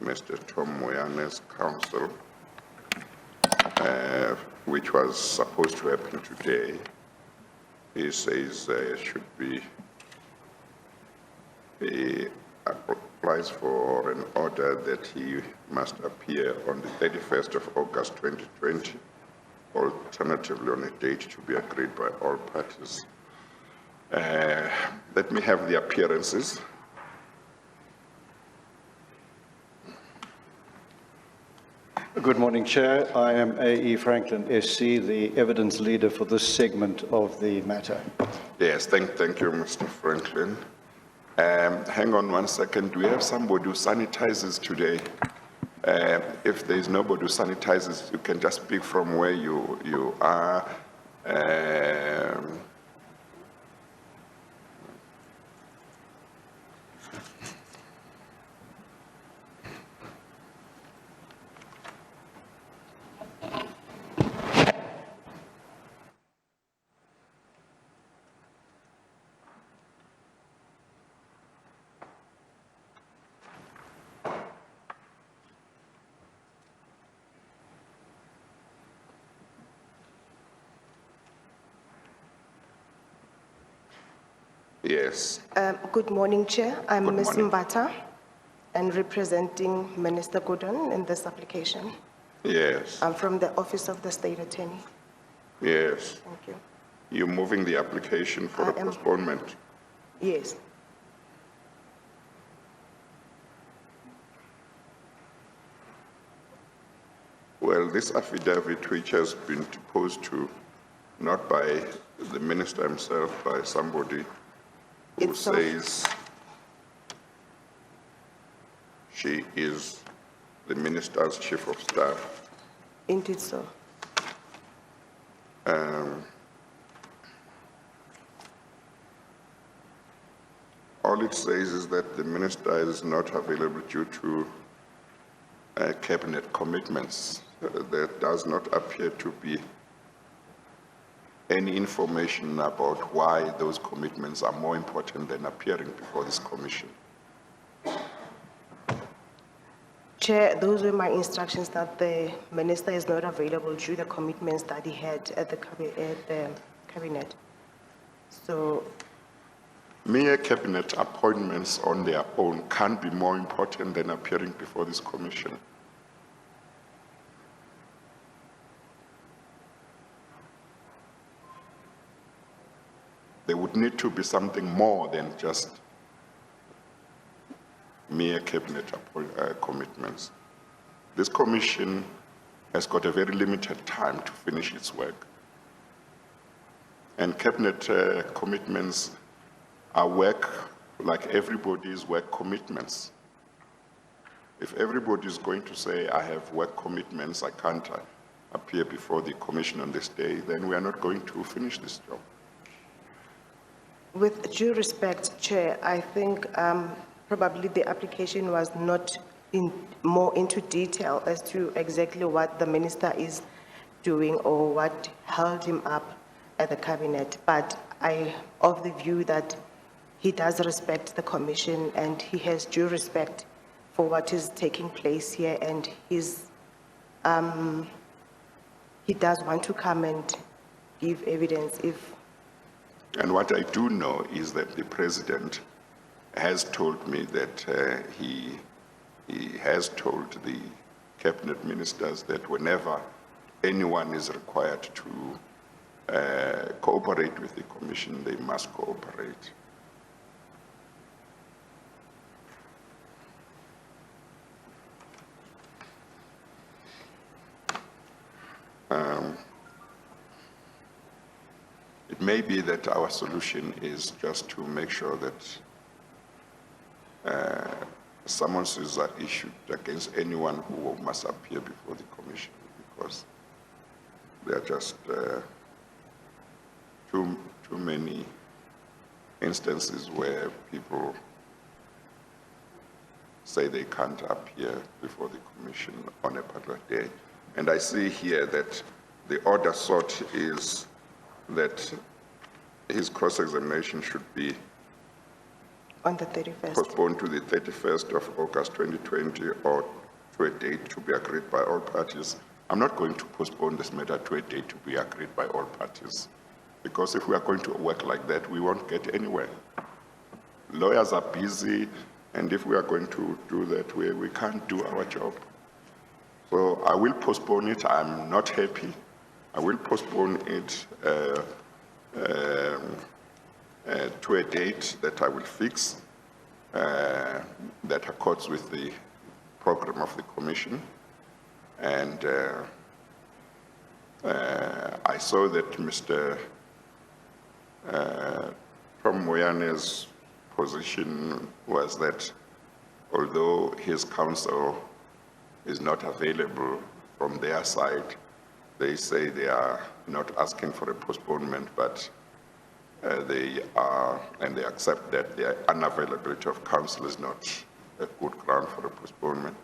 Mr. Tom Moyane's counsel, which was supposed to happen today. He says he applies for an order that he must appear on the 31st of August 2020, alternatively on a date to be agreed by all parties. Let me have the appearances. Good morning, Chair. I am A.E. Franklin, SC, the evidence leader for this segment of the matter. Yes, thank you, Mr. Franklin. Hang on 1 second. Do we have somebody who sanitizes today? If there is nobody who sanitizes, you can just speak from where you are. Yes. Good morning, Chair. I'm Good Ms. morning. Mbata and representing Minister Gordon in this application. Yes. I'm from the Office of the State Attorney. Yes. Thank you. You're moving the application for a postponement. Yes. Well, this affidavit, which has been deposed to, not by the minister himself, by somebody who says she is the minister's chief of staff. Indeed so. All it says is that the minister is not available due to cabinet commitments. There does not appear to be any information about why those commitments are more important than appearing before this commission. Chair, those were my instructions that the minister is not available due to the commitments that he had at the cabinet. So, Mere cabinet appointments on their own can't be more important than appearing before this commission. There would need to be something more than just mere cabinet commitments. This commission has got a very limited time to finish its work. And cabinet commitments are work like everybody's work commitments. If everybody is going to say, I have work commitments, I can't appear before the commission on this day, then we are not going to finish this job. with due respect, Chair, I think probably the application was not more into detail as to exactly what the minister is doing or what held him up at the cabinet. But I of the view that he does respect the commission and he has due respect for what is taking place here, and he does want to come and give evidence if. And what I do know is that the president has told me that he has told the cabinet ministers that whenever anyone is required to cooperate with the commission, they must cooperate. It may be that our solution is just to make sure that summonses are issued against anyone who must appear before the commission, because there are just too many instances where people say they can't appear before the commission on a particular day. And I see here that the order sought is that his cross-examination should be On the 31st. Postpone to the 31st of August 2020 or to a date to be agreed by all parties. I'm not going to postpone this matter to a date to be agreed by all parties, because if we are going to work like that, we won't get anywhere. Lawyers are busy, and if we are going to do that, we can't do our job. So I will postpone it. I'm not happy. I will postpone it to a date that I will fix that accords with the program of the Commission. And I saw that Mr. Tom Moyane's position was that although his counsel is not available from their side, they say they are not asking for a postponement, but they are, and they accept that the unavailability of counsel is not a good ground for a postponement.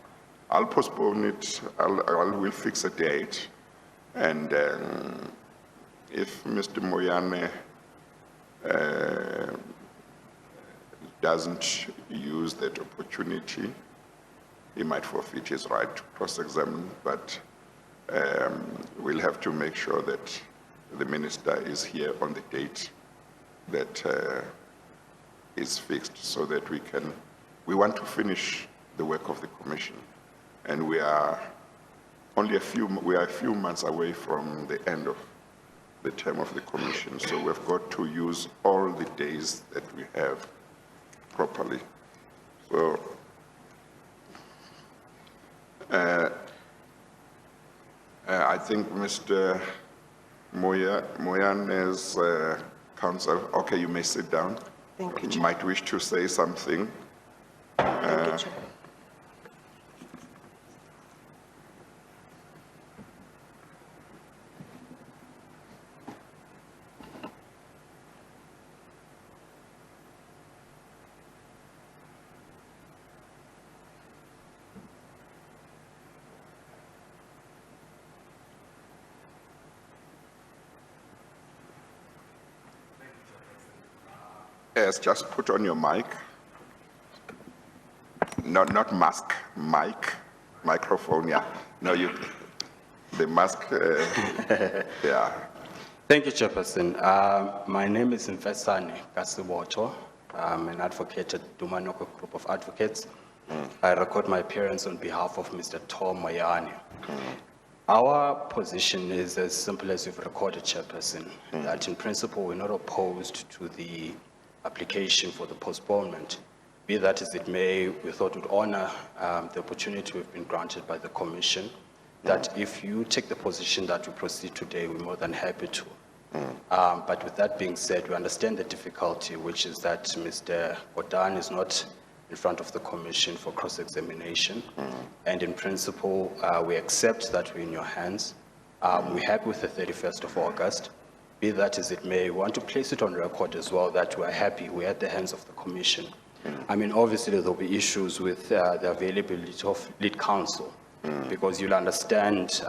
I'll postpone it. We'll fix a date, and if Mr. Moyane doesn't use that opportunity, he might forfeit his right to cross-examine, but we'll have to make sure that the minister is here on the date that is fixed, so that we want to finish the work of the Commission. And we are a few months away from the end of the term of the Commission, so we've got to use all the days that we have properly. So I think Mr. Moyane's counsel, okay, you may sit down. Thank you, You Chair. might wish to say something. Thank you, Chair. Yes, just put on your mic. Not mask, mic, microphone, yeah. No, the mask, yeah. Thank you, Chairperson. My name is Mfesane Kasibocho. I'm an advocate at Dumanoko Group of Advocates. I record my appearance on behalf of Mr. Tom Moyane. Our position is as simple as you've recorded, Chairperson, that in principle we're not opposed to the application for the postponement. Be that as it may, we thought we'd honor the opportunity we've been granted by the Commission, that if you take the position that we proceed today, we're more than happy to. But with that being said, we understand the difficulty, which is that Mr. Godan is not in front of the Commission for cross-examination. And in principle, we accept that we're in your hands. We're happy with the 31st of August. Be that as it may, we want to place it on record as well that we're happy, we're at the hands of the Commission. I mean, obviously there'll be issues with the availability of lead counsel, because you'll understand,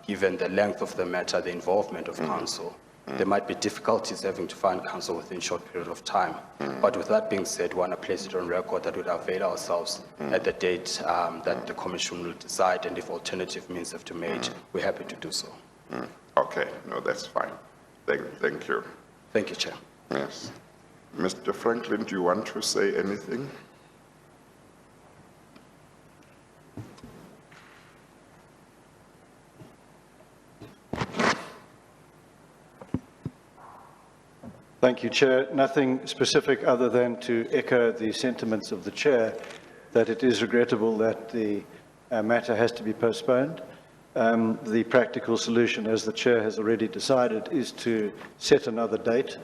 given the length of the matter, the involvement of counsel, there might be difficulties having to find counsel within a short period of time. But with that being said, we want to place it on record that we'll avail ourselves at the date that the Commission will decide, and if alternative means have to be made, we're happy to do so. Okay, no, that's fine. Thank you. Thank you, Chair. Yes. Mr. Franklin, do you want to say anything? Thank you, Chair. Nothing specific other than to echo the sentiments of the Chair that it is regrettable that the matter has to be postponed. The practical solution, as the Chair has already decided, is to set another date,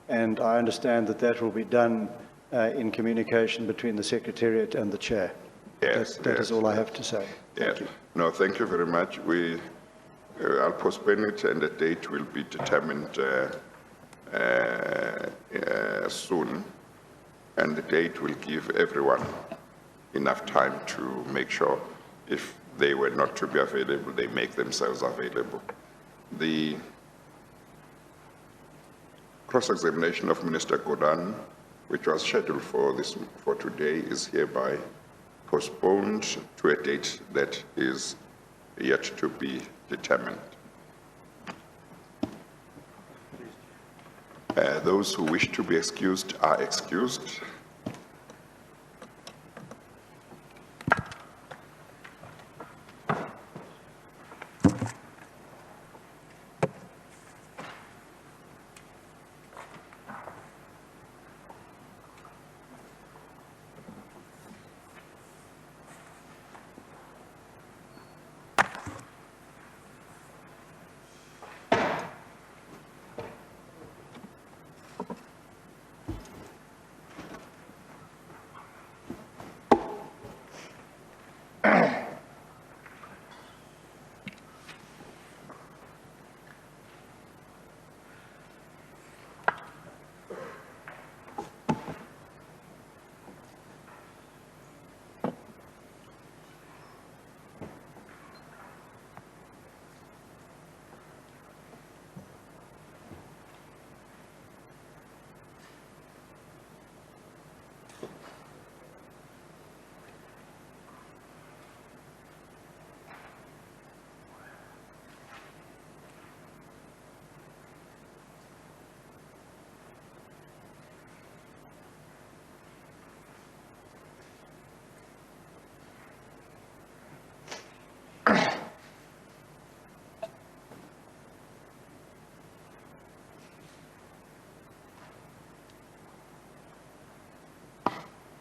and I understand that that will be done in communication between the Secretariat and the Chair. Yes. That is all I have to say. Yes. No, thank you very much. I'll postpone it, and the date will be determined soon, and the date will give everyone enough time to make sure if they were not to be available, they make themselves available. The cross-examination of Minister Godan which was scheduled for today, is hereby postponed to a date that is yet to be determined. Those who wish to be excused are excused.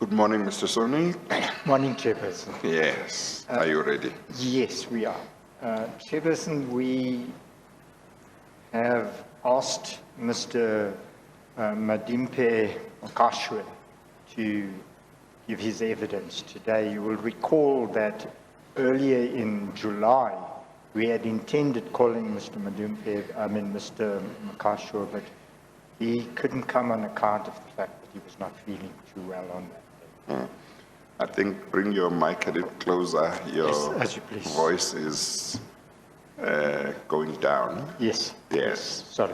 Good morning, Mr. Soni. Morning, Chairperson. Yes, are you ready? Yes, we are. Chairperson, we have asked Mr. Madimpe Mokashwe to give his evidence today. You will recall that earlier in July, we had intended calling Mr. Mr. Mokashwe, but he couldn't come on account of the fact that he was not feeling too well on that day. I think bring your mic a little closer. Your Yes, as you please. voice is going down. Yes. Yes. Sorry.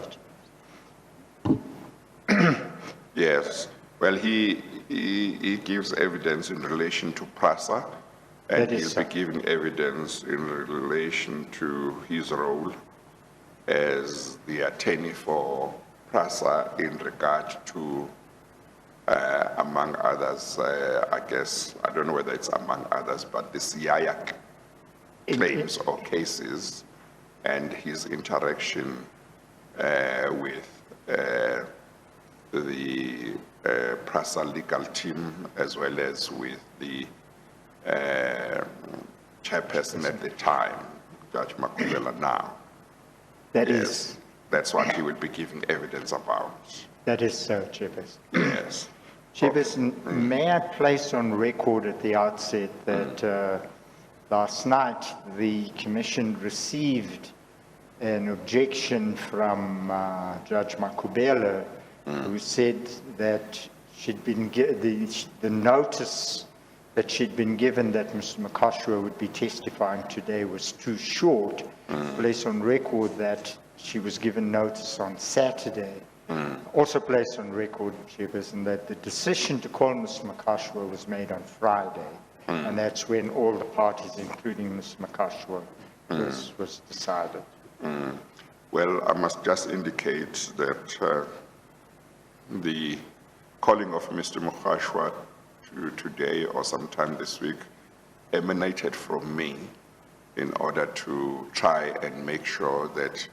Yes. Well, he gives evidence in relation to PRASA, and That is he'll so. be giving evidence in relation to his role as the attorney for PRASA in regard to, among others, I guess, I don't know whether it's among others, but the SIAC claims or cases and his interaction with the PRASA legal team, as well as with the chairperson at the time, Judge Makubela now. That Yes, is, that's what he will be giving evidence about. that is so, Chairperson. Yes. Chairperson, may I place on record at the outset that last night the Commission received an objection from Judge Makubela, who said that she'd been the notice that she'd been given that Mr. Mokashwe would be testifying today was too short. Place on record that she was given notice on Saturday. Also placed on record, Chairperson, that the decision to call Mr. Mokashwe was made on Friday, and that's when all the parties, including Mr. Mokashwe, was decided. Well, I must just indicate that the calling of Mr. Mokashwe today or sometime this week emanated from me in order to try and make sure that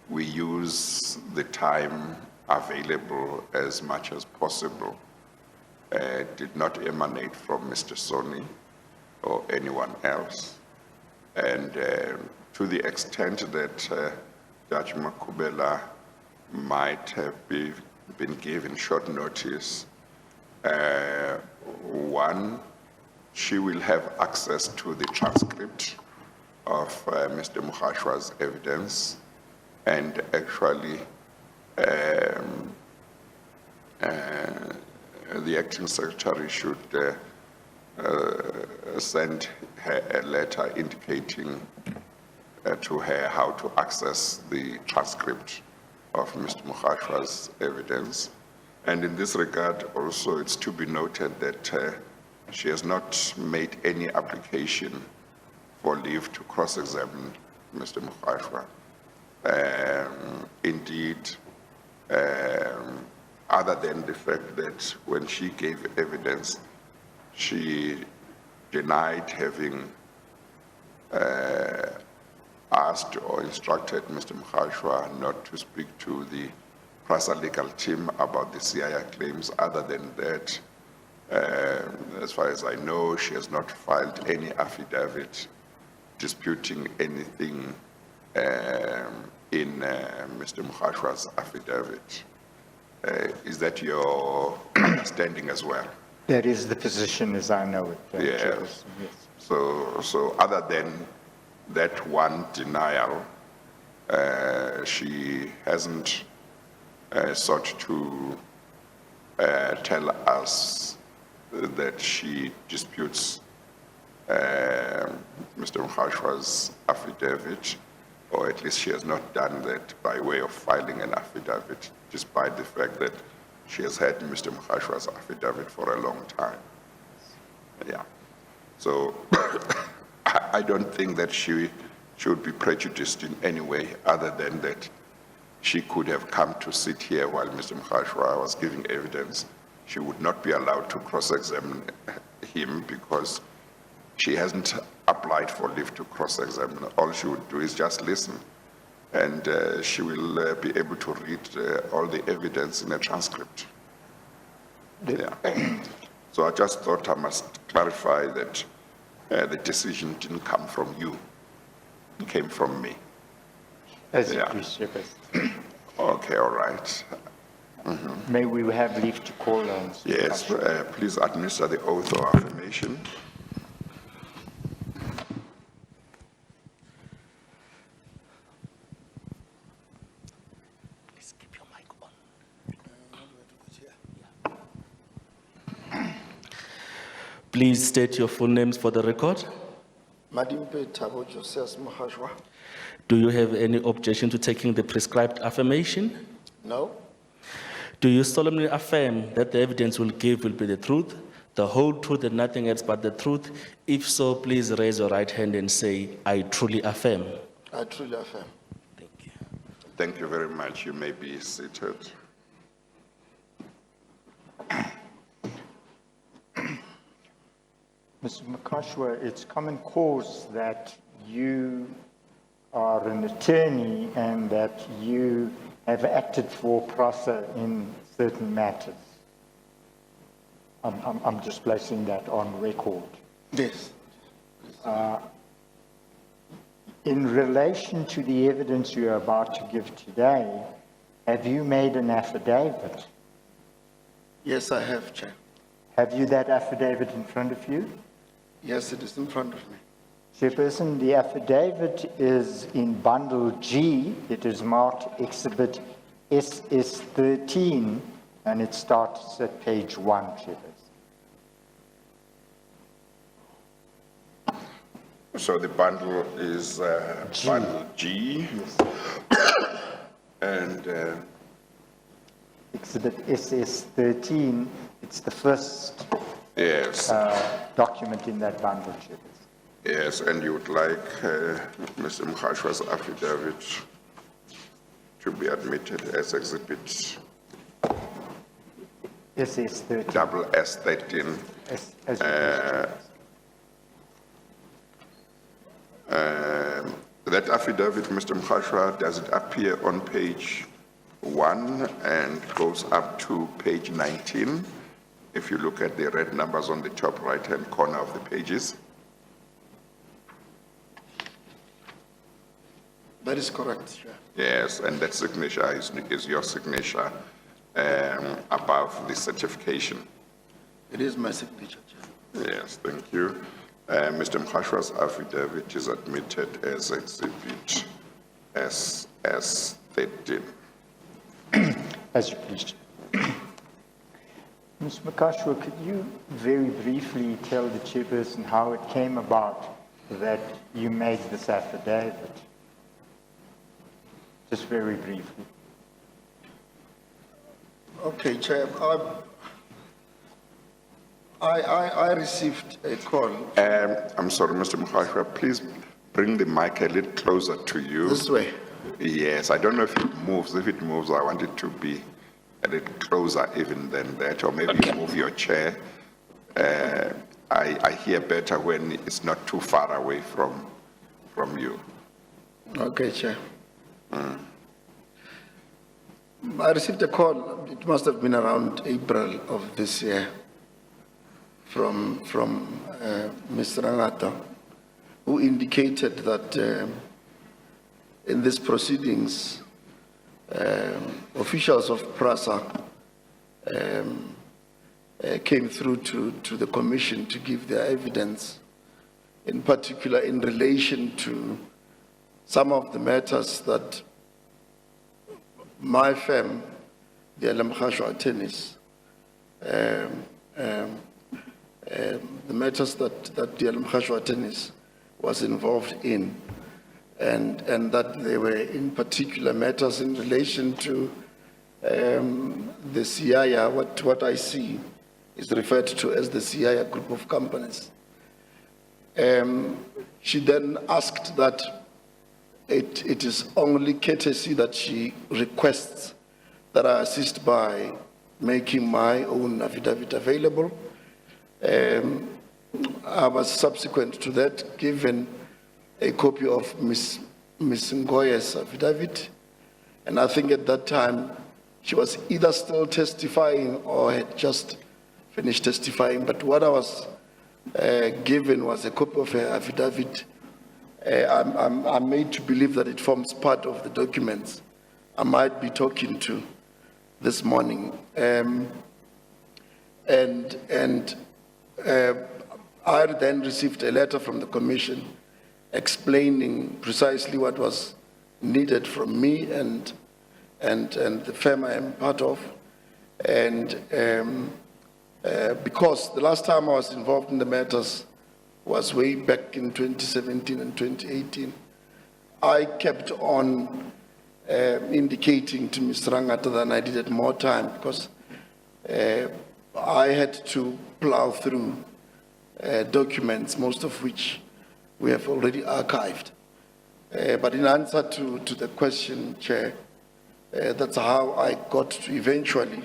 we use the time available as much as possible. It did not emanate from Mr. Soni or anyone else. And to the extent that Judge Makubela might have been given short notice, one, she will have access to the transcript of Mr. Mokashwe's evidence, and actually the acting secretary should send her a letter indicating to her how to access the transcript of Mr. Mokashwe's evidence. And in this regard, also, it's to be noted that she has not made any application for leave to cross-examine Mr. Mukashwa. Indeed, other than the fact that when she gave evidence, she denied having asked or instructed Mr. Mukashwa not to speak to the PRASA legal team about the CIA claims. Other than that, as far as I know, she has not filed any affidavit disputing anything in Mr. Mukashwa's affidavit. Is that your understanding as well? That is the position as I know it. Yes. Chairperson, yes. So other than that one denial, she hasn't sought to tell us that she disputes Mr. Mukashwa's affidavit, or at least she has not done that by way of filing an affidavit, despite the fact that she has had Mr. Mukashwa's affidavit for a long time. Yeah. So I don't think that she should be prejudiced in any way other than that she could have come to sit here while Mr. Mukashwa was giving evidence. She would not be allowed to cross-examine him because she hasn't applied for leave to cross-examine. All she would do is just listen, and she will be able to read all the evidence in a transcript. Yeah. So I just thought I must clarify that the decision didn't come from you. It came from me. As you Yeah. please, Chairperson. Okay, all right. May we have leave to call on? Yes, please administer the oath of affirmation. Please keep your mic on. Please state your full names for the record. Madimpe Thabo Joseph Mahashwa. Do you have any objection to taking the prescribed affirmation? No? Do you solemnly affirm that the evidence will give will be the truth, the whole truth and nothing else but the truth? If so, please raise your right hand and say, I truly affirm. I truly affirm. Thank you. Thank you very much. You may be seated. Mr. Mukashwa, it's common cause that you are an attorney and that you have acted for PRASA in certain matters. I'm just placing that on record. Yes. In relation to the evidence you are about to give today, have you made an affidavit? Yes, I have, Chair. Have you that affidavit in front of you? Yes, it is in front of me. Chairperson, the affidavit is in bundle G. It is marked Exhibit SS13, and it starts at page 1, Chairperson. So the bundle is bundle G. Yes. And Exhibit SS13, it's the first yes, document in that bundle, Chairperson. yes, and you would like Mr. Mukashwa's affidavit to be admitted as exhibit SS13. double S13. As you please, Chairperson. That affidavit, Mr. Mukashwa, does it appear on page 1 and goes up to page 19? If you look at the red numbers on the top right-hand corner of the pages. That is correct, Chair. Yes, and that signature is your signature above the certification. It is my signature, Chair. Yes, thank you. Mr. Mukashwa's affidavit is admitted as exhibit SS13. As you please. Ms. Mukashwa, could you very briefly tell the chairperson how it came about that you made this affidavit? Just very briefly. Okay, Chair, I received a call I'm sorry, Mr. Mkhwashwa, please bring the mic a little closer to you. this way. Yes, I don't know if it moves. If it moves, I want it to be a little closer even than that, or maybe you move your chair. I hear better when it's not too far away from you. Okay, Chair. I received a call, it must have been around April of this year, from Ms. Rangata, who indicated that in these proceedings, officials of PRASA came through to the commission to give their evidence, in particular in relation to some of the matters that my firm, the Mkhwashwa attorneys, the matters that the Mkhwashwa attorneys was involved in, and that they were in particular matters in relation to the CIA, what I see is referred to as the CIA group of companies. She then asked that it is only courtesy that she requests that I assist by making my own affidavit available. I was subsequent to that given a copy of Ms. Ngoye's affidavit, and I think at that time she was either still testifying or had just finished testifying, but what I was given was a copy of her affidavit. I'm made to believe that it forms part of the documents I might be talking to this morning. I then received a letter from the commission explaining precisely what was needed from me and the firm I am part of. And because the last time I was involved in the matters was way back in 2017 and 2018, I kept on indicating to Mr. Rangata that I needed more time because I had to plow through documents, most of which we have already archived. But in answer to the question, Chair, that's how I got to eventually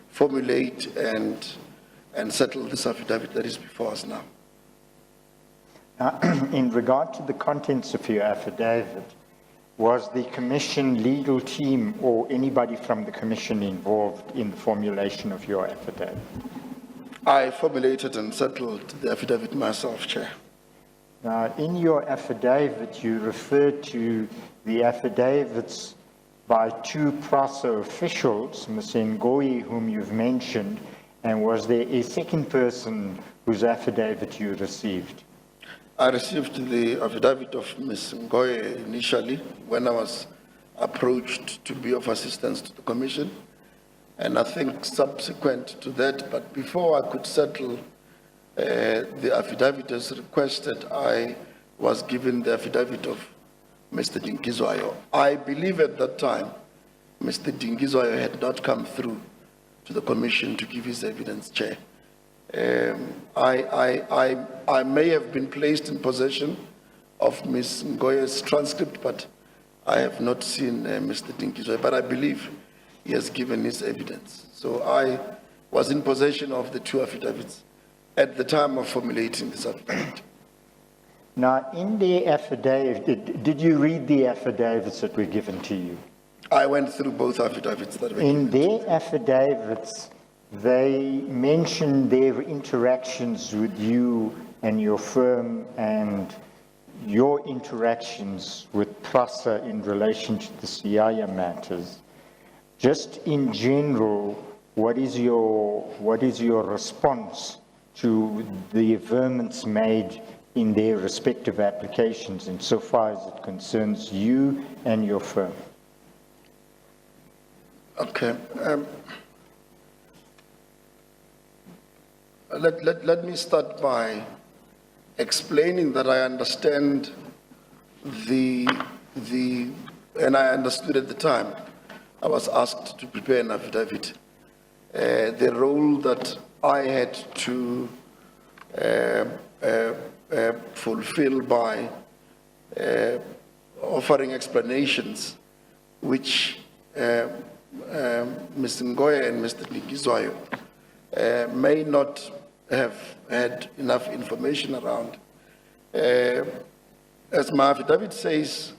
formulate and settle this affidavit that is before us now. In regard to the contents of your affidavit, was the commission legal team or anybody from the commission involved in the formulation of your affidavit? I formulated and settled the affidavit myself, Chair. Now, in your affidavit, you referred to the affidavits by two PRASA officials, Ms. Ngoyi, whom you've mentioned, and was there a second person whose affidavit you received? I received the affidavit of Ms. Ngoye initially when I was approached to be of assistance to the commission. And I think subsequent to that, but before I could settle the affidavit as requested, I was given the affidavit of Mr. Dingizwayo. I believe at that time, Mr. Dingizwayo had not come through to the commission to give his evidence, Chair. I may have been placed in possession of Ms. Ngoye's transcript, but I have not seen Mr. Dingizwayo, but I believe he has given his evidence. So I was in possession of the two affidavits at the time of formulating this affidavit. Now, in the affidavit, did you read the affidavits that were given to you? I went through both affidavits that were In given. their affidavits, they mentioned their interactions with you and your firm and your interactions with PRASA in relation to the CIA matters. Just in general, what is your response to the averments made in their respective applications insofar as it concerns you and your firm? Okay. Let me start by explaining that I understand and I understood at the time I was asked to prepare an affidavit the role that I had to fulfill by offering explanations, which Mr. Ngoye and Mr. Nikizwayo may not have had enough information around. As my affidavit says,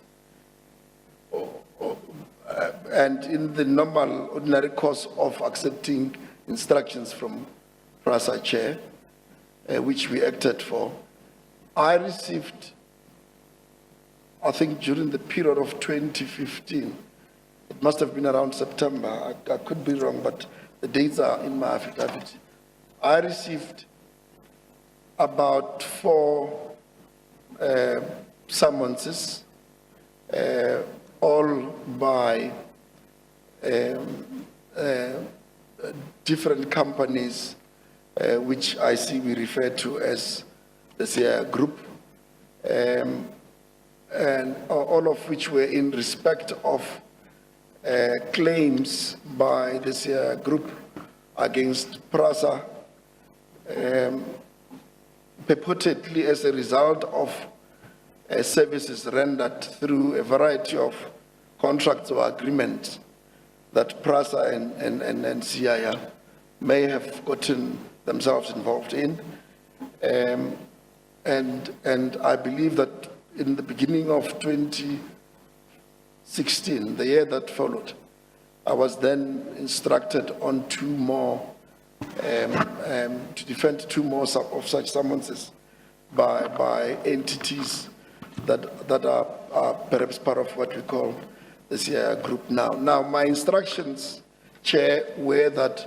and in the normal, ordinary course of accepting instructions from PRASA Chair, which we acted for, I received, I think during the period of 2015, it must have been around September, I could be wrong, but the dates are in my affidavit. I received about 4 summonses, all by different companies, which I see we refer to as the CIA group, and all of which were in respect of claims by the CIA group against PRASA, purportedly as a result of services rendered through a variety of contracts or agreements that PRASA and CIA may have gotten themselves involved in. And I believe that in the beginning of 2016, the year that followed, I was then instructed on 2 more, to defend 2 more of such summonses by entities that are perhaps part of what we call the CIA group now. Now, my instructions, Chair, were that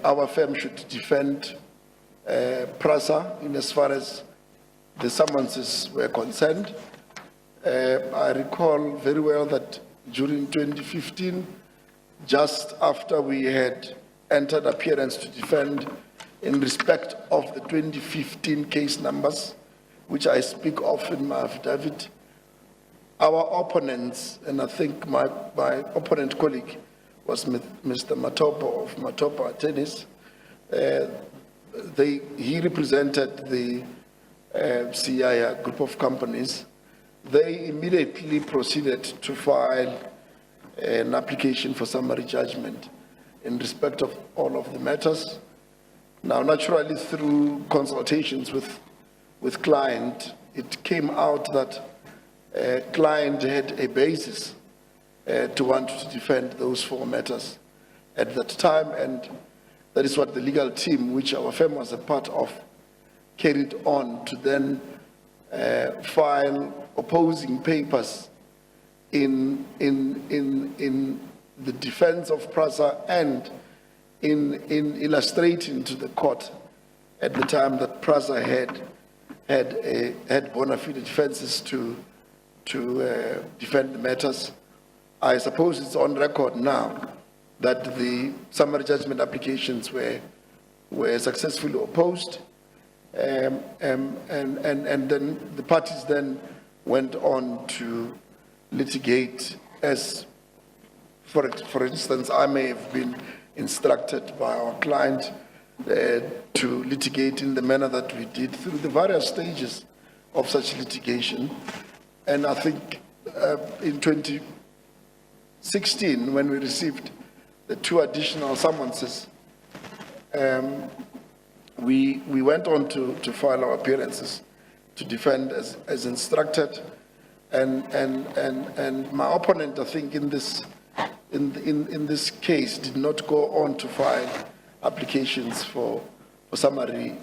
our firm should defend PRASA in as far as the summonses were concerned. I recall very well that during 2015, just after we had entered appearance to defend in respect of the 2015 case numbers, which I speak of in my affidavit, our opponents, and I think my opponent colleague was Mr. Matopo of Matopo Attorneys, he represented the CIA group of companies. They immediately proceeded to file an application for summary judgment in respect of all of the matters. Now, naturally, through consultations with client, it came out that client had a basis to want to defend those 4 matters at that time, and that is what the legal team, which our firm was a part of, carried on to then file opposing papers in the defense of PRASA and in illustrating to the court at the time that PRASA had bona fide defenses to defend the matters. I suppose it's on record now that the summary judgment applications were successfully opposed, and then the parties then went on to litigate. As for instance, I may have been instructed by our client to litigate in the manner that we did through the various stages of such litigation. And I think in 2016, when we received the 2 additional summonses, we went on to file our appearances to defend as instructed, and my opponent, I think, in this case, did not go on to file applications for summary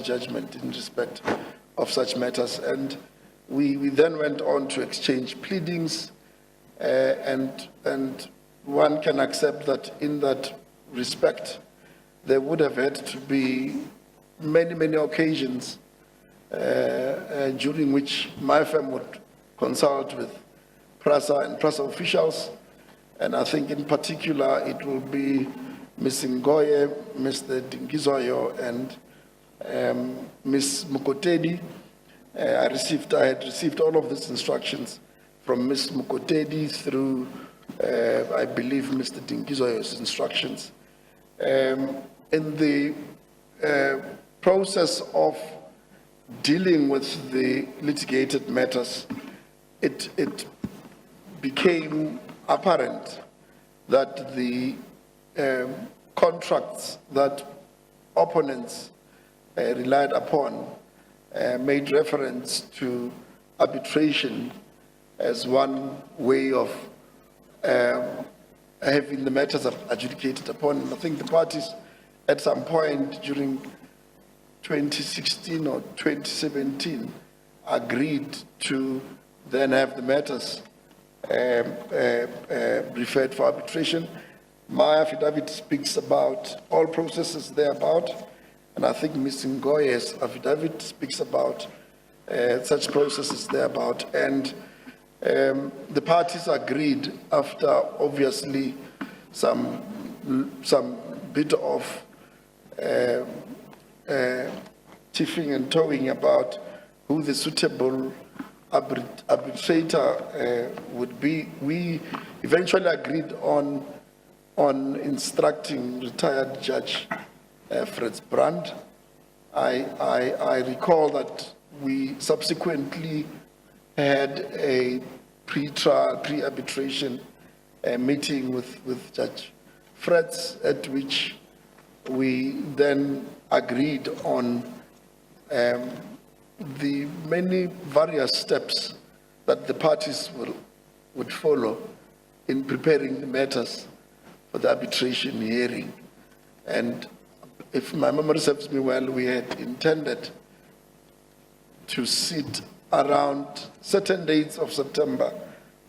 judgment in respect of such matters, and we then went on to exchange pleadings, and one can accept that in that respect, there would have had to be many occasions during which my firm would consult with PRASA and PRASA officials, and I think in particular it will be Ms. Ngoye, Mr. Dingizoyo, and Ms. Mukotedi. I had received all of these instructions from Ms. Mukotedi through, I believe, Mr. Dingizoyo's instructions. In the process of dealing with the litigated matters, it became apparent that the contracts that opponents relied upon made reference to arbitration as one way of having the matters adjudicated upon. And I think the parties at some point during 2016 or 2017 agreed to then have the matters referred for arbitration. My affidavit speaks about all processes thereabout, and I think Ms. Ngoye's affidavit speaks about such processes thereabout. And the parties agreed after obviously some bit of tiffing and towing about who the suitable arbitrator would be. We eventually agreed on instructing retired Judge Fritz Brand. I recall that we subsequently had a pre-arbitration meeting with Judge Fritz, at which we then agreed on the many various steps that the parties would follow in preparing the matters for the arbitration hearing. And if my memory serves me well, we had intended to sit around certain dates of September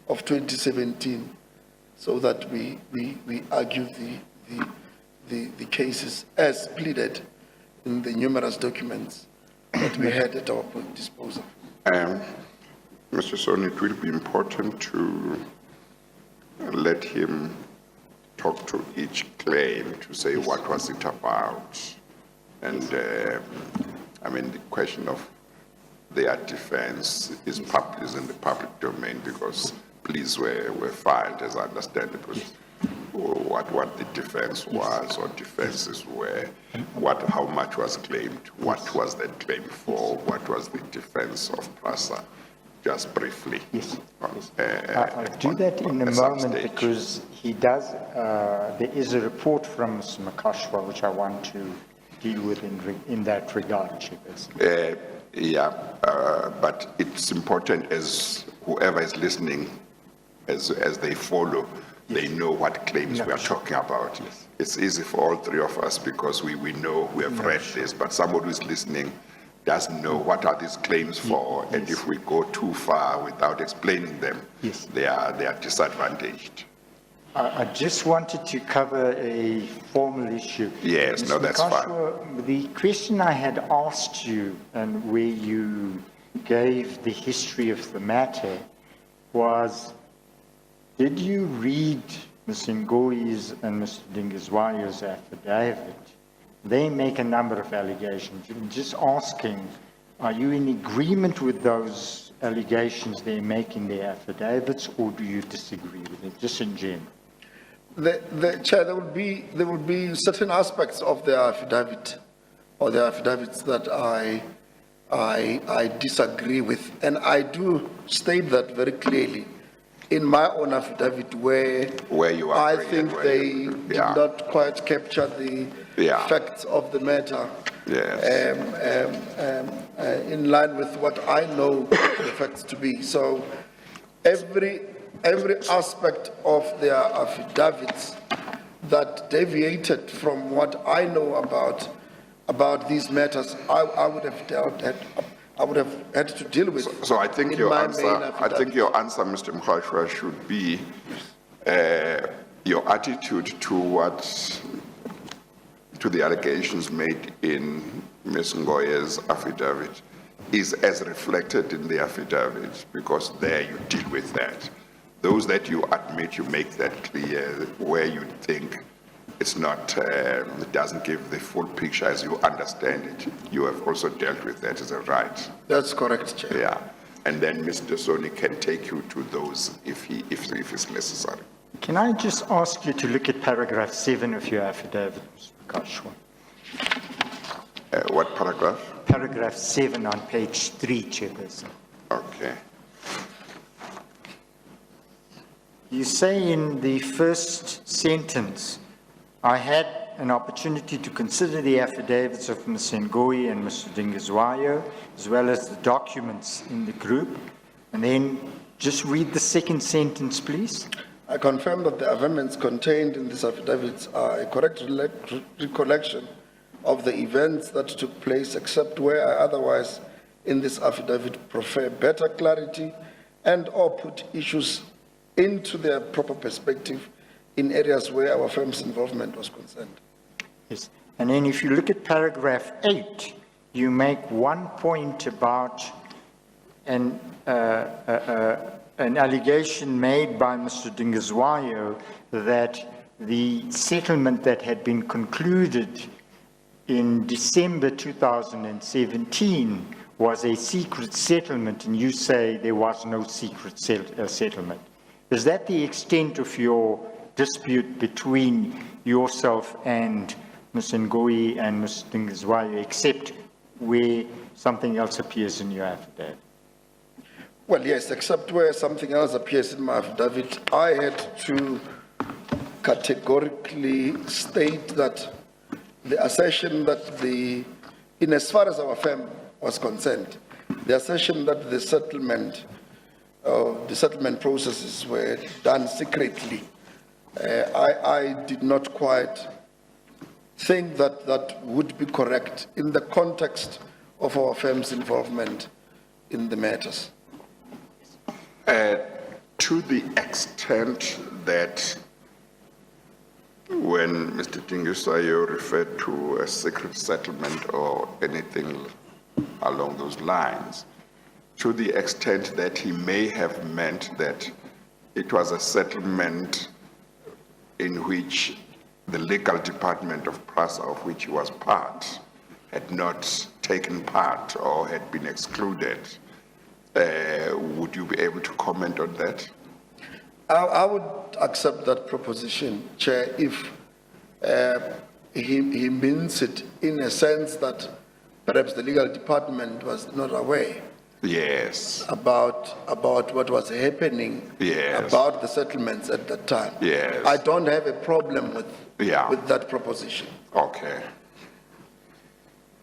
of 2017 so that we argue the cases as pleaded in the numerous documents that we had at our disposal. Mr. Son, it will be important to let him talk to each claim to say what was it about. And I mean, the question of their defense is in the public domain because pleas were filed, as I understand it, was what the defense was or defenses were, how much was claimed, what was that claim for, what was the defense of PRASA, just briefly. Yes. I'll do that in a moment because he does, there is a report from Mr. Makashwa which I want to deal with in that regard, Chairperson. But it's important as whoever is listening, as they follow, they know what claims we are talking about. Yes. It's easy for all three of us because we know, we have read this, but somebody who is listening doesn't know what are these claims for, and if we go too far without explaining them, they are disadvantaged. I just wanted to cover a formal issue. Yes, Mr. no, that's fine. The question I had asked you, and where you gave the history of the matter, was, did you read Ms. Ngoyi's and Mr. Dingizwayo's affidavit? They make a number of allegations. I'm just asking, are you in agreement with those allegations they make in their affidavits, or do you disagree with it, just in general? The Chair, there will be certain aspects of the affidavit or the affidavits that I disagree with, and I do state that very clearly in my own affidavit where you are. I think they did not quite capture the facts of the matter. Yes. In line with what I know the facts to be. So every aspect of their affidavits that deviated from what I know about these matters, I would have had to deal with. So I think your answer, Mr. Mkhashwa, should be your attitude towards the allegations made in Ms. Ngoye's affidavit is as reflected in the affidavit, because there you deal with that. Those that you admit, you make that clear. Where you think it's not, it doesn't give the full picture as you understand it, you have also dealt with that. Is that right? That's correct, Chair. Yeah. And then Mr. Soni can take you to those if it's necessary. Can I just ask you to look at paragraph 7 of your affidavit, Mr. Makashwa? What paragraph? Paragraph 7 on page 3, Chairperson. Okay. You say in the first sentence, I had an opportunity to consider the affidavits of Ms. Ngoi and Mr. Dingizwayo, as well as the documents in the group. And then just read the second sentence, please. I confirm that the amendments contained in these affidavits are a correct recollection of the events that took place, except where I otherwise in this affidavit prefer better clarity and or put issues into their proper perspective in areas where our firm's involvement was concerned. Yes. And then if you look at paragraph 8, you make one point about an allegation made by Mr. Dingizwayo that the settlement that had been concluded in December 2017 was a secret settlement, and you say there was no secret settlement. Is that the extent of your dispute between yourself and Ms. Ngoi and Mr. Dingizwayo, except where something else appears in your affidavit? Well, yes, except where something else appears in my affidavit, I had to categorically state that the assertion that in as far as our firm was concerned, the assertion that the settlement processes were done secretly, I did not quite think that that would be correct in the context of our firm's involvement in the matters. To the extent that when Mr. Dingizwayo referred to a secret settlement or anything along those lines, to the extent that he may have meant that it was a settlement in which the legal department of PRASA, of which he was part, had not taken part or had been excluded. Would you be able to comment on that? I would accept that proposition, Chair, if he means it in a sense that perhaps the legal department was not aware. Yes. About what was happening. Yes. About the settlements at that time. Yes. I don't have a problem with that proposition. Okay.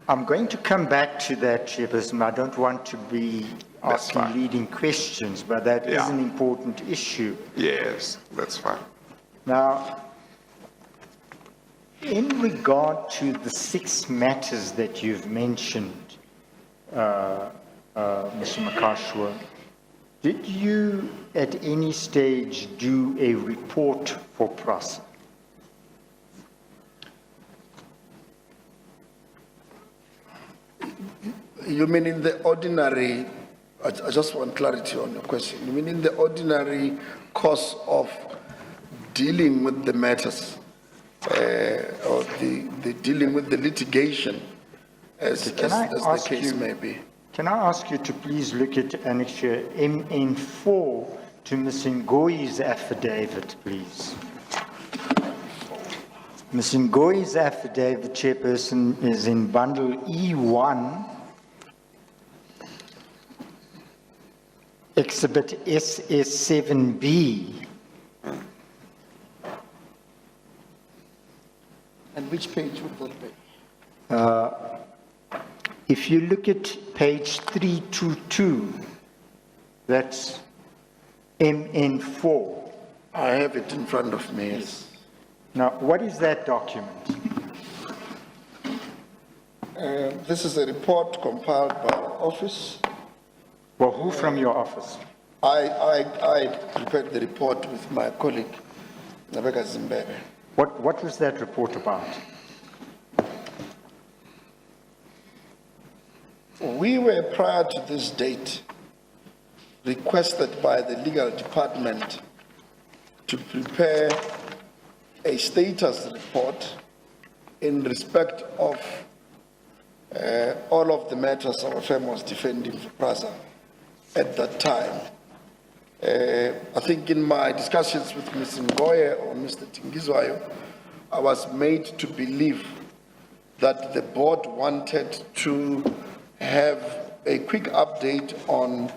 I'm going to come back to that, Chairperson. I don't want to be asking leading questions, but that is an important issue. Yes, that's fine. Now, in regard to the 6 matters that you've mentioned, Mr. Makashwa, did you at any stage do a report for PRASA? You mean in the ordinary, I just want clarity on your question. You mean in the ordinary course of dealing with the matters, or the dealing with the litigation, as the case may be? Can I ask you to please look at Annexure MN4 to Ms. Ngoi's affidavit, please? Ms. Ngoi's affidavit, Chairperson, is in bundle E1, exhibit SS7B. And which page would that be? If you look at page 322, that's MN4. I have it in front of me, yes. Now, what is that document? This is a report compiled by our office. Well, who from your office? I prepared the report with my colleague, Nabeka Zimbabwe. What was that report about? We were, prior to this date, requested by the legal department to prepare a status report in respect of all of the matters our firm was defending for PRASA at that time. I think in my discussions with Mr. Ngoye or Mr. Tingizwayo, I was made to believe that the board wanted to have a quick update on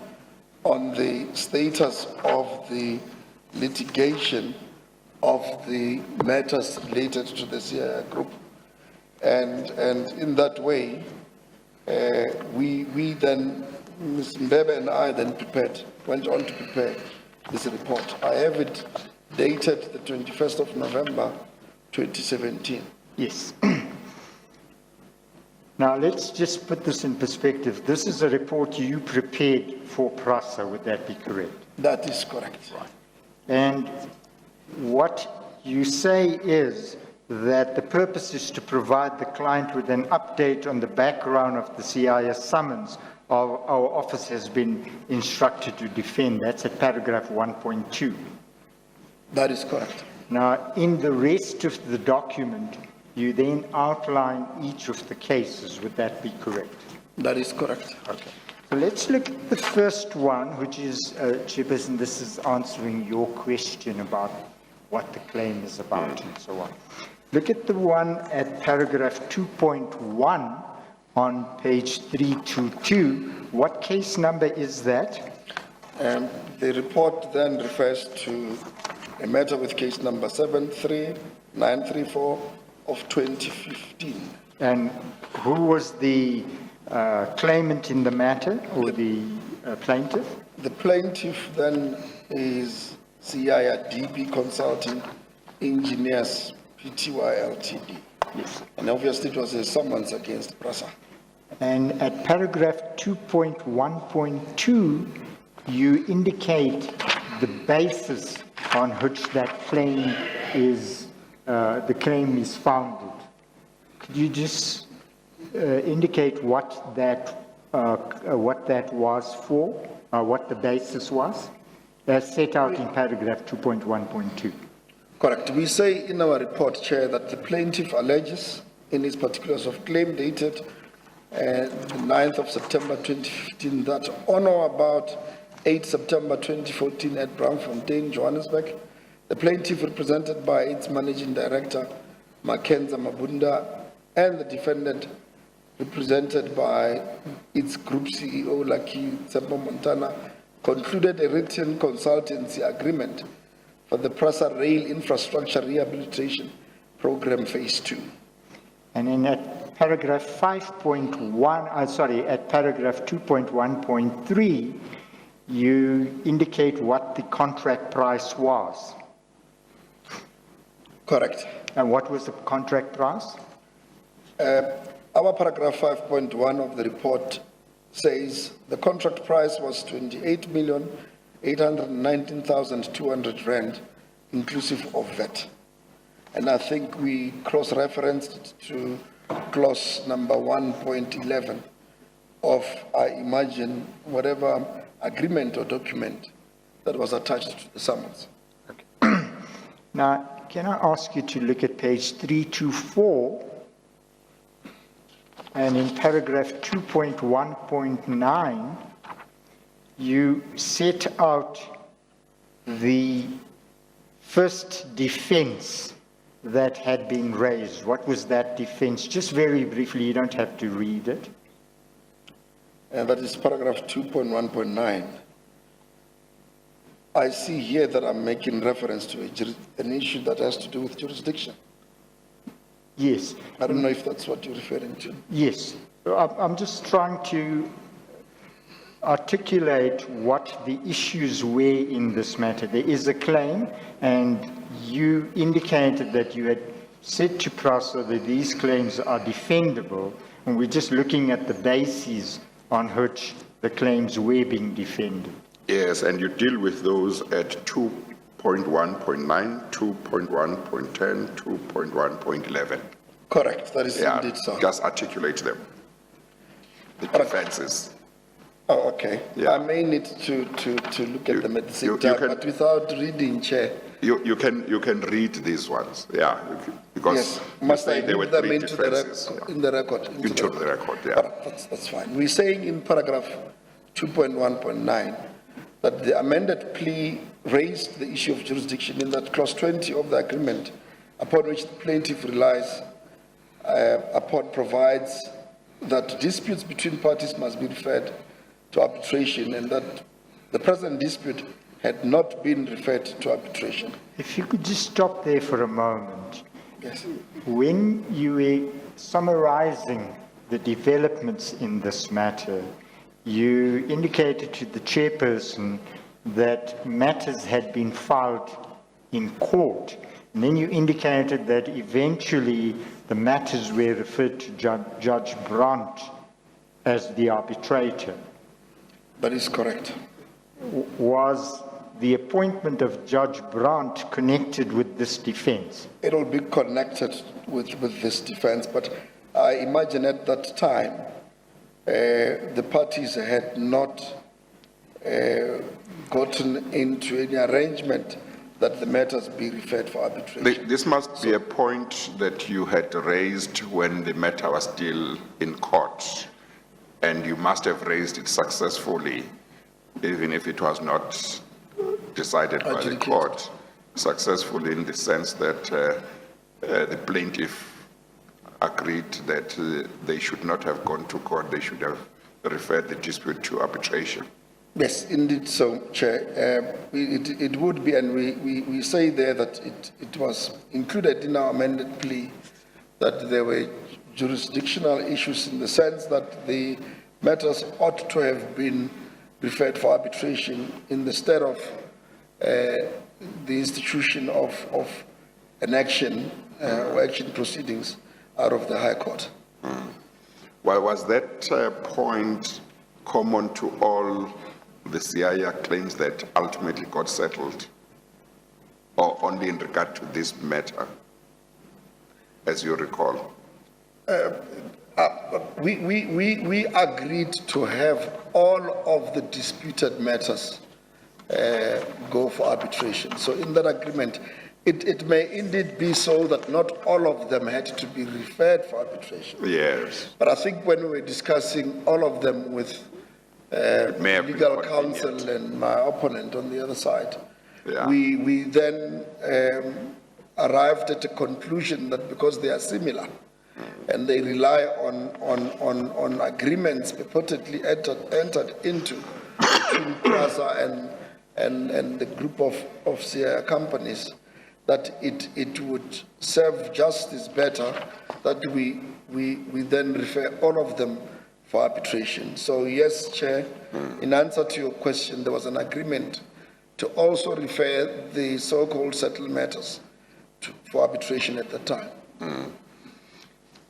the status of the litigation of the matters related to the CIA group. And in that way, we then, Ms. Mbebe and I then went on to prepare this report. I have it dated the 21st of November, 2017. Yes. Now, let's just put this in perspective. This is a report you prepared for PRASA, would that be correct? That is correct. And what you say is that the purpose is to provide the client with an update on the background of the CIS summons our office has been instructed to defend. That's at paragraph 1.2. That is correct. Now, in the rest of the document, you then outline each of the cases. Would that be correct? That is correct. Okay. So let's look at the first one, which is, Chairperson, this is answering your question about what the claim is about and so on. Look at the one at paragraph 2.1 on page 322. What case number is that? The report then refers to a matter with case number 73934 of 2015. And who was the claimant in the matter, or the plaintiff? The plaintiff then is CIDB Consulting Engineers Pty Ltd. Yes. And obviously it was a summons against PRASA. And at paragraph 2.1.2, you indicate the basis on which that claim is, the claim is founded. Could you just indicate what that was for, what the basis was, as set out in paragraph 2.1.2? Correct. We say in our report, Chair, that the plaintiff alleges in his particulars of claim dated the 9th of September 2015 that on or about 8 September 2014 at Braamfontein, Johannesburg, the plaintiff, represented by its managing director, Makenza Mabunda, and the defendant, represented by its group CEO, Lucky Tsembo Montana, concluded a written consultancy agreement for the PRASA Rail Infrastructure Rehabilitation Program Phase 2. And then at paragraph 5.1, at paragraph 2.1.3, you indicate what the contract price was. Correct. And what was the contract price? Our paragraph 5.1 of the report says the contract price was 28,819,200 rand, inclusive of VAT. And I think we cross-referenced to clause number 1.11 of, I imagine, whatever agreement or document that was attached to the summons. Okay. Now, can I ask you to look at page 324, and in paragraph 2.1.9, you set out the first defense that had been raised. What was that defense? Just very briefly, you don't have to read it. And that is paragraph 2.1.9. I see here that I'm making reference to an issue that has to do with jurisdiction. Yes. I don't know if that's what you're referring to. Yes. I'm just trying to articulate what the issues were in this matter. There is a claim, and you indicated that you had said to PRASA that these claims are defendable, and we're just looking at the bases on which the claims were being defended. Yes, and you deal with those at 2.1.9, 2.1.10, 2.1.11. Correct, that is indeed so. Just articulate them. The defenses. Oh, okay. Yeah. I may need to look at them at the same time, but without reading, Chair. You can read these ones, yeah, because Yes, must I there were put them three into the defenses. in the record? Into the record, yeah. That's fine. We're saying in paragraph 2.1.9 that the amended plea raised the issue of jurisdiction in that clause 20 of the agreement, upon which the plaintiff relies upon, provides that disputes between parties must be referred to arbitration, and that the present dispute had not been referred to arbitration. If you could just stop there for a moment. Yes. When you were summarizing the developments in this matter, you indicated to the chairperson that matters had been filed in court, and then you indicated that eventually the matters were referred to Judge Brandt as the arbitrator. That is correct. Was the appointment of Judge Brandt connected with this defense? It will be connected with this defense, but I imagine at that time, the parties had not gotten into any arrangement that the matters be referred for arbitration. This must be a point that you had raised when the matter was still in court, and you must have raised it successfully, even if it was not decided by the Adjudicated. court, successfully in the sense that the plaintiff agreed that they should not have gone to court, they should have referred the dispute to arbitration. Yes, indeed so, Chair. It would be, and we say there that it was included in our amended plea that there were jurisdictional issues in the sense that the matters ought to have been referred for arbitration in the stead of the institution of an action or action proceedings out of the High Court. Well, was that point common to all the CIA claims that ultimately got settled, or only in regard to this matter, as you recall? We agreed to have all of the disputed matters go for arbitration. So in that agreement, it may indeed be so that not all of them had to be referred for arbitration. Yes. But I think when we were discussing all of them with may have been legal convenient. counsel and my opponent on the other side, Yeah. we then arrived at a conclusion that because they are similar and they rely on agreements purportedly entered into between Plaza and the group of CIA companies, that it would serve justice better that we then refer all of them for arbitration. So yes, Chair, in answer to your question, there was an agreement to also refer the so-called settled matters for arbitration at the time.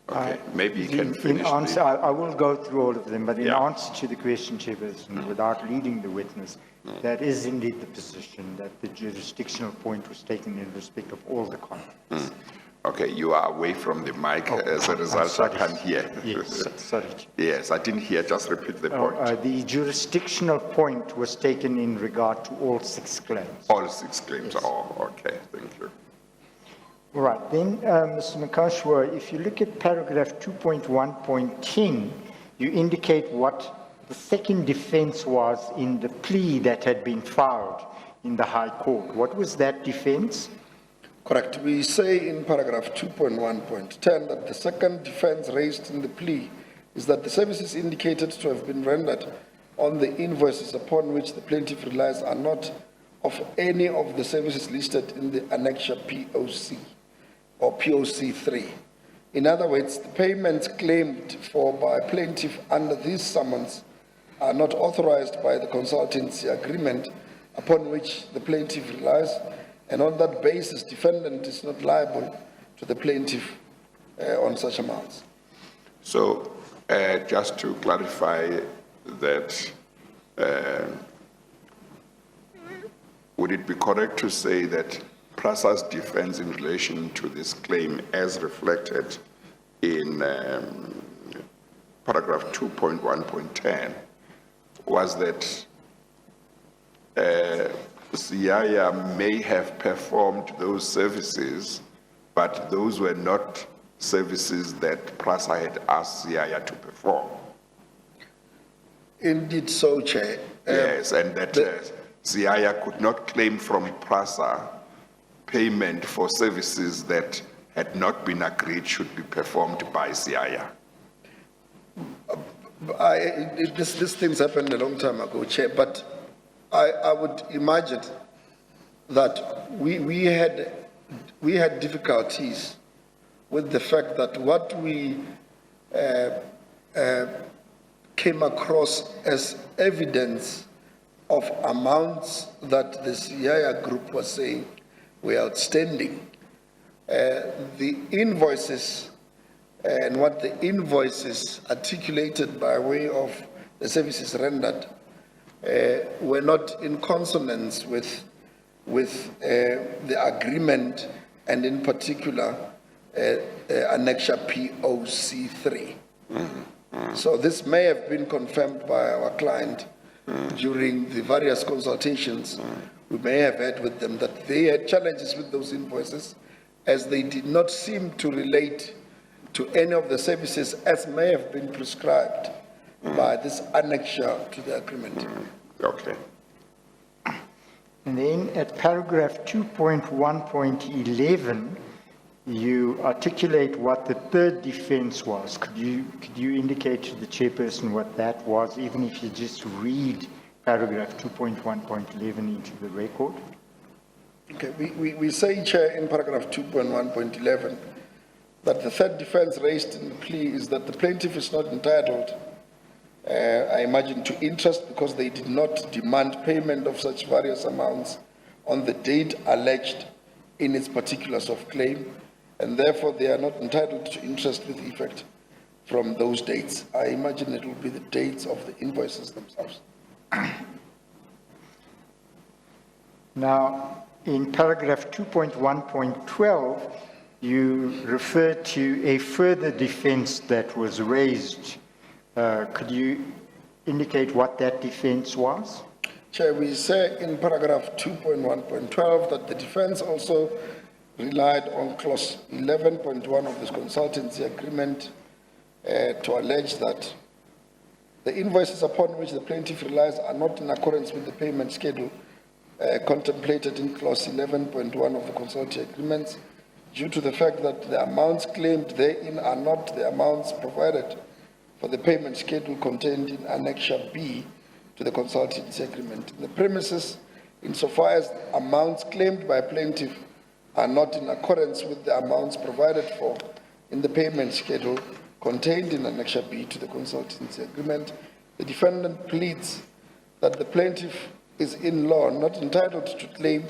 Okay, maybe you can In finish. answer, I will go through all of them, but in Yeah. answer to the question, Chairperson, without leading the witness, that is indeed the position that the jurisdictional point was taken in respect of all the contents. Okay, you are away from the mic, as a I'm result I sorry. can't hear. Yes, sorry. Chair. Yes, I didn't hear, just repeat the point. The jurisdictional point was taken in regard to all 6 claims. All 6 claims, oh, okay, thank you. All right, then, Mr. Nkashwa, if you look at paragraph 2.1.10, you indicate what the second defense was in the plea that had been filed in the High Court. What was that defense? Correct. We say in paragraph 2.1.10 that the second defense raised in the plea is that the services indicated to have been rendered on the invoices upon which the plaintiff relies are not of any of the services listed in the annexure POC or POC 3. In other words, the payments claimed for by plaintiff under these summons are not authorized by the consultancy agreement upon which the plaintiff relies, and on that basis, defendant is not liable to the plaintiff on such amounts. So, just to clarify that, would it be correct to say that Plaza's defense in relation to this claim as reflected in paragraph 2.1.10 was that CIA may have performed those services, but those were not services that Plaza had asked CIA to perform? Indeed so, Chair. Yes, and that Siaya could not claim from PRASA payment for services that had not been agreed should be performed by Siaya. These things happened a long time ago, Chair, but I would imagine that we had difficulties with the fact that what we came across as evidence of amounts that the Siaya group was saying were outstanding. The invoices and what the invoices articulated by way of the services rendered were not in consonance with the agreement, and in particular Annexure POC3. So this may have been confirmed by our client during the various consultations we may have had with them, that they had challenges with those invoices as they did not seem to relate to any of the services as may have been prescribed by this annexure to the agreement. Okay. And then at paragraph 2.1.11, you articulate what the third defense was. Could you indicate to the chairperson what that was, even if you just read paragraph 2.1.11 into the record? Okay, we say, Chair, in paragraph 2.1.11, that the third defense raised in the plea is that the plaintiff is not entitled, I imagine, to interest because they did not demand payment of such various amounts on the date alleged in its particulars of claim, and therefore they are not entitled to interest with effect from those dates. I imagine it will be the dates of the invoices themselves. Now, in paragraph 2.1.12, you refer to a further defense that was raised. Could you indicate what that defense was? Chair, we say in paragraph 2.1.12 that the defense also relied on clause 11.1 of this consultancy agreement to allege that the invoices upon which the plaintiff relies are not in accordance with the payment schedule contemplated in clause 11.1 of the consultancy agreements, due to the fact that the amounts claimed therein are not the amounts provided for the payment schedule contained in Annexure B to the consultancy agreement. The premises, insofar as amounts claimed by plaintiff are not in accordance with the amounts provided for in the payment schedule contained in Annexure B to the consultancy agreement, the defendant pleads that the plaintiff is in law not entitled to claim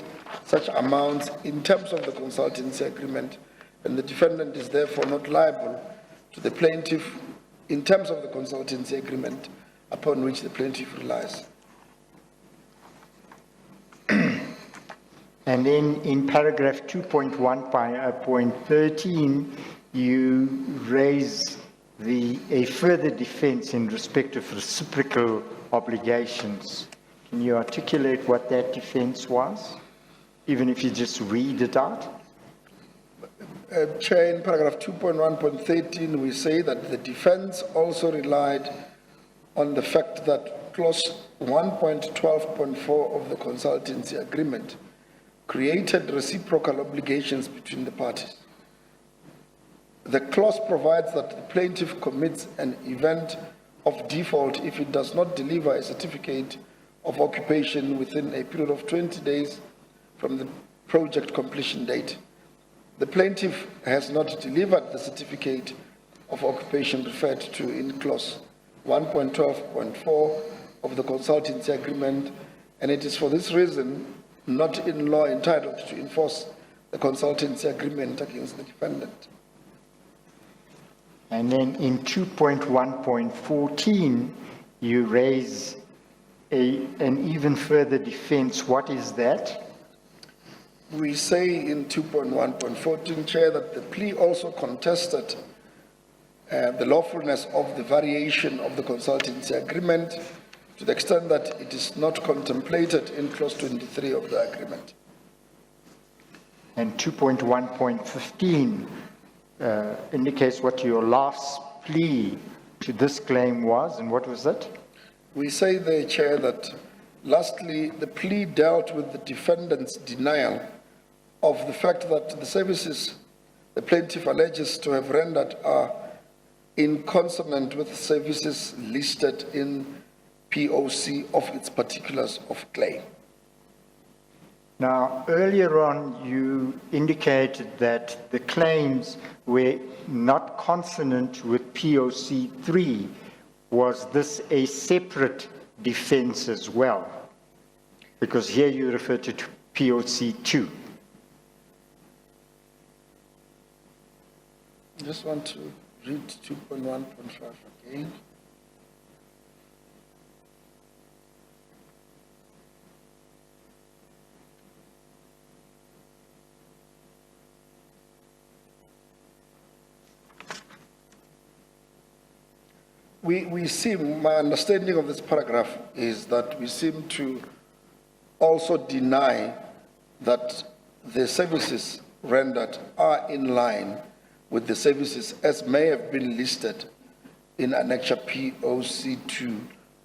such amounts in terms of the consultancy agreement, and the defendant is therefore not liable to the plaintiff in terms of the consultancy agreement upon which the plaintiff relies. And then in paragraph 2.1.13, you raise a further defense in respect of reciprocal obligations. Can you articulate what that defense was, even if you just read it out? Chair, in paragraph 2.1.13, we say that the defense also relied on the fact that clause 1.12.4 of the consultancy agreement created reciprocal obligations between the parties. The clause provides that the plaintiff commits an event of default if it does not deliver a certificate of occupation within a period of 20 days from the project completion date. The plaintiff has not delivered the certificate of occupation referred to in clause 1.12.4 of the consultancy agreement, and it is for this reason not in law entitled to enforce the consultancy agreement against the defendant. And then in 2.1.14, you raise an even further defense. What is that? We say in 2.1.14, Chair, that the plea also contested the lawfulness of the variation of the consultancy agreement to the extent that it is not contemplated in clause 23 of the agreement. And 2.1.15 indicates what your last plea to this claim was, and what was it? We say there, Chair, that Lastly, the plea dealt with the defendant's denial of the fact that the services the plaintiff alleges to have rendered are in consonant with services listed in POC of its particulars of claim. Now, earlier on, you indicated that the claims were not consonant with POC 3. Was this a separate defense as well? Because here you refer to POC 2. I just want to read 2.1.5 again. We seem, my understanding of this paragraph is that we seem to also deny that the services rendered are in line with the services as may have been listed in Annexure POC2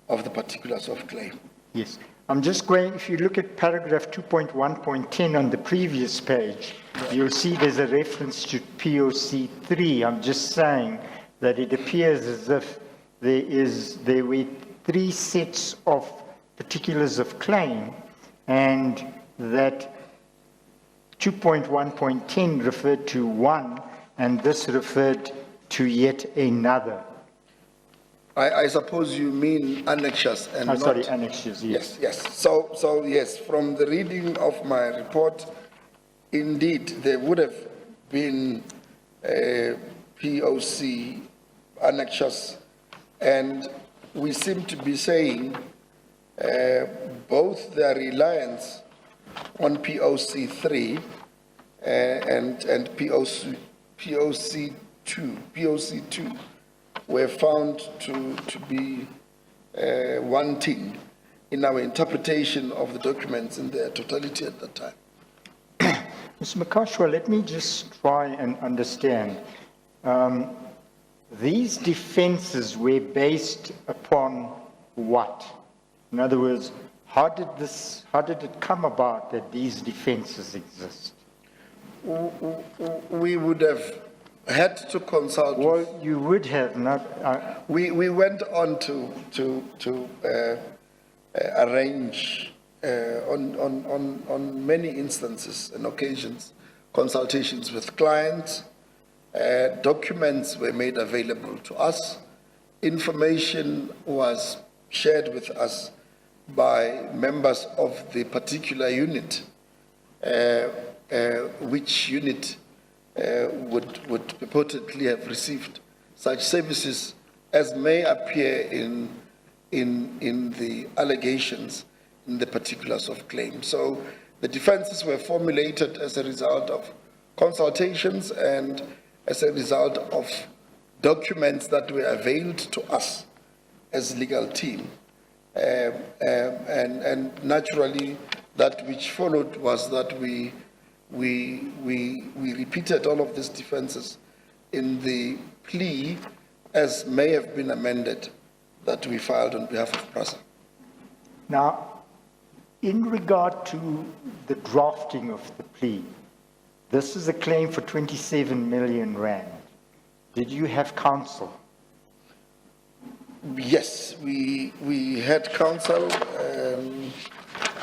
of the particulars of claim. Yes. I'm just going, if you look at paragraph 2.1.10 on the previous page, you'll see there's a reference to POC 3. I'm just saying that it appears as if there were 3 sets of particulars of claim, and that 2.1.10 referred to one, and this referred to yet another. I suppose you mean annexures and not... Sorry, annexures, yes. Yes. So yes, from the reading of my report, indeed, there would have been POC annexures, and we seem to be saying both their reliance on POC 3 and POC 2 were found to be wanting in our interpretation of the documents in their totality at that time. Mr. Makashwa, let me just try and understand. These defenses were based upon what? In other words, how did it come about that these defenses exist? We would have had to consult. Well, you would have not. We went on to arrange on many instances and occasions consultations with clients. Documents were made available to us. Information was shared with us by members of the particular unit, which unit would purportedly have received such services as may appear in the allegations in the particulars of claim. So the defenses were formulated as a result of consultations and as a result of documents that were availed to us as legal team. And naturally, that which followed was that we repeated all of these defenses in the plea as may have been amended that we filed on behalf of PRASA. Now, in regard to the drafting of the plea, this is a claim for 27 million rand. Did you have counsel? Yes, we had counsel.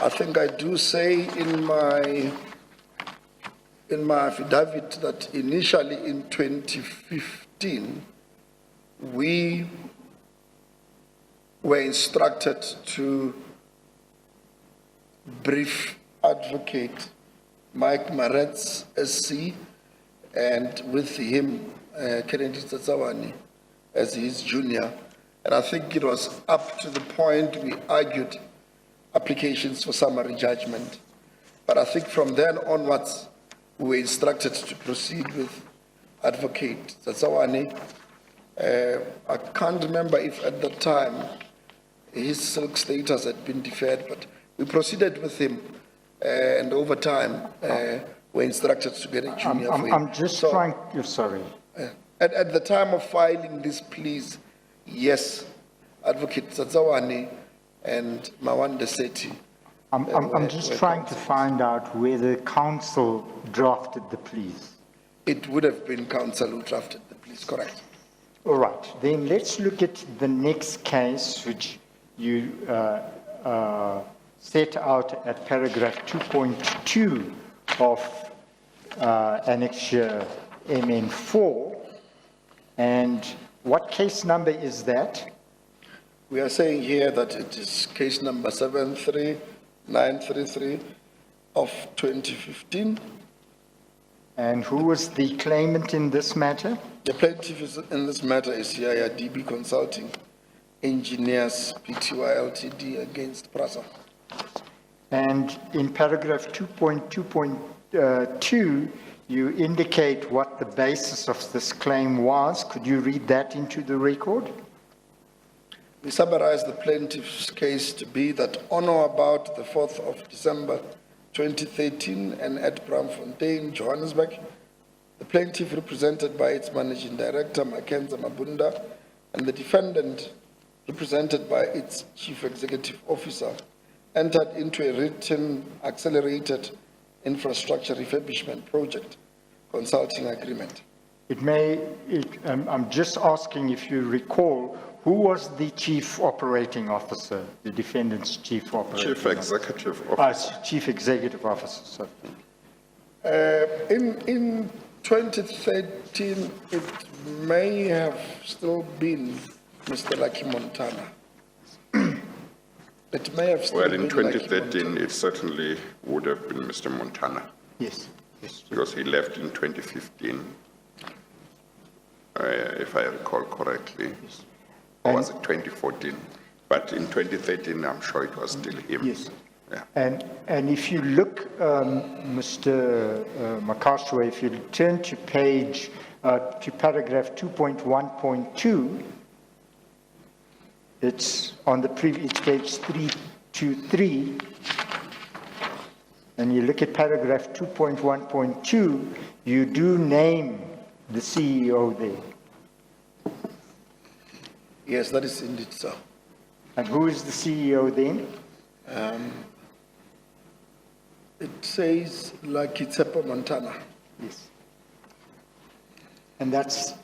I think I do say in my affidavit that initially in 2015, we were instructed to brief Advocate Mike Maretz, SC, and with him, Kennedy Tsatsawani, as his junior. And I think it was up to the point we argued applications for summary judgment. But I think from then onwards, we were instructed to proceed with Advocate Tsatsawani. I can't remember if at that time his silk status had been deferred, but we proceeded with him, and over time, we're instructed to get a junior for him. I'm just trying, sorry. At the time of filing these pleas, yes, Advocate Tsatsawani and Mawande Seti. I'm just trying to find out whether council drafted the pleas. It would have been council who drafted the pleas, correct? All right, then let's look at the next case, which you set out at paragraph 2.2 of annexure MN4. And what case number is that? We are saying here that it is case number 73933 of 2015. And who was the claimant in this matter? The plaintiff in this matter is Yaya DB Consulting Engineers Pty Ltd against Prasa. And in paragraph 2.2.2, you indicate what the basis of this claim was. Could you read that into the record? We summarize the plaintiff's case to be that on or about the 4th of December 2013 and at Braamfontein, Johannesburg, the plaintiff represented by its managing director, Mackenzie Mabunda, and the defendant represented by its chief executive officer entered into a written accelerated infrastructure refurbishment project consulting agreement. I'm just asking if you recall, who was the chief operating officer, the defendant's chief operating Chief Executive officer? Chief executive officer, sorry. In 2013, it may have still been Mr. Lucky Montana. It may have still Well, been in Lucky 2013, Montana. it certainly would have been Mr. Montana, Yes. Yes. because he left in 2015, if I recall correctly. Or was it 2014? But in 2013, I'm sure it was still him. Yes. Yeah. And if you look, Mr. Makashwe, if you turn to to paragraph 2.1.2, it's on the previous page 323, and you look at paragraph 2.1.2, you do name the CEO there. Yes, that is indeed so. And who is the CEO then? It says Lucky Tsepo Montana. Yes. And that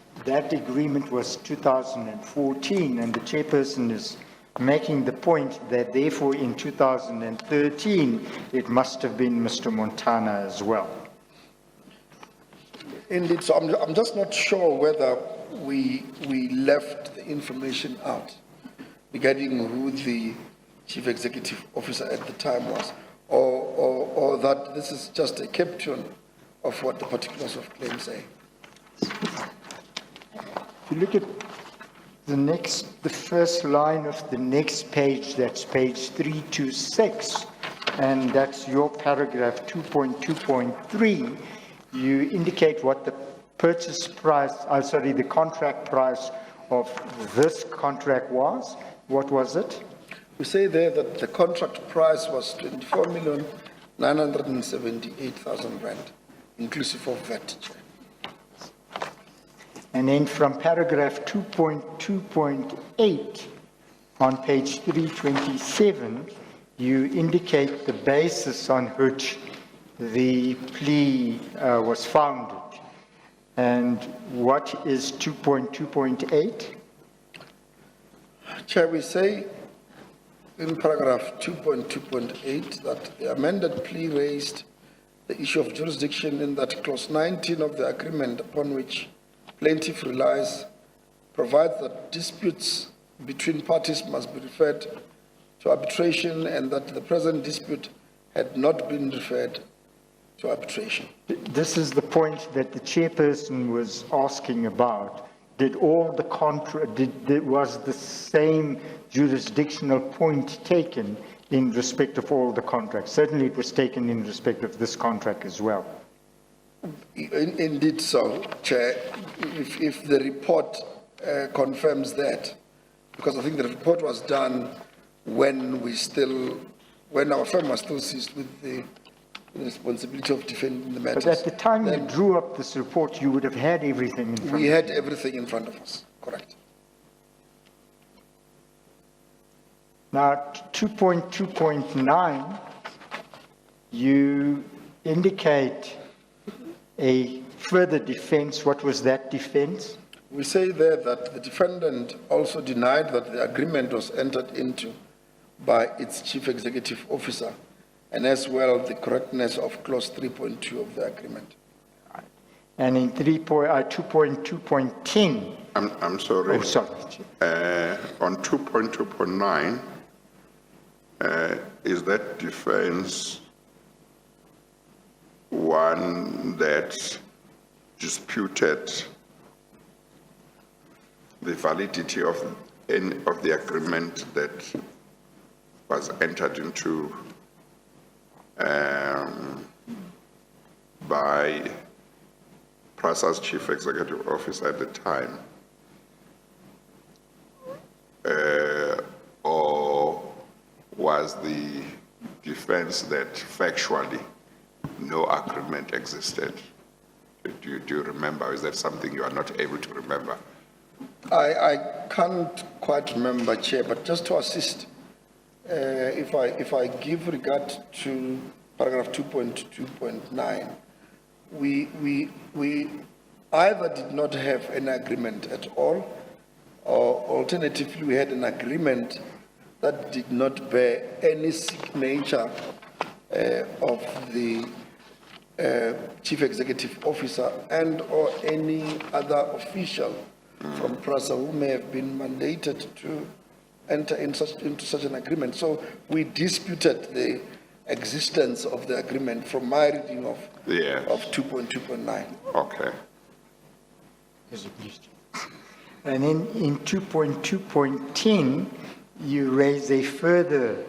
agreement was 2014, and the chairperson is making the point that therefore in 2013, it must have been Mr. Montana as well. Indeed, so I'm just not sure whether we left the information out regarding who the chief executive officer at the time was, or that this is just a caption of what the particulars of claim say. If you look at the first line of the next page, that's page 326, and that's your paragraph 2.2.3, you indicate what the purchase price, the contract price of this contract was. What was it? We say there that the contract price was 24,978,000 rand, inclusive of VAT. And then from paragraph 2.2.8 on page 327, you indicate the basis on which the plea was founded. And what is 2.2.8? Chair, we say in paragraph 2.2.8 that the amended plea raised the issue of jurisdiction in that clause 19 of the agreement upon which plaintiff relies provides that disputes between parties must be referred to arbitration and that the present dispute had not been referred to arbitration. This is the point that the chairperson was asking about. Did all the was the same jurisdictional point taken in respect of all the contracts? Certainly it was taken in respect of this contract as well. Indeed so, Chair, if the report confirms that, because I think the report was done when our firm was still seized with the responsibility of defending the matters. But at the time you drew up this report, you would have had everything in front of you. We had everything in front of us, correct. Now, 2.2.9, you indicate a further defense. What was that defense? We say there that the defendant also denied that the agreement was entered into by its chief executive officer, and as well the correctness of clause 3.2 of the agreement. And in 2.2.10, I'm sorry. oh, sorry. On 2.2.9, is that defense one that disputed the validity of any of the agreement that was entered into by PRASA's chief executive officer at the time? Or was the defense that factually no agreement existed? Do you remember? Is that something you are not able to remember? I can't quite remember, Chair, but just to assist, if I give regard to paragraph 2.2.9, we either did not have an agreement at all, or alternatively, we had an agreement that did not bear any signature of the chief executive officer and or any other official from PRASA who may have been mandated to enter into such an agreement. So we disputed the existence of the agreement from my reading of 2.2.9. Okay. And then in 2.2.10, you raise a further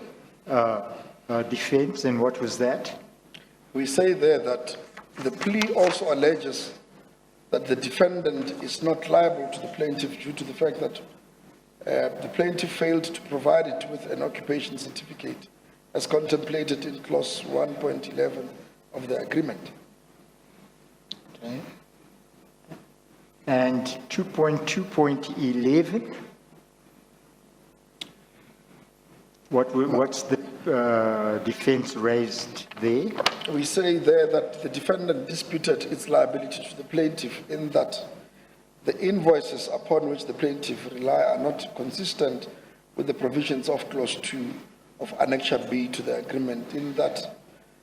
defense, and what was that? We say there that the plea also alleges that the defendant is not liable to the plaintiff due to the fact that the plaintiff failed to provide it with an occupation certificate as contemplated in clause 1.11 of the agreement. Okay. And 2.2.11, what's the defense raised there? We say there that the defendant disputed its liability to the plaintiff in that the invoices upon which the plaintiff rely are not consistent with the provisions of clause 2 of Annexure B to the agreement, in that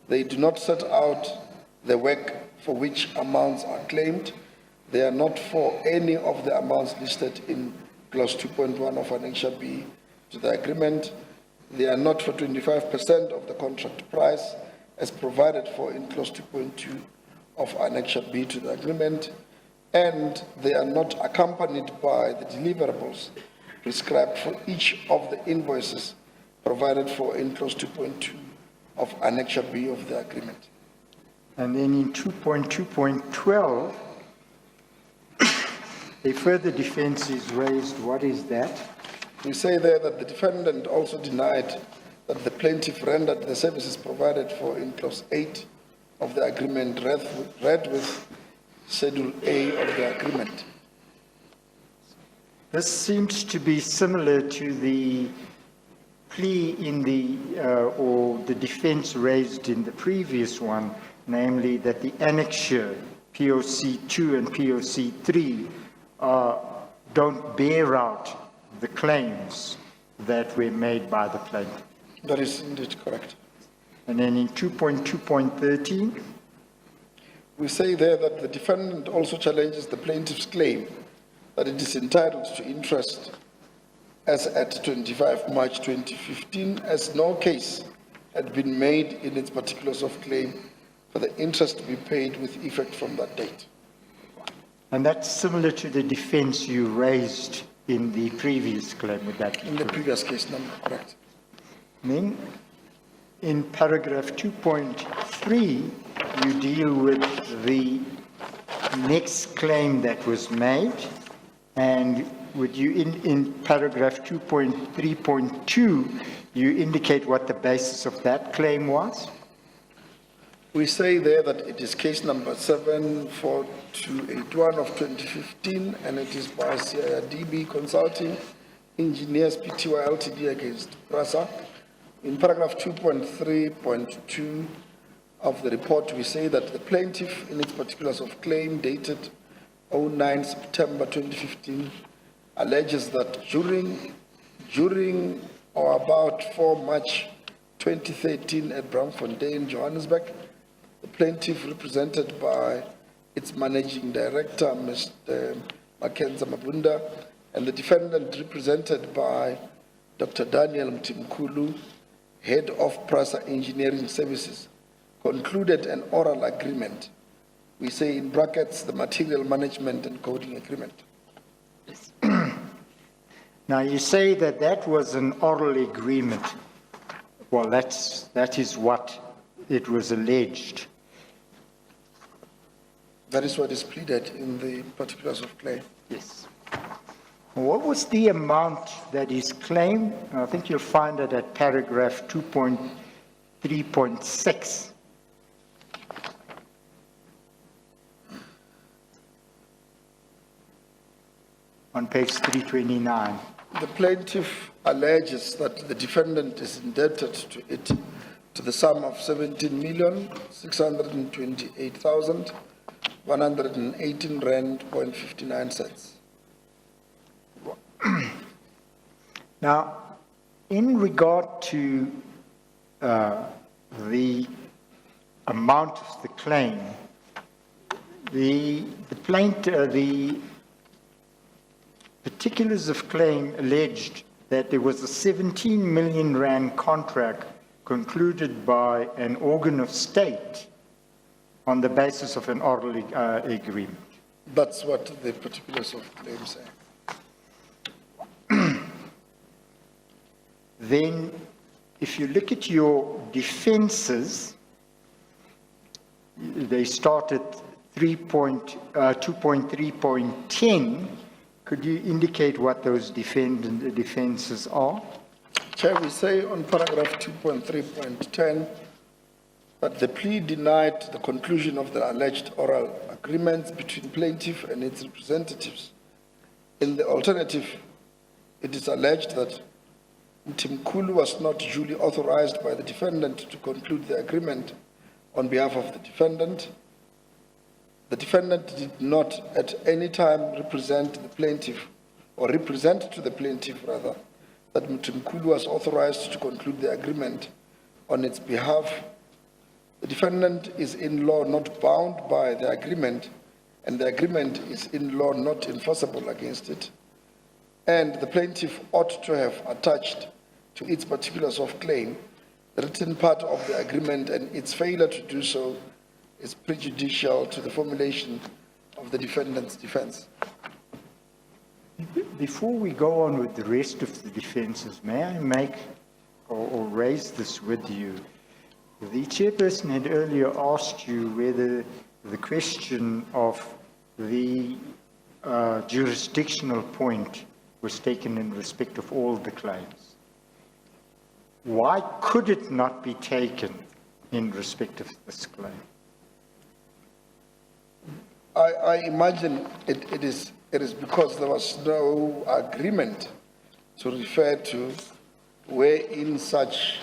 they do not set out the work for which amounts are claimed. They are not for any of the amounts listed in clause 2.1 of Annexure B to the agreement. They are not for 25% of the contract price as provided for in clause 2.2 of Annexure B to the agreement, and they are not accompanied by the deliverables prescribed for each of the invoices provided for in clause 2.2 of Annexure B of the agreement. And then in 2.2.12, a further defense is raised. What is that? We say there that the defendant also denied that the plaintiff rendered the services provided for in clause 8 of the agreement read with Schedule A of the agreement. This seems to be similar to the plea in the, or the defense raised in the previous one, namely that the annexure, POC 2 and POC 3, don't bear out the claims that were made by the plaintiff. That is indeed correct. And then in 2.2.13, we say there that the defendant also challenges the plaintiff's claim that it is entitled to interest as at 25 March 2015, as no case had been made in its particulars of claim for the interest to be paid with effect from that date. and that's similar to the defense you raised in the previous claim with that. In the previous case number, correct. Then, in paragraph 2.3, you deal with the next claim that was made, and would you, in paragraph 2.3.2, you indicate what the basis of that claim was? We say there that it is case number 74281 of 2015, and it is by CIRDB Consulting Engineers Pty Ltd against PRASA. In paragraph 2.3.2 of the report, we say that the plaintiff, in its particulars of claim dated 09 September 2015, alleges that during or about 4 March 2013 at Braamfontein, Johannesburg, the plaintiff, represented by its managing director, Mr. Makenza Mabunda, and the defendant, represented by Dr. Daniel Mtimkulu, head of PRASA Engineering Services, concluded an oral agreement. We say in brackets, the material management and coding agreement. Now, you say that that was an oral agreement. Well, that is what it was alleged. That is what is pleaded in the particulars of claim. Yes. What was the amount that is claimed? I think you'll find it at paragraph 2.3.6. On page 329. The plaintiff alleges that the defendant is indebted to it to the sum of 17,628,118 rand, 59 cents. Now, in regard to the amount of the claim, the particulars of claim alleged that there was a 17 million rand contract concluded by an organ of state on the basis of an oral agreement. That's what the particulars of claim say. Then, if you look at your defenses, they start at 2.3.10. Could you indicate what those defenses are? Chair, we say on paragraph 2.3.10 that the plea denied the conclusion of the alleged oral agreements between plaintiff and its representatives. In the alternative, it is alleged that Mtimkulu was not duly authorized by the defendant to conclude the agreement on behalf of the defendant. The defendant did not at any time represent the plaintiff, or represent to the plaintiff rather, that Mtimkulu was authorized to conclude the agreement on its behalf. The defendant is in law not bound by the agreement, and the agreement is in law not enforceable against it. And the plaintiff ought to have attached to its particulars of claim the written part of the agreement, and its failure to do so is prejudicial to the formulation of the defendant's defense. Before we go on with the rest of the defenses, may I make or raise this with you? The chairperson had earlier asked you whether the question of the jurisdictional point was taken in respect of all the claims. Why could it not be taken in respect of this claim? I imagine it is because there was no agreement to refer to wherein such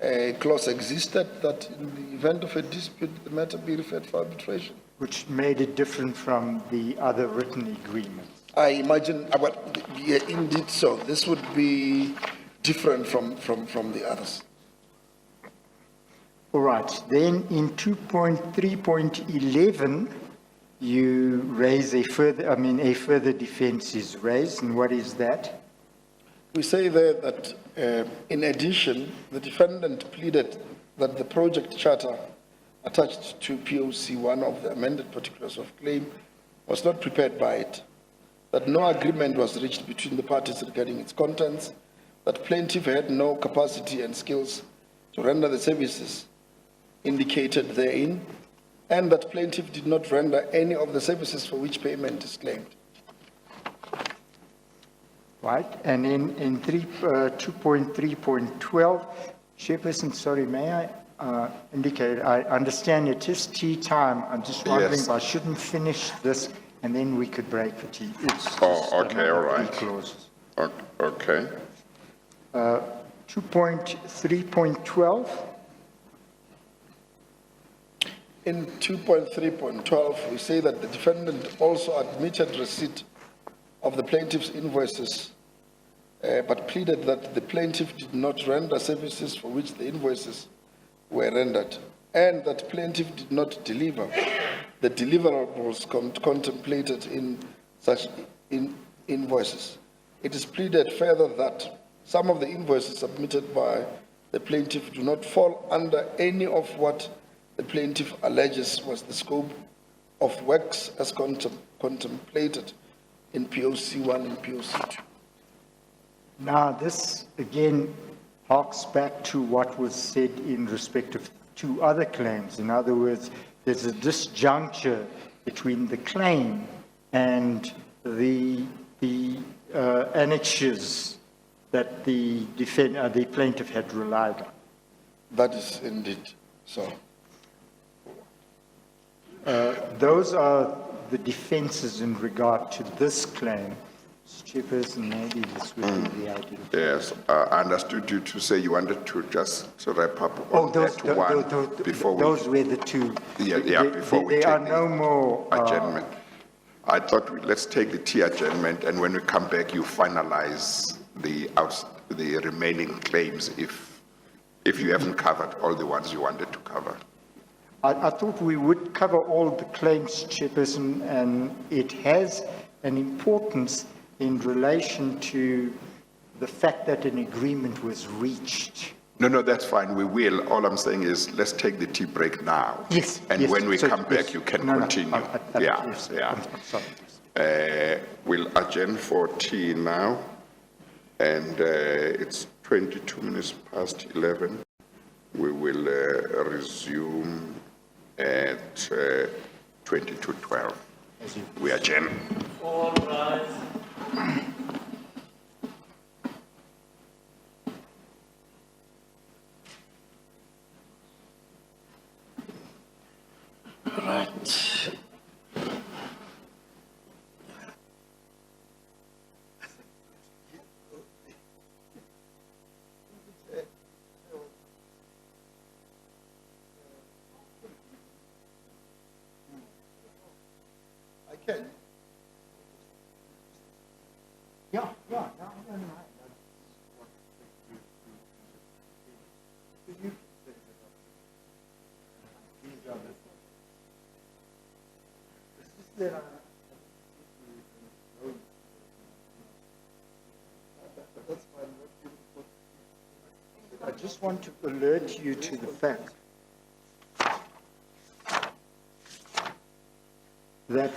a clause existed, that in the event of a dispute, the matter be referred for arbitration. Which made it different from the other written agreements. I imagine, yeah, indeed so. This would be different from the others. All right, then in 2.3.11, you raise a further defense is raised, and what is that? We say there that, in addition, the defendant pleaded that the project charter attached to POC 1 of the amended particulars of claim was not prepared by it, that no agreement was reached between the parties regarding its contents, that plaintiff had no capacity and skills to render the services indicated therein, and that plaintiff did not render any of the services for which payment is claimed. Right, and in 2.3.12, Chairperson, sorry, may I indicate, I understand it is tea time. I'm just wondering if I shouldn't finish this and then we could break for tea. It's Oh, okay, all right. clauses. Okay. 2.3.12, In 2.3.12, we say that the defendant also admitted receipt of the plaintiff's invoices, but pleaded that the plaintiff did not render services for which the invoices were rendered, and that plaintiff did not deliver the deliverables contemplated in such invoices. It is pleaded further that some of the invoices submitted by the plaintiff do not fall under any of what the plaintiff alleges was the scope of works as contemplated in POC 1 and POC 2. Now, this again harks back to what was said in respect of two other claims. In other words, there's a disjuncture between the claim and the annexures that the plaintiff had relied on. That is indeed so. Those are the defenses in regard to this claim. Mr. Chairperson, maybe this would be the ideal. Yes, I understood you to say you wanted to just wrap up on that one before we... Those were the two. Before we There take are no more. adjournment. I thought let's take the T adjournment, and when we come back, you finalize the remaining claims if you haven't covered all the ones you wanted to cover. I thought we would cover all the claims, Chairperson, and it has an importance in relation to the fact that an agreement was reached. No, that's fine. We will. All I'm saying is let's take the tea break now. Yes. And yes. when we So, come yes. back, you can No, no, continue. yes. Yeah. I'm sorry. We'll adjourn for tea now, and it's 22 minutes past 11. We will resume at 22:12. We adjourn. All rise. Right. I can. Yeah. I just want to alert you to the fact that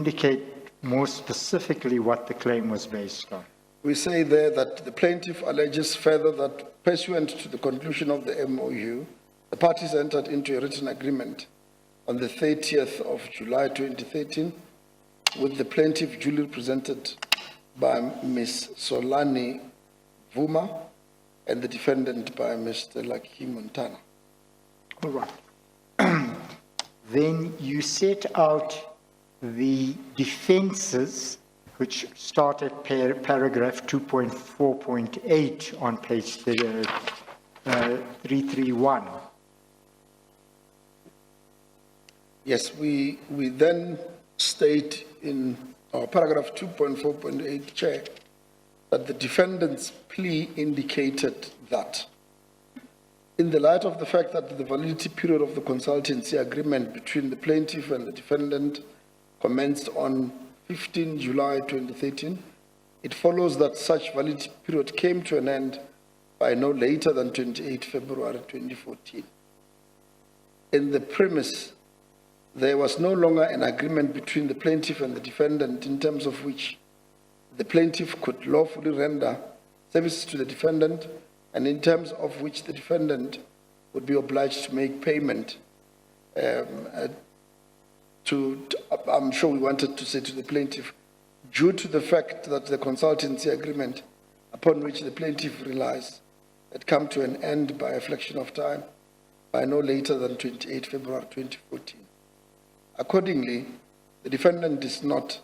indicate more specifically what the claim was based on? We say there that the plaintiff alleges further that pursuant to the conclusion of the MOU, the parties entered into a written agreement on the 30th of July 2013 with the plaintiff duly represented by Ms. Solani Vuma and the defendant by Mr. Lucky Montana. All right. Then you set out the defenses, which start at paragraph 2.4.8 on page 331. Yes, we then state in our paragraph 2.4.8, Chair, that the defendant's plea indicated that in the light of the fact that the validity period of the consultancy agreement between the plaintiff and the defendant commenced on 15 July 2013, it follows that such validity period came to an end by no later than 28 February 2014. In the premise, there was no longer an agreement between the plaintiff and the defendant in terms of which the plaintiff could lawfully render services to the defendant and in terms of which the defendant would be obliged to make payment I'm sure we wanted to say to the plaintiff, due to the fact that the consultancy agreement upon which the plaintiff relies had come to an end by a fraction of time by no later than 28 February 2014. Accordingly, the defendant is not,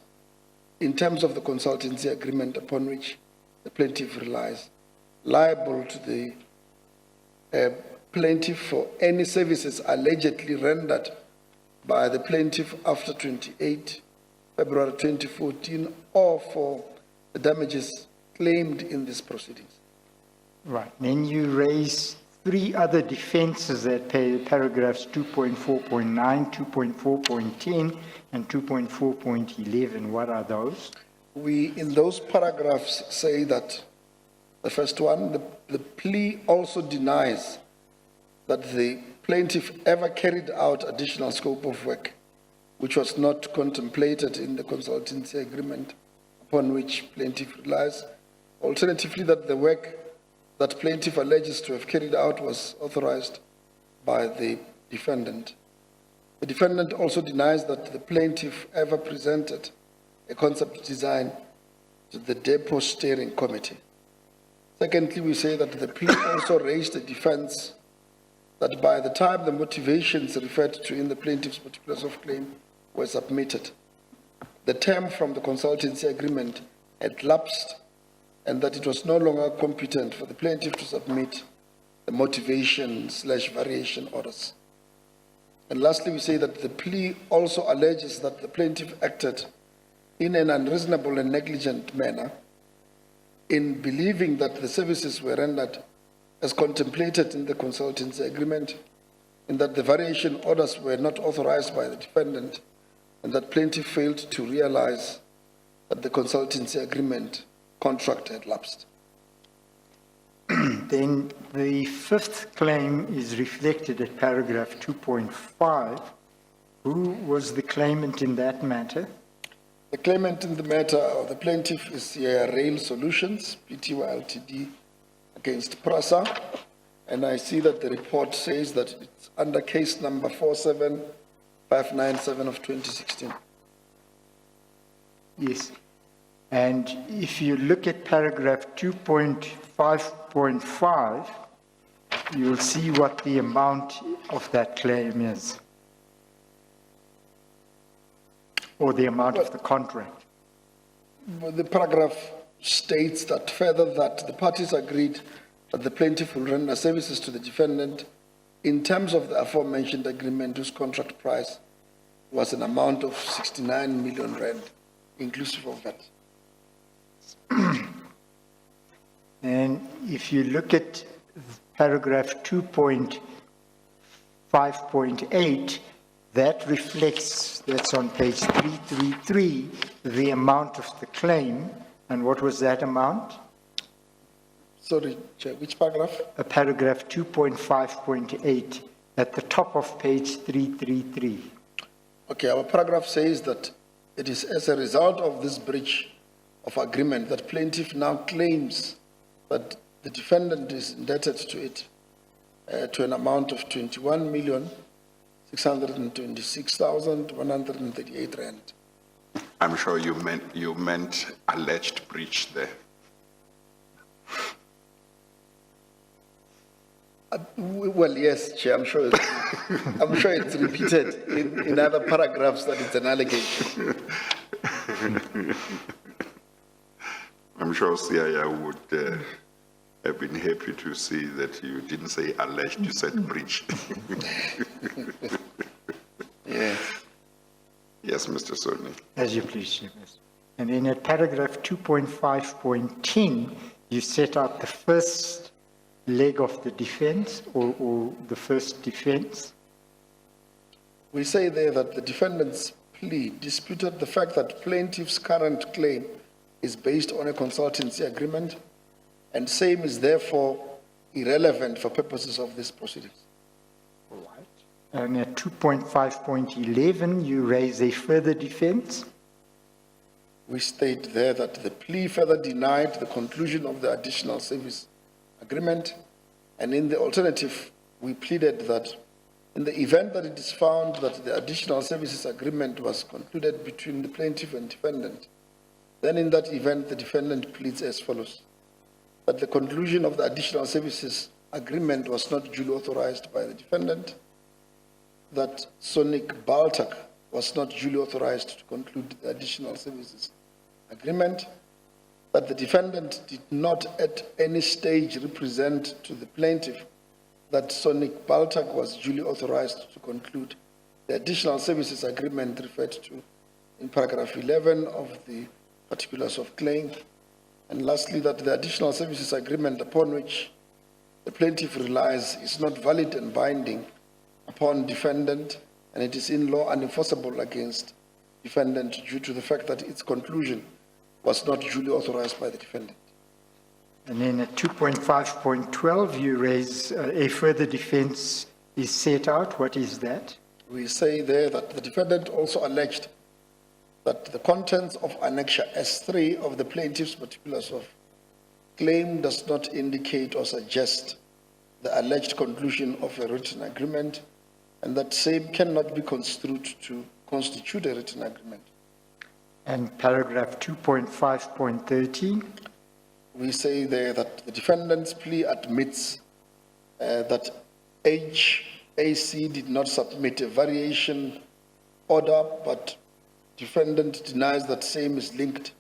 in terms of the consultancy agreement upon which the plaintiff relies, liable to the plaintiff for any services allegedly rendered by the plaintiff after 28 February 2014 or for the damages claimed in these proceedings. Right. Then you raise three other defenses at paragraphs 2.4.9, 2.4.10, and 2.4.11. What are those? We, in those paragraphs, say that the first one, the plea also denies that the plaintiff ever carried out additional scope of work, which was not contemplated in the consultancy agreement upon which plaintiff relies. Alternatively, that the work that plaintiff alleges to have carried out was authorized by the defendant. The defendant also denies that the plaintiff ever presented a concept design to the depot steering committee. Secondly, we say that the plea also raised a defense that by the time the motivations referred to in the plaintiff's particulars of claim were submitted, the term from the consultancy agreement had lapsed and that it was no longer competent for the plaintiff to submit the motivation/variation orders. And lastly, we say that the plea also alleges that the plaintiff acted in an unreasonable and negligent manner in believing that the services were rendered as contemplated in the consultancy agreement, and that the variation orders were not authorized by the defendant, and that plaintiff failed to realize that the consultancy agreement contract had lapsed. Then the fifth claim is reflected at paragraph 2.5. Who was the claimant in that matter? The claimant in the matter of the plaintiff is Rail Solutions, Pty Ltd, against PRASA, and I see that the report says that it's under case number 47597 of 2016. Yes. And if you look at paragraph 2.5.5, you'll see what the amount of that claim is, or the amount of the contract. The paragraph states that further that the parties agreed that the plaintiff will render services to the defendant in terms of the aforementioned agreement whose contract price was an amount of 69 million rand, inclusive of that. And if you look at paragraph 2.5.8, that reflects, that's on page 333, the amount of the claim. And what was that amount? Sorry, Chair, which paragraph? Paragraph 2.5.8 at the top of page 333. Okay, our paragraph says that It is as a result of this breach of agreement that plaintiff now claims that the defendant is indebted to it to an amount of 21,626,138 rand. I'm sure you meant alleged breach there. Well, yes, Chair, I'm sure it's repeated in other paragraphs that it's an allegation. I'm sure CIA would have been happy to see that you didn't say alleged, you said breach. Yes. Yes, Mr. Soni. As you please, Chairperson. And then at paragraph 2.5.10, you set out the first leg of the defense or the first defense. We say there that the defendant's plea disputed the fact that plaintiff's current claim is based on a consultancy agreement and same is therefore irrelevant for purposes of this proceedings. All right. And at 2.5.11, you raise a further defense. We state there that the plea further denied the conclusion of the additional service agreement, and in the alternative, we pleaded that in the event that it is found that the additional services agreement was concluded between the plaintiff and defendant, then in that event, the defendant pleads as follows: that the conclusion of the additional services agreement was not duly authorized by the defendant, that Sonic Baltak was not duly authorized to conclude the additional services agreement, that the defendant did not at any stage represent to the plaintiff that Sonic Baltak was duly authorized to conclude the additional services agreement referred to in paragraph 11 of the particulars of claim, and lastly, that the additional services agreement upon which the plaintiff relies is not valid and binding upon defendant, and it is in law unenforceable against defendant due to the fact that its conclusion was not duly authorized by the defendant. And then at 2.5.12, you raise a further defense is set out. What is that? We say there that the defendant also alleged that the contents of Annexure S3 of the plaintiff's particulars of claim does not indicate or suggest the alleged conclusion of a written agreement, and that same cannot be construed to constitute a written agreement. And paragraph 2.5.13, We say there that the defendant's plea admits that HAC did not submit a variation order, but defendant denies that same is linked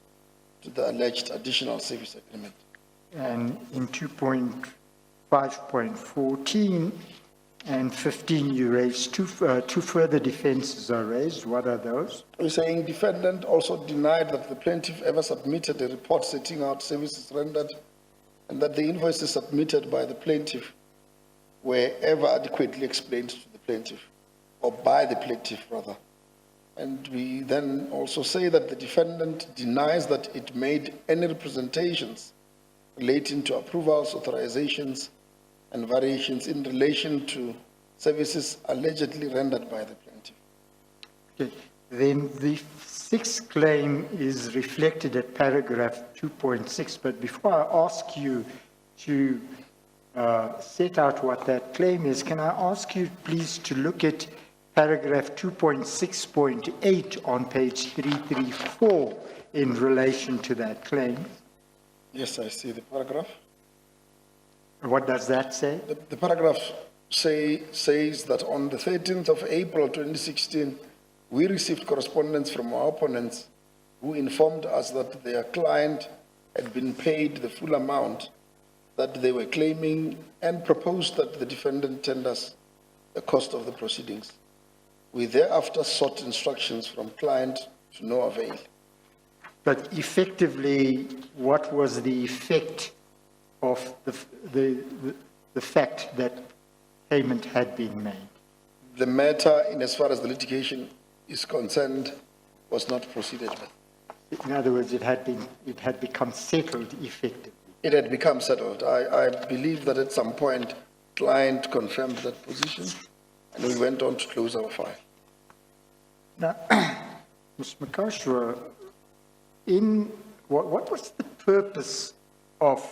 to the alleged additional service agreement. and in 2.5.14 and 15, you raise two further defenses are raised. What are those? We're saying defendant also denied that the plaintiff ever submitted a report setting out services rendered, and that the invoices submitted by the plaintiff were ever adequately explained to the plaintiff, or by the plaintiff rather. And we then also say that the defendant denies that it made any representations relating to approvals, authorizations, and variations in relation to services allegedly rendered by the plaintiff. Okay. Then the sixth claim is reflected at paragraph 2.6. But before I ask you to set out what that claim is, can I ask you please to look at paragraph 2.6.8 on page 334 in relation to that claim? Yes, I see the paragraph. What does that say? The paragraph says that on the 13th of April 2016, we received correspondence from our opponents who informed us that their client had been paid the full amount that they were claiming and proposed that the defendant tenders the cost of the proceedings. We thereafter sought instructions from client to no avail. But effectively, what was the effect of the fact that payment had been made? The matter, in as far as the litigation is concerned, was not proceeded with. In other words, it had become settled effectively. It had become settled. I believe that at some point, client confirmed that position, and we went on to close our file. Now, Ms. Makashwa, what was the purpose of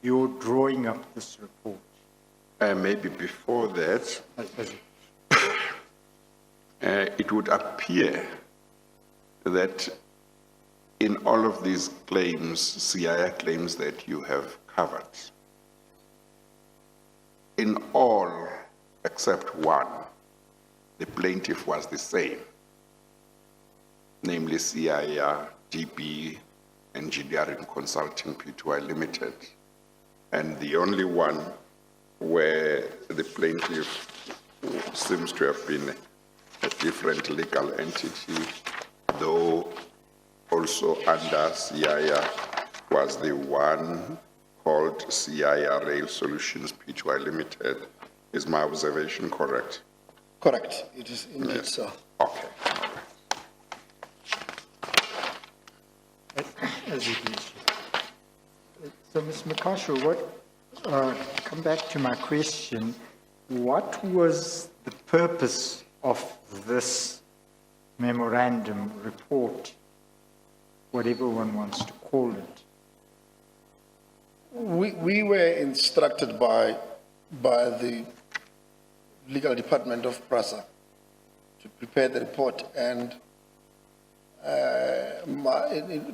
your drawing up this report? Maybe before that, it would appear that in all of these claims, CIR claims that you have covered, in all except one, the plaintiff was the same, namely CIR GP Engineering Consulting Pty Limited. And the only one where the plaintiff seems to have been a different legal entity, though also under CIR, was the one called CIR Rail Solutions Pty Limited. Is my observation correct? Correct, it is indeed so. Okay. As it is. So, Ms. Makashwa, come back to my question. What was the purpose of this memorandum report, whatever one wants to call it? We were instructed by the legal department of PRASA to prepare the report, and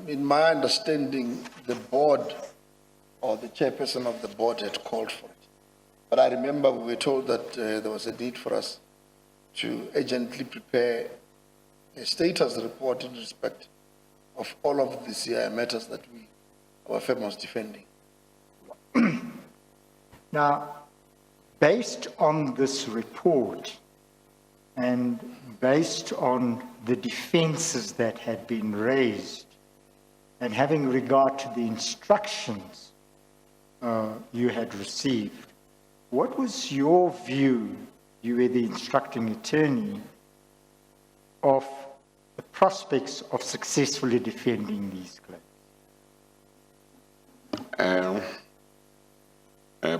in my understanding, the board or the chairperson of the board had called for it. But I remember we were told that there was a need for us to urgently prepare a status report in respect of all of the CIR matters that our firm was defending. Now, based on this report and based on the defenses that had been raised, and having regard to the instructions you had received, what was your view, you were the instructing attorney, of the prospects of successfully defending these claims?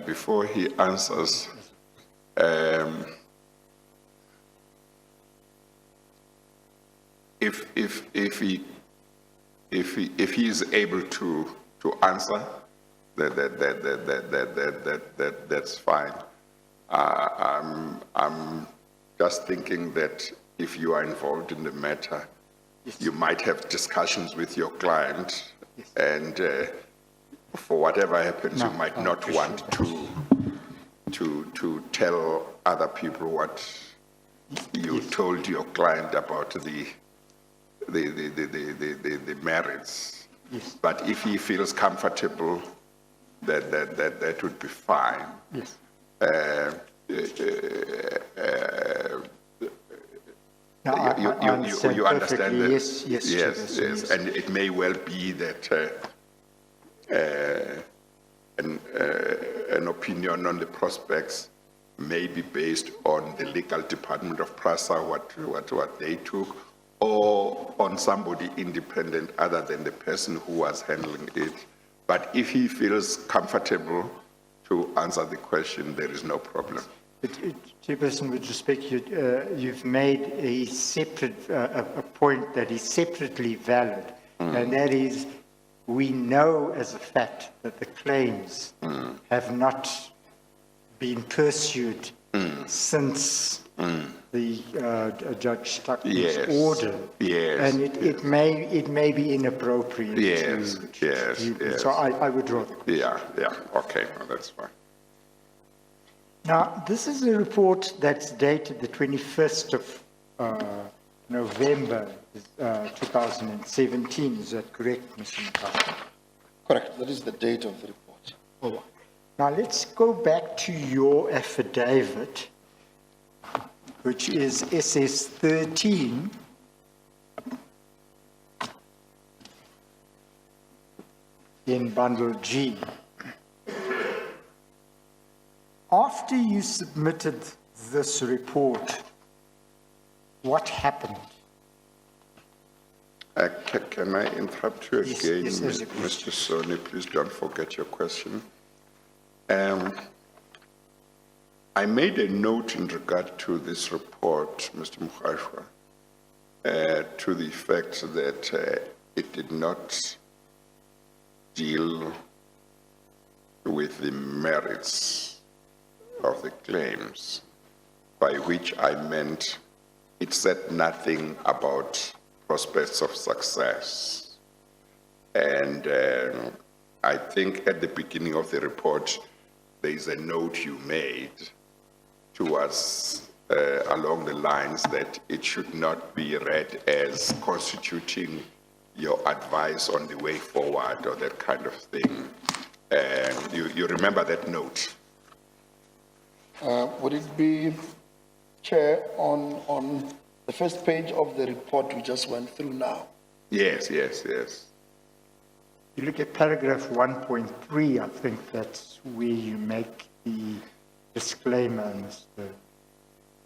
Before he answers, if he is able to answer, that's fine. I'm just thinking that if you are involved in the matter, you might have discussions with your client, and for whatever happens, you might not want to tell other people what you told your client about the merits. Yes. But if he feels comfortable, that would be fine. Yes. You understand that? Yes, yes. And it may well be that an opinion on the prospects may be based on the legal department of PRASA, what they took, or on somebody independent other than the person who was handling it. But if he feels comfortable to answer the question, there is no problem. Chairperson, with respect, you've made a separate a point that is separately valid, and that is, we know as a fact that the claims have not been pursued since the Judge Stuckman's order. Yes. And it may be inappropriate. Yes. So I withdraw the question. Yeah. Okay, well, that's fine. Now, this is a report that's dated the 21st of November 2017. Is that correct, Mr. McCarthy? Correct, that is the date of the report. All right. Now, let's go back to your affidavit, which is SS 13. In bundle G. After you submitted this report, what happened? Can I interrupt you again, Yes, Mr. Soni? Please don't forget your question. I made a note in regard to this report, Mr. Mukashwa, to the effect that it did not deal with the merits of the claims, by which I meant it said nothing about prospects of success. And I think at the beginning of the report, there is a note you made towards along the lines that it should not be read as constituting your advice on the way forward or that kind of thing. You remember that note? Would it be, Chair, on the first page of the report we just went through now? Yes, yes, yes. You look at paragraph 1.3, I think that's where you make the disclaimer, Mr.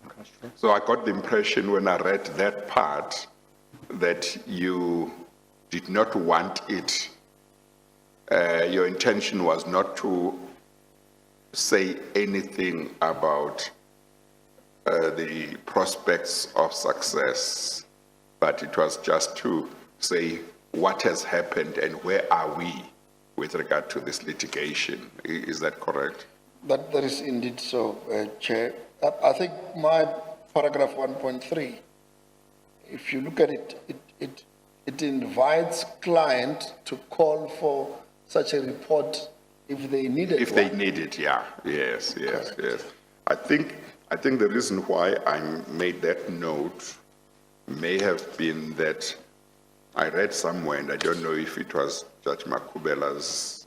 Nkashwe. So I got the impression when I read that part that you did not want it. Your intention was not to say anything about the prospects of success, but it was just to say what has happened and where are we with regard to this litigation. Is that correct? That is indeed so, Chair. I think my paragraph 1.3, if you look at it, it invites client to call for such a report if they need it. If they need it, yeah, yes, yes, yes. I think the reason why I made that note may have been that I read somewhere, and I don't know if it was Judge Makubela's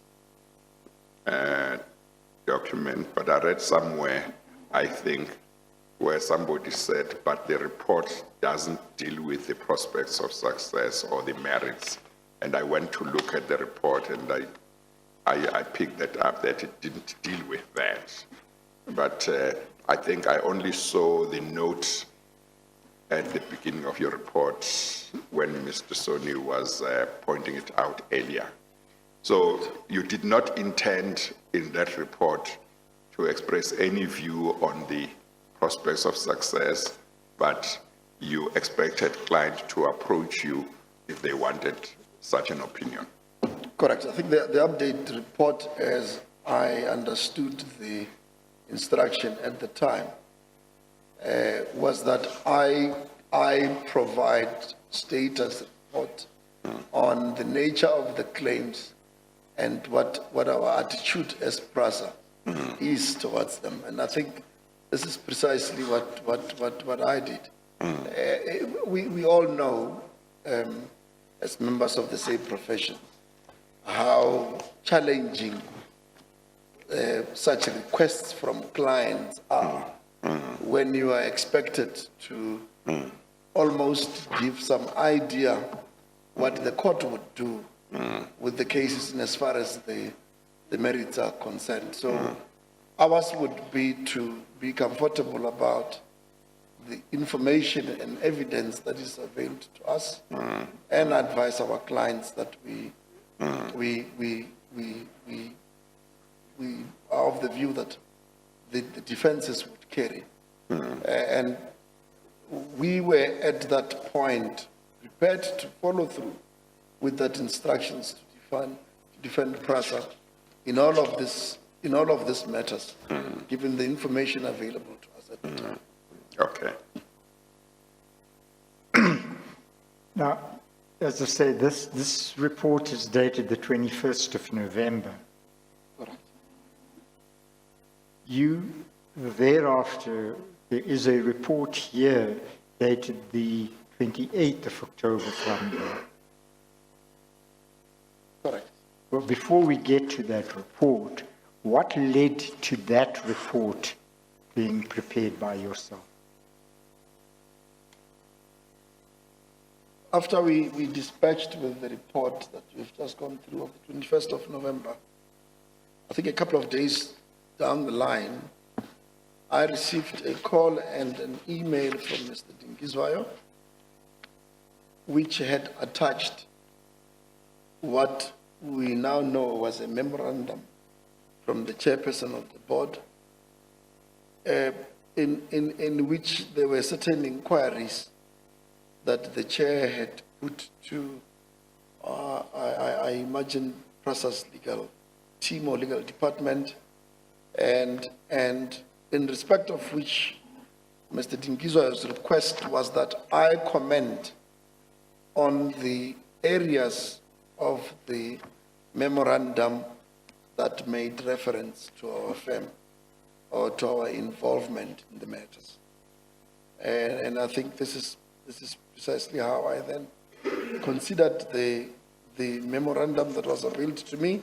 document, but I read somewhere, I think, where somebody said, but the report doesn't deal with the prospects of success or the merits. And I went to look at the report and I picked that up, that it didn't deal with that. But I think I only saw the note at the beginning of your report when Mr. Soni was pointing it out earlier. So you did not intend in that report to express any view on the prospects of success, but you expected client to approach you if they wanted such an opinion. Correct. I think the update report, as I understood the instruction at the time, was that I provide status report on the nature of the claims and what our attitude as PRASA is towards them. And I think this is precisely what I did. We all know, as members of the same profession, how challenging such requests from clients are when you are expected to almost give some idea what the court would do with the cases in as far as the merits are concerned. So ours would be to be comfortable about the information and evidence that is available to us and advise our clients that we are of the view that the defenses would carry. And we were at that point prepared to follow through with that instructions to defend PRASA in all of these matters, given the information available to us at the time. Okay. Now, as I say, this report is dated the 21st of November. Correct. Thereafter, there is a report here dated the 28th of October from there. Correct. Well, before we get to that report, what led to that report being prepared by yourself? After we dispatched with the report that we've just gone through of the 21st of November, I think a couple of days down the line, I received a call and an email from Mr. Dinkizwayo, which had attached what we now know was a memorandum from the chairperson of the board, in which there were certain inquiries that the chair had put to, I imagine, Prasa's legal team or legal department, and in respect of which Mr. Dingizo's request was that I comment on the areas of the memorandum that made reference to our firm or to our involvement in the matters. And I think this is precisely how I then considered the memorandum that was availed to me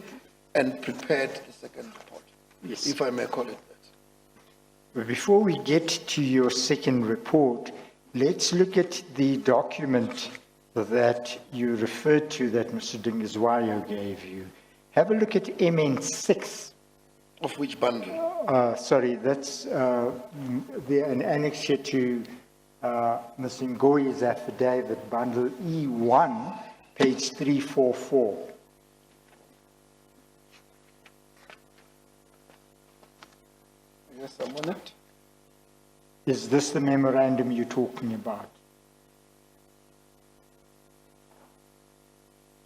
and prepared the second report, Yes. if I may call it that. But before we get to your second report, let's look at the document that you referred to that Mr. Dingizwayo gave you. Have a look at MN6. Of which bundle? Sorry, that's an annexure to Ms. Ngoyi's affidavit, bundle E1, page 344. Yes, I'm on it. Is this the memorandum you're talking about?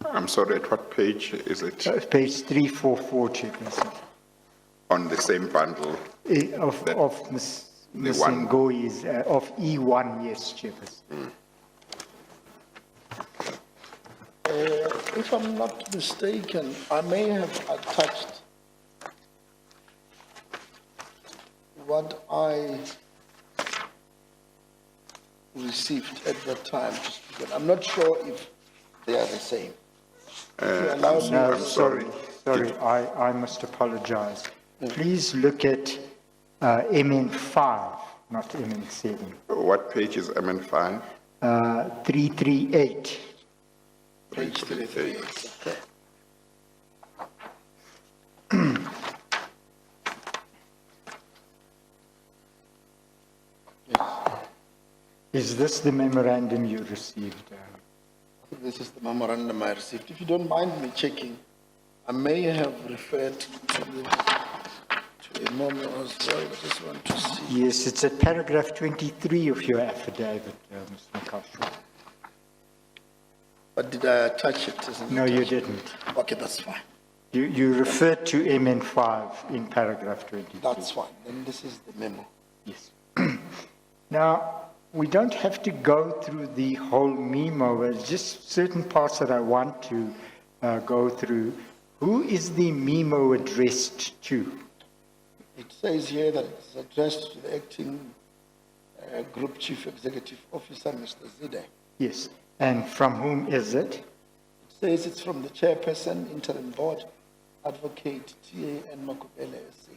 I'm sorry, at what page is it? Page 344, Chairperson. On the same bundle? Of Ms. one. Ngoyi's, of E1, yes, Chairperson. If I'm not mistaken, I may have attached what I received at that time. I'm not sure if they are the same. If you allow me- No, I'm sorry. sorry, I must apologize. Please look at MN5, not MN7. What page is MN5? 338. Page 338. Okay. Is this the memorandum you received? I think this is the memorandum I received. If you don't mind me checking, I may have referred to a memo as well. I just want to see. Yes, it's at paragraph 23 of your affidavit, Mr. Mkasho. But did I attach it? Isn't it No, you attached? didn't. Okay, that's fine. You referred to MN5 in paragraph 23. That's fine. Then this is the memo. Yes. Now, we don't have to go through the whole memo. There's just certain parts that I want to go through. Who is the memo addressed to? It says here that it's addressed to the acting Group Chief Executive Officer, Mr. Zide. Yes. And from whom is it? It says it's from the Chairperson, Interim Board, Advocate T.A.N. Makubele SC.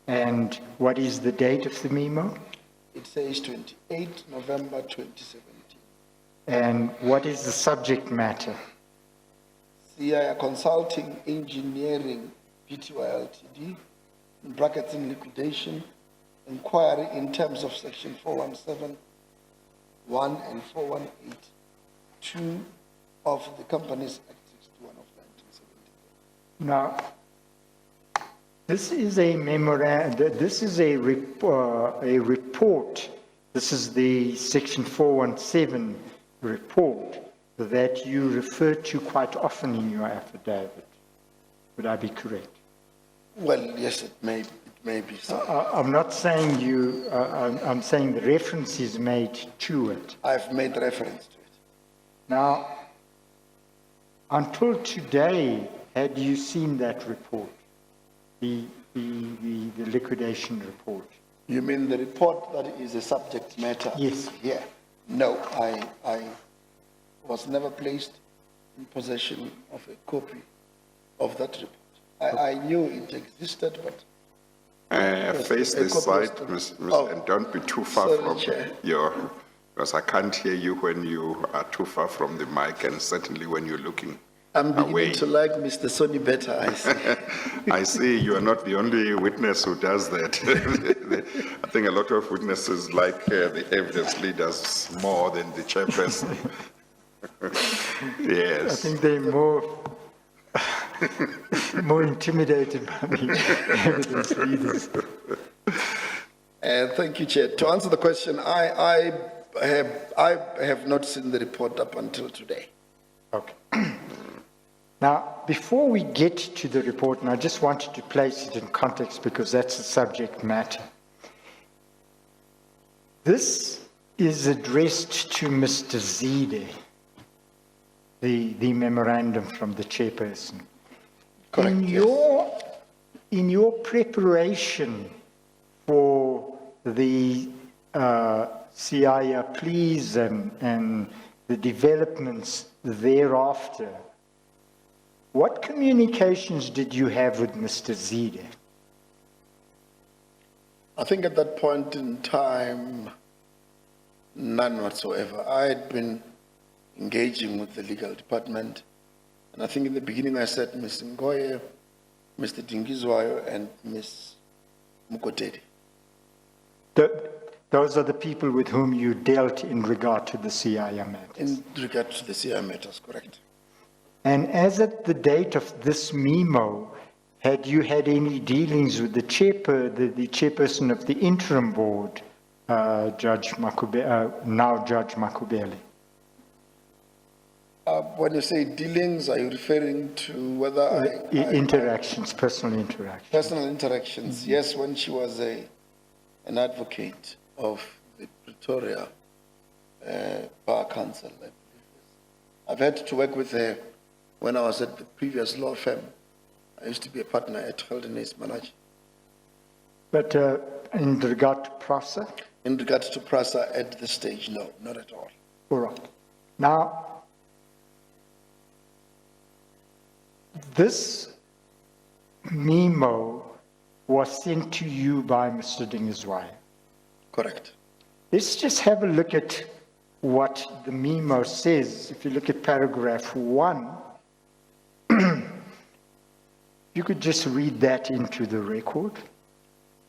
And what is the date of the memo? It says 28 November 2017. And what is the subject matter? CI Consulting Engineering Pty Ltd, in brackets in liquidation, inquiry in terms of section 417(1) and 418(2) of the Companies Act 61 of 1970. Now, this is a memorandum, this is a report. This is the section 417 report that you refer to quite often in your affidavit. Would I be correct? Well, yes, it may be so. I'm not saying you, I'm saying the reference is made to it. I've made reference to it. Now, until today, had you seen that report, the liquidation report? You mean the report that is a subject matter? Yes. Here? No, I was never placed in possession of a copy of that report. I knew it existed, but Face a this copy side, was- and don't be too far Sorry, from Chair. because I can't hear you when you are too far from the mic, and certainly when you're looking I'm beginning away. to like Mr. Soni better, I see. I see you are not the only witness who does that. I think a lot of witnesses like the evidence leaders more than the chairperson. I Yes. think they're more intimidated by the evidence leaders. Thank you, Chair. To answer the question, I I have not seen the report up until today. Okay. Now, before we get to the report, and I just wanted to place it in context because that's the subject matter. This is addressed to Mr. Zide, the memorandum from the chairperson. Correct, In your preparation for the CIA pleas and the developments thereafter, what communications did you have with Mr. Zide? I think at that point in time, none whatsoever. I had been engaging with the legal department, and I think in the beginning I said Ms. Ngoye, Mr. Dingizwayo, and Ms. Mukotedi. Those are the people with whom you dealt in regard to the CIA matters. In regard to the CIA matters, correct? And as at the date of this memo, had you had any dealings with the chairperson of the interim board, Judge now Judge Makubele? When you say dealings, are you referring to whether Interactions, personal interactions. personal interactions? Yes, when she was an advocate of the Pretoria Bar Council, I believe. I've had to work with her when I was at the previous law firm. I used to be a partner at Heldenes Malachi. But in regard to PRASA? In regards to PRASA at this stage, no, not at all. All right. Now, this memo was sent to you by Mr. Dingizwayo. Correct. Let's just have a look at what the memo says. If you look at paragraph 1, you could just read that into the record.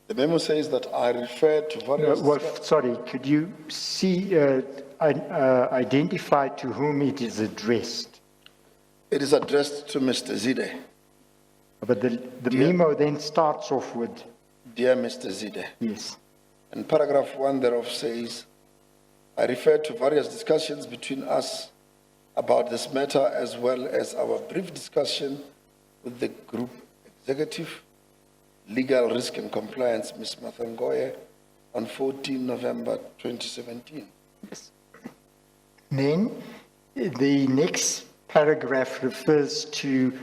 The memo says that I refer to various... Sorry, could you see, identify to whom it is addressed? It is addressed to Mr. Zide. But the memo then starts off with, Dear Mr. Zide. yes. And paragraph 1 thereof says, I refer to various discussions between us about this matter as well as our brief discussion with the group executive, legal risk and compliance, Ms. Mathangoye, on 14 November 2017. Yes. Then the next paragraph refers to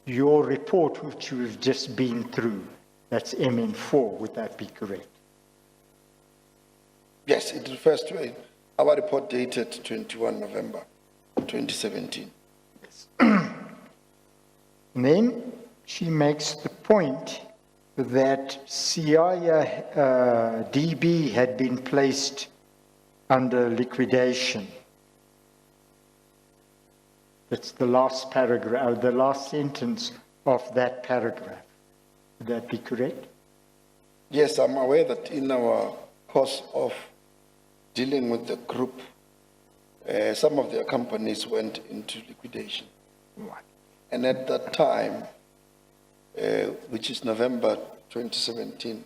your report, which we've just been through. That's MN4, would that be correct? Yes, it refers to our report dated 21 November 2017. Yes. Then she makes the point that CIA DB had been placed under liquidation. That's the last paragraph, the last sentence of that paragraph. Would that be correct? Yes, I'm aware that in our course of dealing with the group, some of their companies went into liquidation. Right. And at that time, which is November 2017,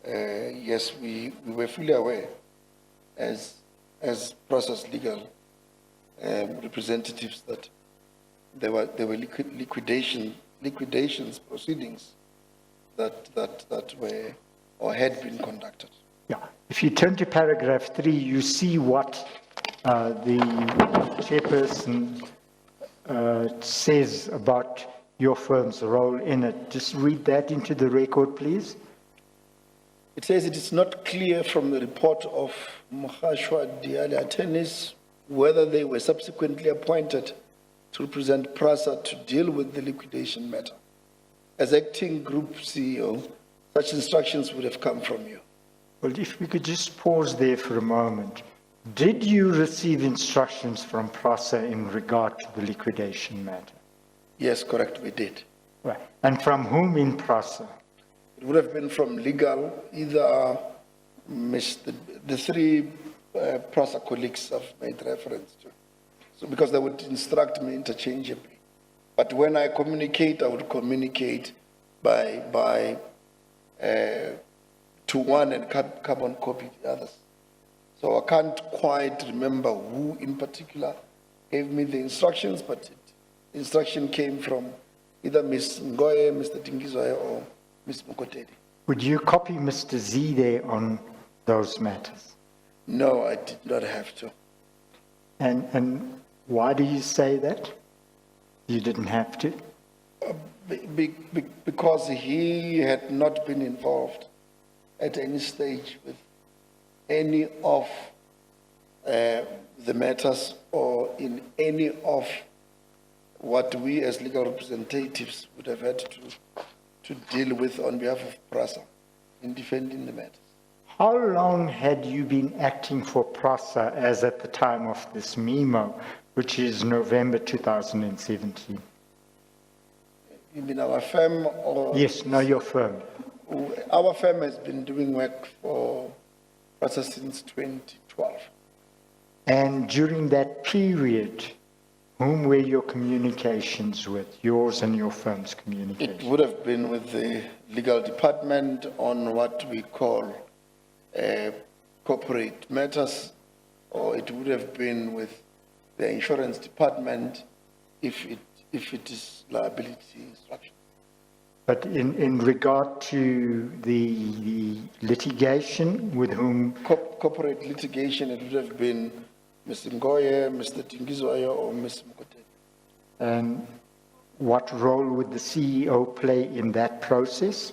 yes, we were fully aware as process legal representatives that there were liquidations proceedings that were or had been conducted. Yeah. If you turn to paragraph 3, you see what the chairperson says about your firm's role in it. Just read that into the record, please. It says it is not clear from the report of Mohashwa Diale attorneys whether they were subsequently appointed to represent PRASA to deal with the liquidation matter. As acting group CEO, such instructions would have come from you. Well, if we could just pause there for a moment. Did you receive instructions from PRASA in regard to the liquidation matter? Yes, correct, we did. Right. And from whom in PRASA? It would have been from legal, either the three PRASA colleagues I've made reference to. So because they would instruct me interchangeably. But when I communicate, I would communicate by to one and carbon copy the others. So I can't quite remember who in particular gave me the instructions, but the instruction came from either Ms. Ngoye, Mr. Tingizoya, or Ms. Mukotedi. Would you copy Mr. Z there on those matters? No, I did not have to. And why do you say that? You didn't have to? Because he had not been involved at any stage with any of the matters or in any of what we as legal representatives would have had to deal with on behalf of PRASA in defending the matters. How long had you been acting for PRASA as at the time of this memo, which is November 2017? You mean our firm or? Yes, no, your firm. Our firm has been doing work for PRASA since 2012. And during that period, whom were your communications with, yours and your firm's It communications? would have been with the legal department on what we call corporate matters, or it would have been with the insurance department if it is liability instruction. But in regard to the litigation with whom, Corporate litigation, it would have been Mr. Ngoye, Mr. Tingizoya, or Ms. Mukotedi. and what role would the CEO play in that process?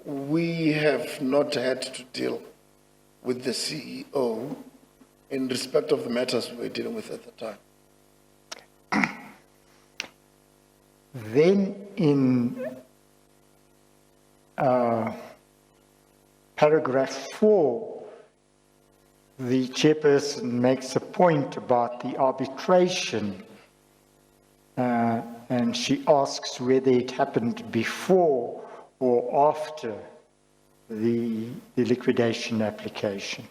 We have not had to deal with the CEO in respect of the matters we were dealing with at the time. Then in paragraph 4, the chairperson makes a point about the arbitration, and she asks whether it happened before or after the liquidation application.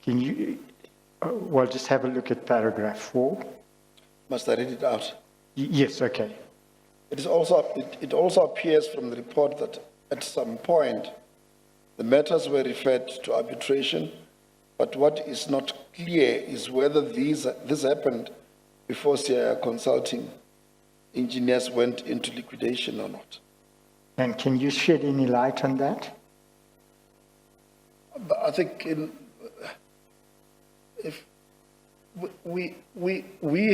Can you, well, just have a look at paragraph 4. Must I read it out? Yes, okay. It also appears from the report that at some point, the matters were referred to arbitration, but what is not clear is whether this happened before CIA Consulting engineers went into liquidation or not. And can you shed any light on that? But I think if we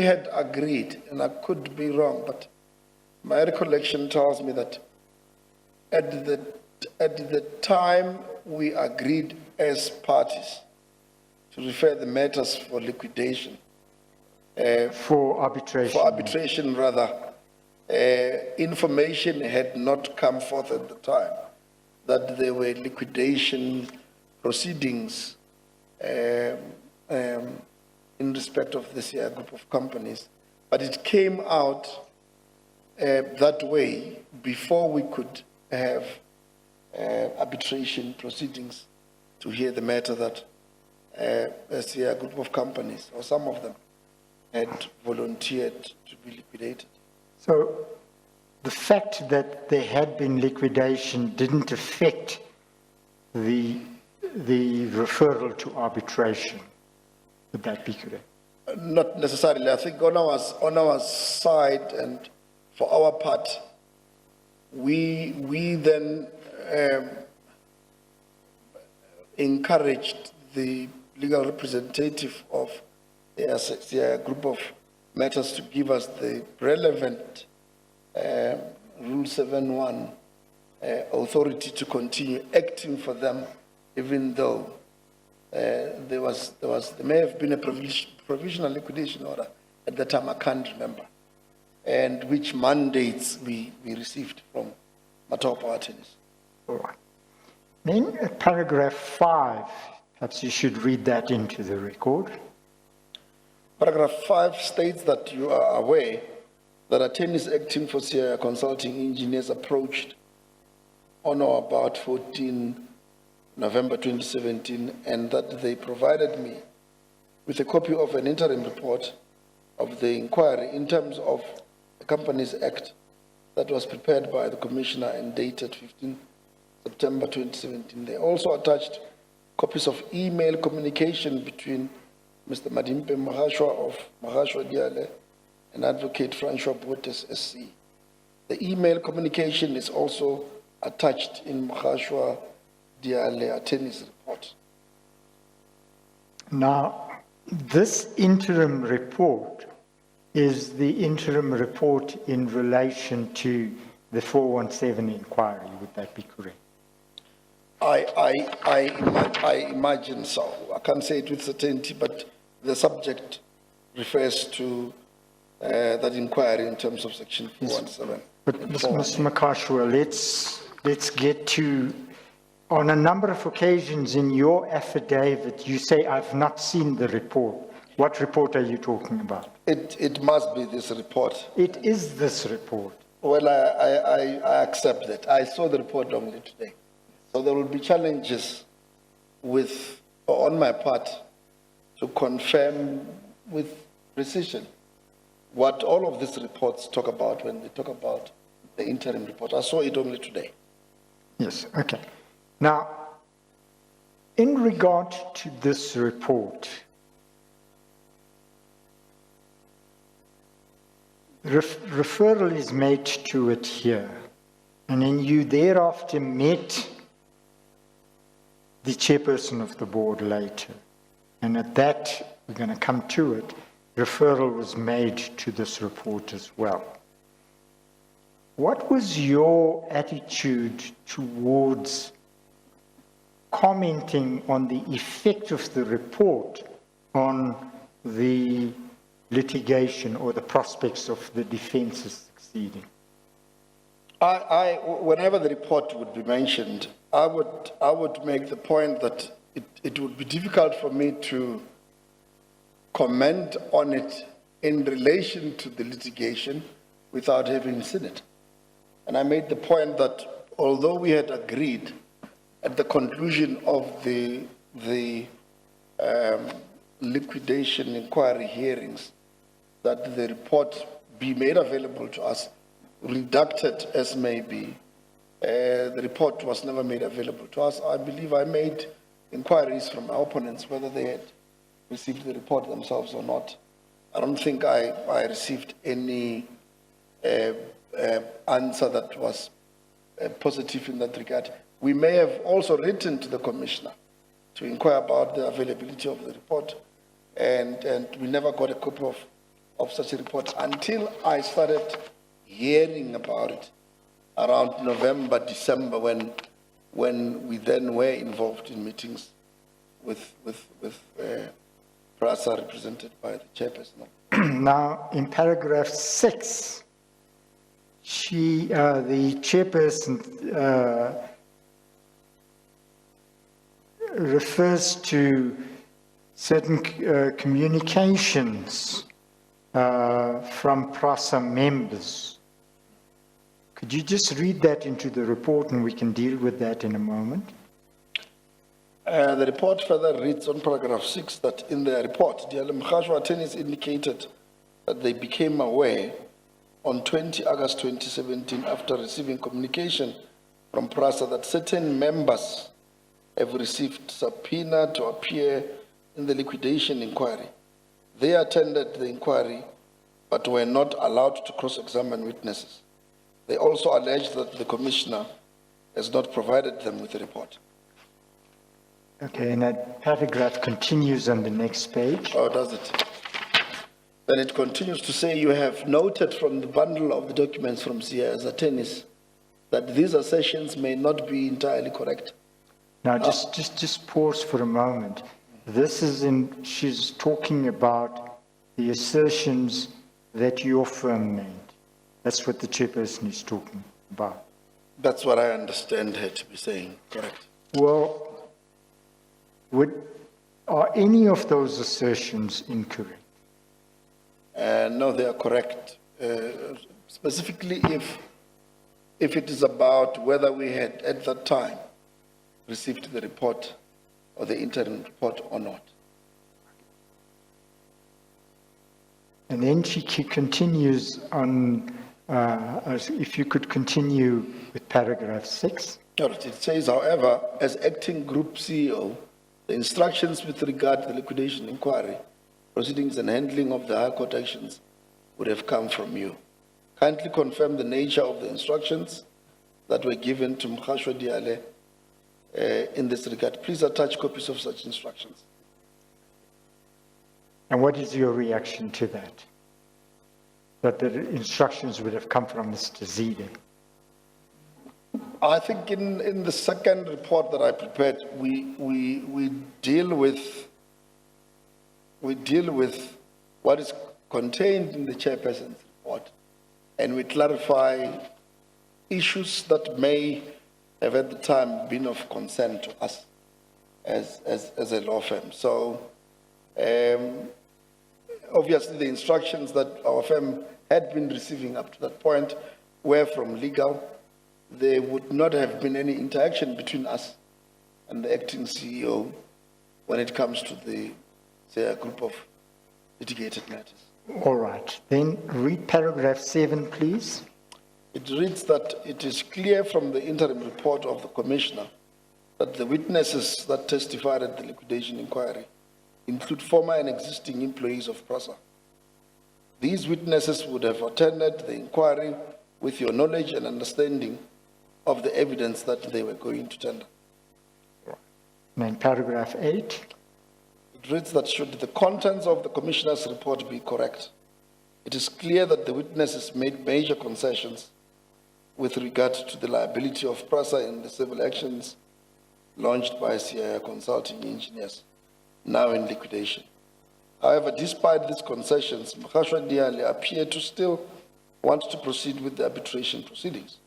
had agreed, and I could be wrong, but my recollection tells me that at the time we agreed as parties to refer the matters for liquidation. For arbitration? For arbitration, rather, information had not come forth at the time that there were liquidation proceedings in respect of this group of companies. But it came out that way before we could have arbitration proceedings to hear the matter that a group of companies, or some of them, had volunteered to be liquidated. So the fact that there had been liquidation didn't affect the referral to arbitration. Would that be correct? Not necessarily. I think on our side and for our part, we then encouraged the legal representative of the group of matters to give us the relevant Rule 7.1 authority to continue acting for them, even though there may have been a provisional liquidation order at the time, I can't remember, and which mandates we received from Matao Power Attorneys. All right. Then paragraph 5, perhaps you should read that into the record. Paragraph 5 states that you are aware that attorneys acting for CIA Consulting engineers approached on or about 14 November 2017, and that they provided me with a copy of an interim report of the inquiry in terms of the Companies Act that was prepared by the Commissioner and dated 15 September 2017. They also attached copies of email communication between Mr. Madimpe Mahashwa of Mahashwa Diale and Advocate Francois Botes SC. The email communication is also attached in Mahashwa Diale attorney's report. Now, this interim report is the interim report in relation to the 417 inquiry. Would that be correct? I imagine so. I can't say it with certainty, but the subject refers to that inquiry in terms of section 417. But Mr. Makashwa, let's get to, on a number of occasions in your affidavit, you say, I've not seen the report. What report are you talking about? It must be this report. It is this report. Well, I accept that. I saw the report only today. So there will be challenges on my part to confirm with precision what all of these reports talk about when they talk about the interim report. I saw it only today. Yes, okay. Now, in regard to this report, referral is made to it here, and then you thereafter met the chairperson of the board later. And at that, we're going to come to it, referral was made to this report as well. What was your attitude towards commenting on the effect of the report on the litigation or the prospects of the defenses succeeding? Whenever the report would be mentioned, I would make the point that it would be difficult for me to comment on it in relation to the litigation without having seen it. And I made the point that although we had agreed at the conclusion of the liquidation inquiry hearings that the report be made available to us, redacted as may be, the report was never made available to us. I believe I made inquiries from our opponents whether they had received the report themselves or not. I don't think I received any answer that was positive in that regard. We may have also written to the commissioner to inquire about the availability of the report, and we never got a copy of such a report until I started hearing about it around November, December, when we then were involved in meetings with PRASA represented by the chairperson. Now, in paragraph 6, the chairperson refers to certain communications from PRASA members. Could you just read that into the report and we can deal with that in a moment? The report further reads on paragraph 6 that in their report, the Mkhashwa attorneys indicated that they became aware on 20 August 2017 after receiving communication from PRASA that certain members have received subpoena to appear in the liquidation inquiry. They attended the inquiry but were not allowed to cross-examine witnesses. They also allege that the commissioner has not provided them with a report. Okay, and that paragraph continues on the next page. Oh, does it? Then it continues to say, you have noted from the bundle of the documents from CIS attorneys that these assertions may not be entirely correct. Now, just pause for a moment. This is she's talking about the assertions that your firm made. That's what the chairperson is talking about. That's what I understand her to be saying, correct? Well, are any of those assertions incorrect? No, they are correct. Specifically, if it is about whether we had at that time received the report or the interim report or not. And then she continues on, if you could continue with paragraph 6. All right, it says, however, as acting group CEO, the instructions with regard to the liquidation inquiry, proceedings and handling of the High Court actions would have come from you. Kindly confirm the nature of the instructions that were given to Mkhashwa Diale in this regard. Please attach copies of such instructions. And what is your reaction to that? That the instructions would have come from Mr. Zide? I think in the second report that I prepared, we deal with what is contained in the chairperson's report, and we clarify issues that may have at the time been of concern to us as a law firm. So obviously the instructions that our firm had been receiving up to that point were from legal. There would not have been any interaction between us and the acting CEO when it comes to the, say, a group of litigated matters. All right. Then read paragraph 7, please. It reads that it is clear from the interim report of the commissioner that the witnesses that testified at the liquidation inquiry include former and existing employees of PRASA. These witnesses would have attended the inquiry with your knowledge and understanding of the evidence that they were going to tender. And then paragraph 8. It reads that should the contents of the commissioner's report be correct, it is clear that the witnesses made major concessions with regard to the liability of PRASA in the civil actions launched by CIA Consulting Engineers, now in liquidation. However, despite these concessions, Mkhashwa Diale appeared to still want to proceed with the arbitration proceedings.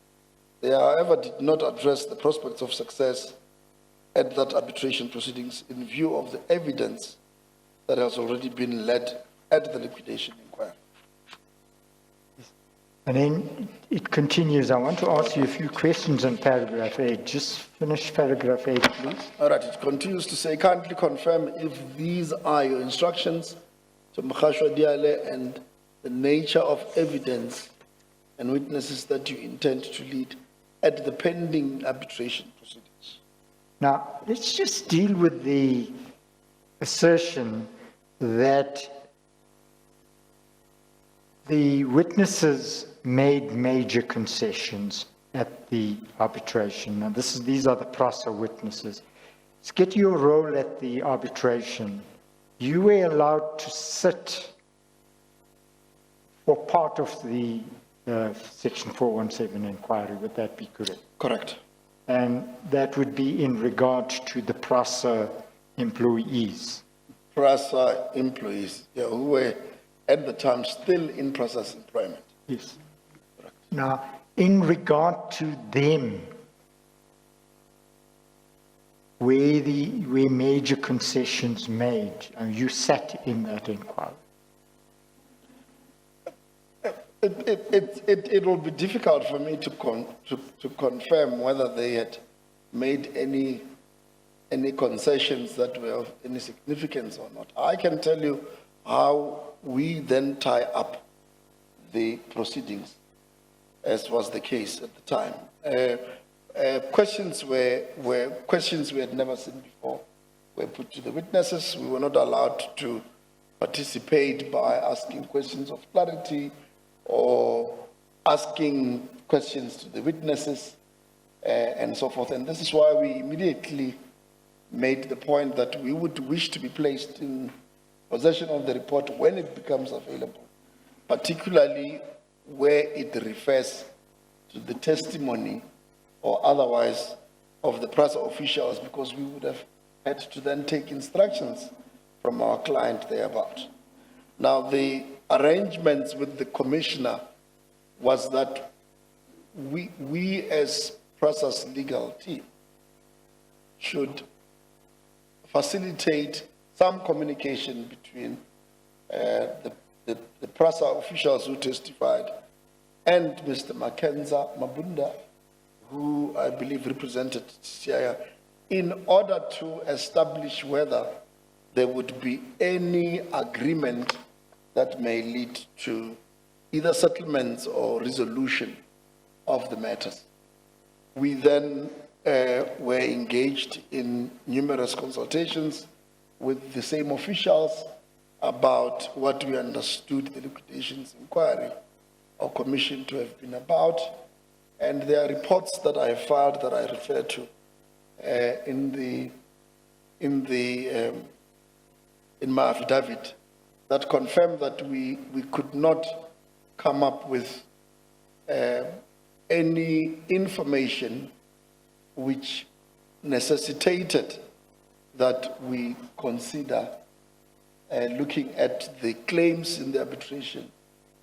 They, however, did not address the prospects of success at that arbitration proceedings in view of the evidence that has already been led at the liquidation inquiry. And then it continues. I want to ask you a few questions on paragraph 8. Just finish paragraph 8, please. All right, it continues to say, kindly confirm if these are your instructions to Mkhashwa Diale and the nature of evidence and witnesses that you intend to lead at the pending arbitration proceedings. Now, let's just deal with the assertion that the witnesses made major concessions at the arbitration. Now, these are the PRASA witnesses. Let's get your role at the arbitration. You were allowed to sit for part of the Section 417 inquiry. Would that be correct? Correct. And that would be in regard to the PRASA employees. PRASA employees, yeah, who were at the time still in PRASA's employment. Yes. Now, in regard to them, were major concessions made? And you sat in that inquiry. It will be difficult for me to confirm whether they had made any concessions that were of any significance or not. I can tell you how we then tie up the proceedings, as was the case at the time. Questions were questions we had never seen before were put to the witnesses. We were not allowed to participate by asking questions of clarity or asking questions to the witnesses and so forth. And this is why we immediately made the point that we would wish to be placed in possession of the report when it becomes available, particularly where it refers to the testimony or otherwise of the PRASA officials, because we would have had to then take instructions from our client thereabout. Now, the arrangements with the commissioner was that we as PRASA's legal team should facilitate some communication between the PRASA officials who testified and Mr. Makenza Mabunda, who I believe represented CIA, in order to establish whether there would be any agreement that may lead to either settlements or resolution of the matters. We then were engaged in numerous consultations with the same officials about what we understood the liquidations inquiry or commission to have been about. And there are reports that I filed that I refer to in my affidavit that confirm that we could not come up with any information which necessitated that we consider looking at the claims in the arbitration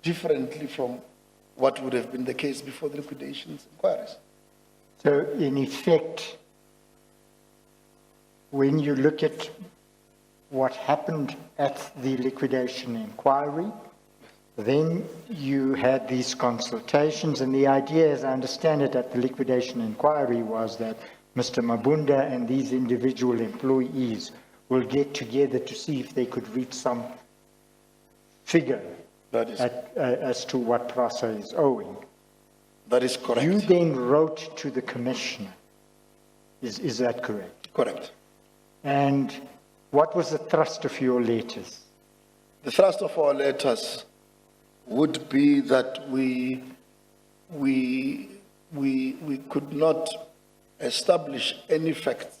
differently from what would have been the case before the liquidations inquiries. So in effect, when you look at what happened at the liquidation inquiry, then you had these consultations, and the idea, as I understand it, at the liquidation inquiry was that Mr. Mabunda and these individual employees will get together to see if they could reach some figure That is, as to what PRASA is owing. that is correct. You then wrote to the commissioner. Is that correct? Correct. And what was the thrust of your letters? The thrust of our letters would be that we could not establish any facts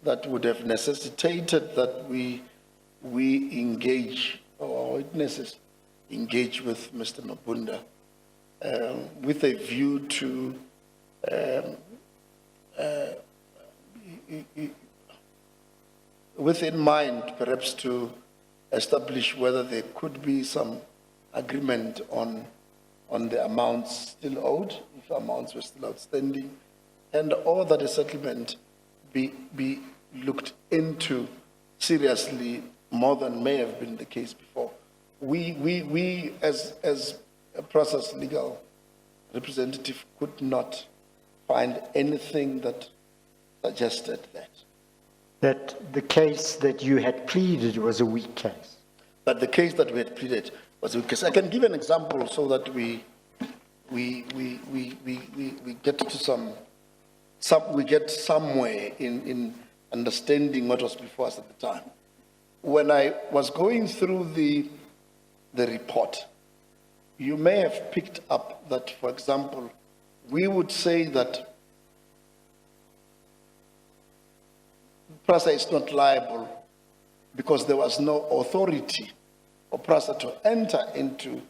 that would have necessitated that we engage, or our witnesses engage with Mr. Mabunda with a view to with in mind perhaps to establish whether there could be some agreement on the amounts still owed, if amounts were still outstanding, and or that a settlement be looked into seriously more than may have been the case before. We as a process legal representative could not find anything that suggested that. That the case that you had pleaded was a weak case. But the case that we had pleaded was because I can give an example so that we get to we get somewhere in understanding what was before us at the time. When I was going through the report, you may have picked up that, for example, we would say that PRASA is not liable because there was no authority for PRASA to enter into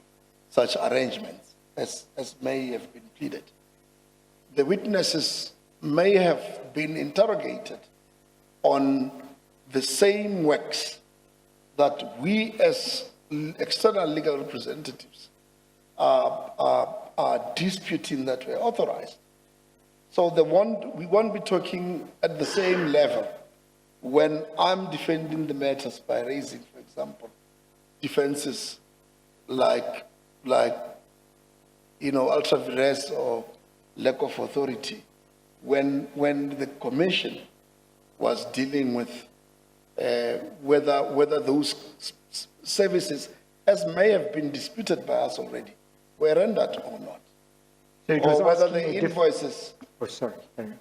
such arrangements as may have been pleaded. The witnesses may have been interrogated on the same works that we as external legal representatives are disputing that were authorized. So we won't be talking at the same level when I'm defending the matters by raising, for example, defenses like ultra vires or lack of authority, when the commission was dealing with whether those services, as may have been disputed by us already, were rendered or not, So it was or whether asking the a diff- invoices, Oh, sorry. Carry on.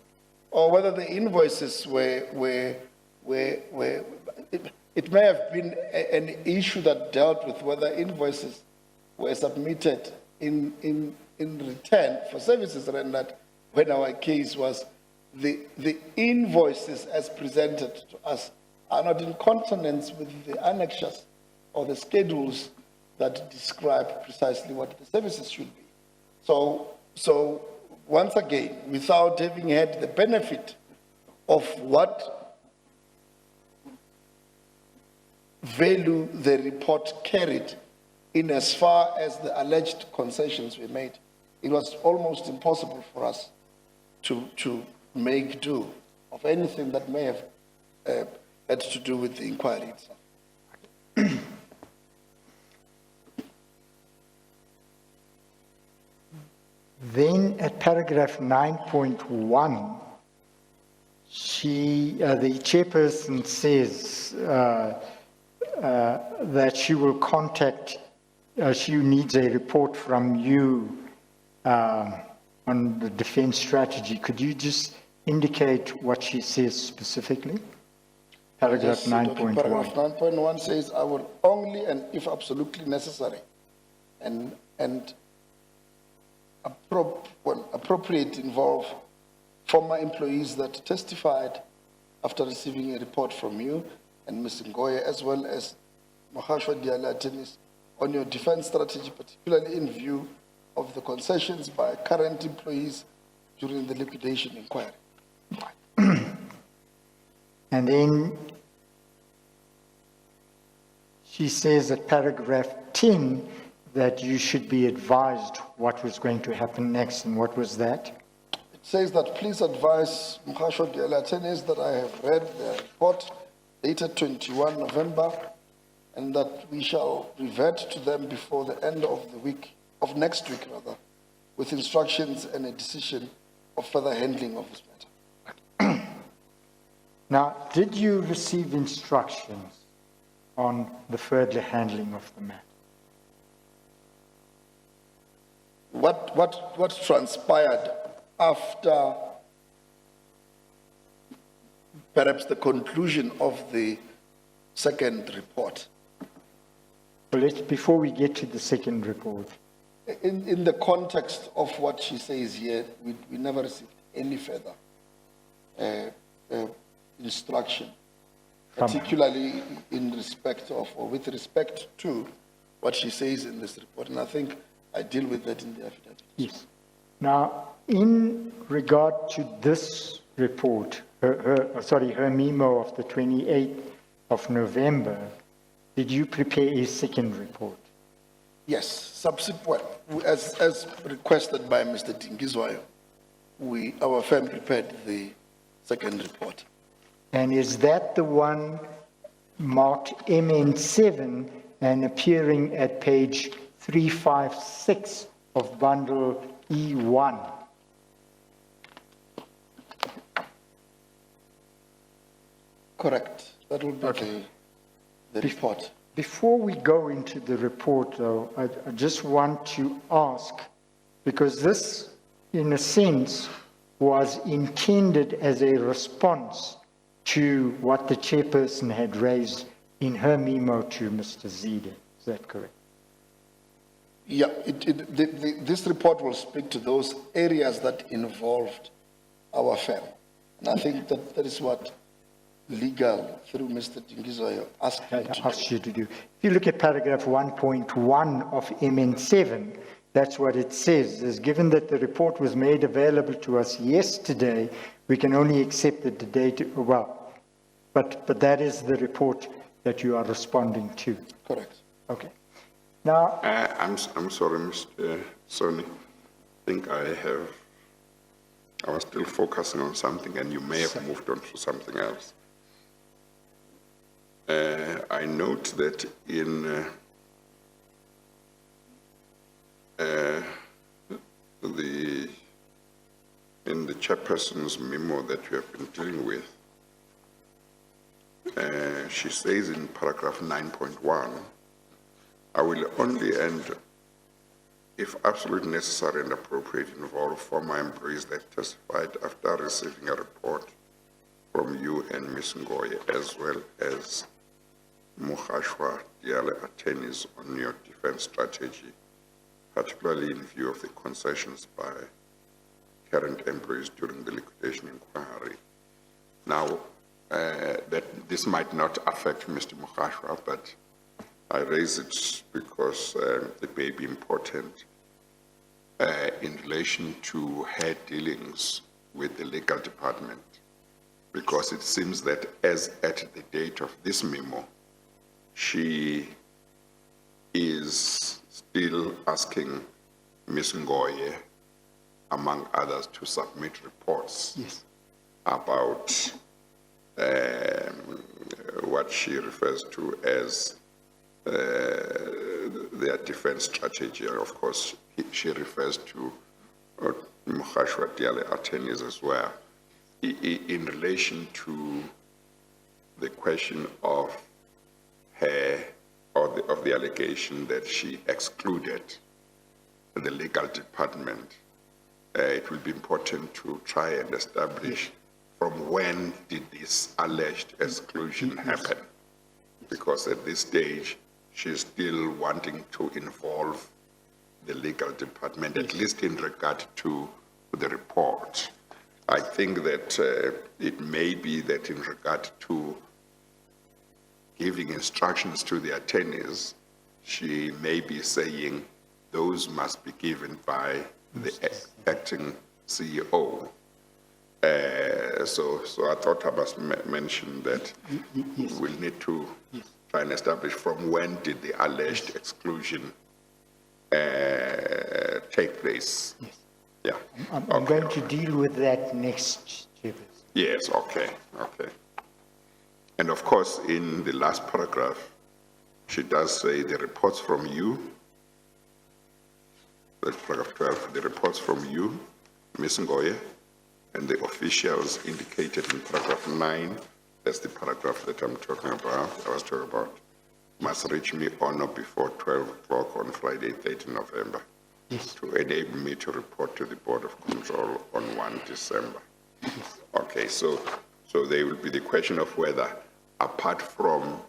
or whether the invoices it may have been an issue that dealt with whether invoices were submitted in return for services rendered, when our case was the invoices as presented to us are not in consonance with the annexures or the schedules that describe precisely what the services should be. So once again, without having had the benefit of what value the report carried in as far as the alleged concessions were made, it was almost impossible for us to make do of anything that may have had to do with the inquiry itself. Then at paragraph 9.1, the chairperson says that she will contact, she needs a report from you on the defense strategy. Could you just indicate what she says specifically? Paragraph Yes, Paragraph 9.1. 9.1 says, I will only and if absolutely necessary and appropriate involve former employees that testified after receiving a report from you and Ms. Ngoye, as well as Mohashwa Diale attorneys on your defense strategy, particularly in view of the concessions by current employees during the liquidation inquiry. And then she says at paragraph 10 that you should be advised what was going to happen next, and what was that? It says that please advise Mohashwa Diale attorneys that I have read the report dated 21 November and that we shall revert to them before the end of the week, of next week rather, with instructions and a decision of further handling of this matter. Now, did you receive instructions on the further handling of the matter? What transpired after perhaps the conclusion of the second report? Well, before we get to the second report, In the context of what she says here, we never received any further instruction, particularly in respect of, or with respect to what she says in this report. And I think I deal with that in the affidavit. yes. Now, in regard to this report, her memo of the 28th of November, did you prepare a second report? Yes, subsequent, as requested by Mr. Tingizwayo, our firm prepared the second report. And is that the one marked MN7 and appearing at page 356 of bundle E1? Correct. That would be the report. Before we go into the report, though, I just want to ask, because this, in a sense, was intended as a response to what the chairperson had raised in her memo to Mr. Zide. Is that correct? Yeah, this report will speak to those areas that involved our firm. And I think that is what legal, through Mr. Tingizwayo, asked you to do. If you look at paragraph 1.1 of MN7, that's what it says, is given that the report was made available to us yesterday, we can only accept that the date, well, but that is the report that you are responding to. Correct. Okay. Now, I'm sorry, Mr. Soni. I think I was still focusing on something and you may have moved on to something else. I note that in the chairperson's memo that you have been dealing with, she says in paragraph 9.1, I will only and if absolutely necessary and appropriate involve former employees that testified after receiving a report from you and Ms. Ngoye, as well as Mohashwa Diale attorneys on your defense strategy, particularly in view of the concessions by current employees during the liquidation inquiry. Now, that this might not affect Mr. Mohashwa, but I raise it because it may be important in relation to her dealings with the legal department, because it seems that as at the date of this memo, she is still asking Ms. Ngoye, among others, to submit reports about what she refers to as their defense strategy. Of course, she refers to Mohashwa Diale attorneys as well, in relation to the question of her, or of the allegation that she excluded the legal department. It will be important to try and establish from when did this alleged exclusion happen? Because at this stage, she's still wanting to involve the legal department, at least in regard to the report. I think that it may be that in regard to giving instructions to the attorneys, she may be saying those must be given by the acting CEO. So I thought I must mention that we'll need to try and establish from when did the alleged exclusion take place. Yes. Yeah. I'm going to deal with that next, Chairperson. Yes, okay. And of course, in the last paragraph, she does say the reports from you, that's paragraph 12, the reports from you, Ms. Ngoye, and the officials indicated in paragraph 9, that's the paragraph that I was talking about, must reach me on or before 12 o'clock on Friday, 13 November, to enable me to report to the Board of Control on 1 December. Okay, so there will be the question of whether, apart from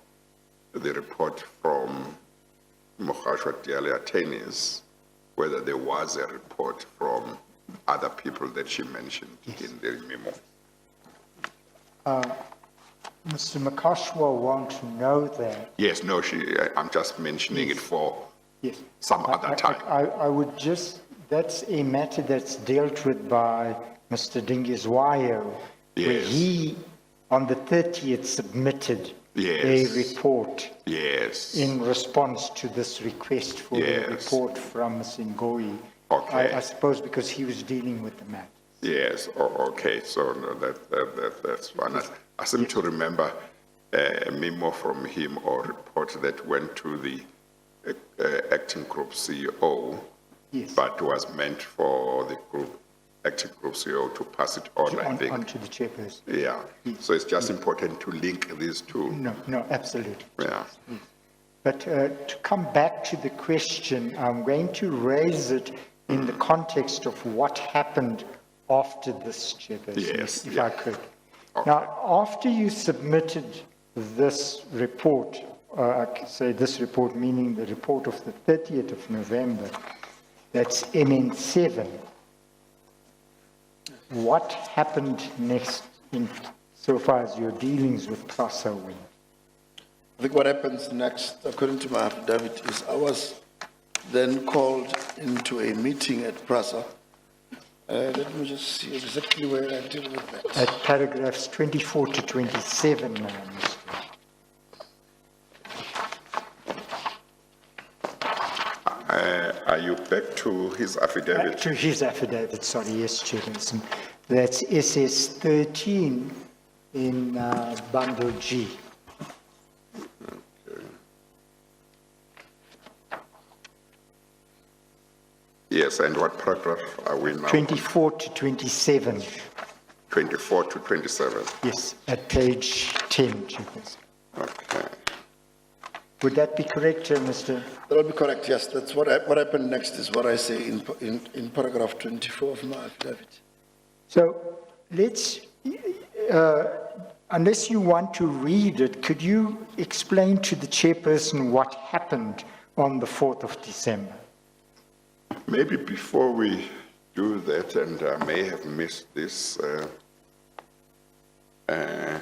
the report from Mohashwa Diale attorneys, whether there was a report from other people that she mentioned in the memo. Mr. Makashwa won't know that. Yes, no, I'm just mentioning it for Yes. some other time. I would just, that's a matter that's dealt with by Mr. Dingizwayo, where Yes. he, on the 30th, submitted Yes. a report Yes. in response to this request for Yes. a report from Ms. Ngoyi. Okay. I suppose because he was dealing with the matter. Yes, okay, so no, that's fine. I seem to remember a memo from him or report that went to the acting group CEO, Yes. but was meant for the acting group CEO to pass it on, I think. Onto the chairperson. Yeah, so it's just important to link these two. No, absolutely. Yeah, But to come back to the question, I'm going to raise it in the context of what happened after this, Chairperson, Yes, if yeah. I could. Okay. Now, after you submitted this report, I can say this report, meaning the report of the 30th of November, that's MN7, what happened next in so far as your dealings with PRASA went? I think what happens next, according to my affidavit, is I was then called into a meeting at PRASA. Let me just see exactly where I deal with that. At paragraphs 24 to 27, Mr. are you back to his affidavit? To his affidavit, sorry, yes, Chairperson. That's SS 13 in bundle G. Yes, and what paragraph are we now? 24 to 27, 24 to 27. yes, at page 10, Chairperson. Okay. Would that be correct, Mr.? That'll be correct, yes. That's what happened next is what I say in paragraph 24 of my affidavit. So let's, unless you want to read it, could you explain to the Chairperson what happened on the 4th of December? Maybe before we do that, and I may have missed this, can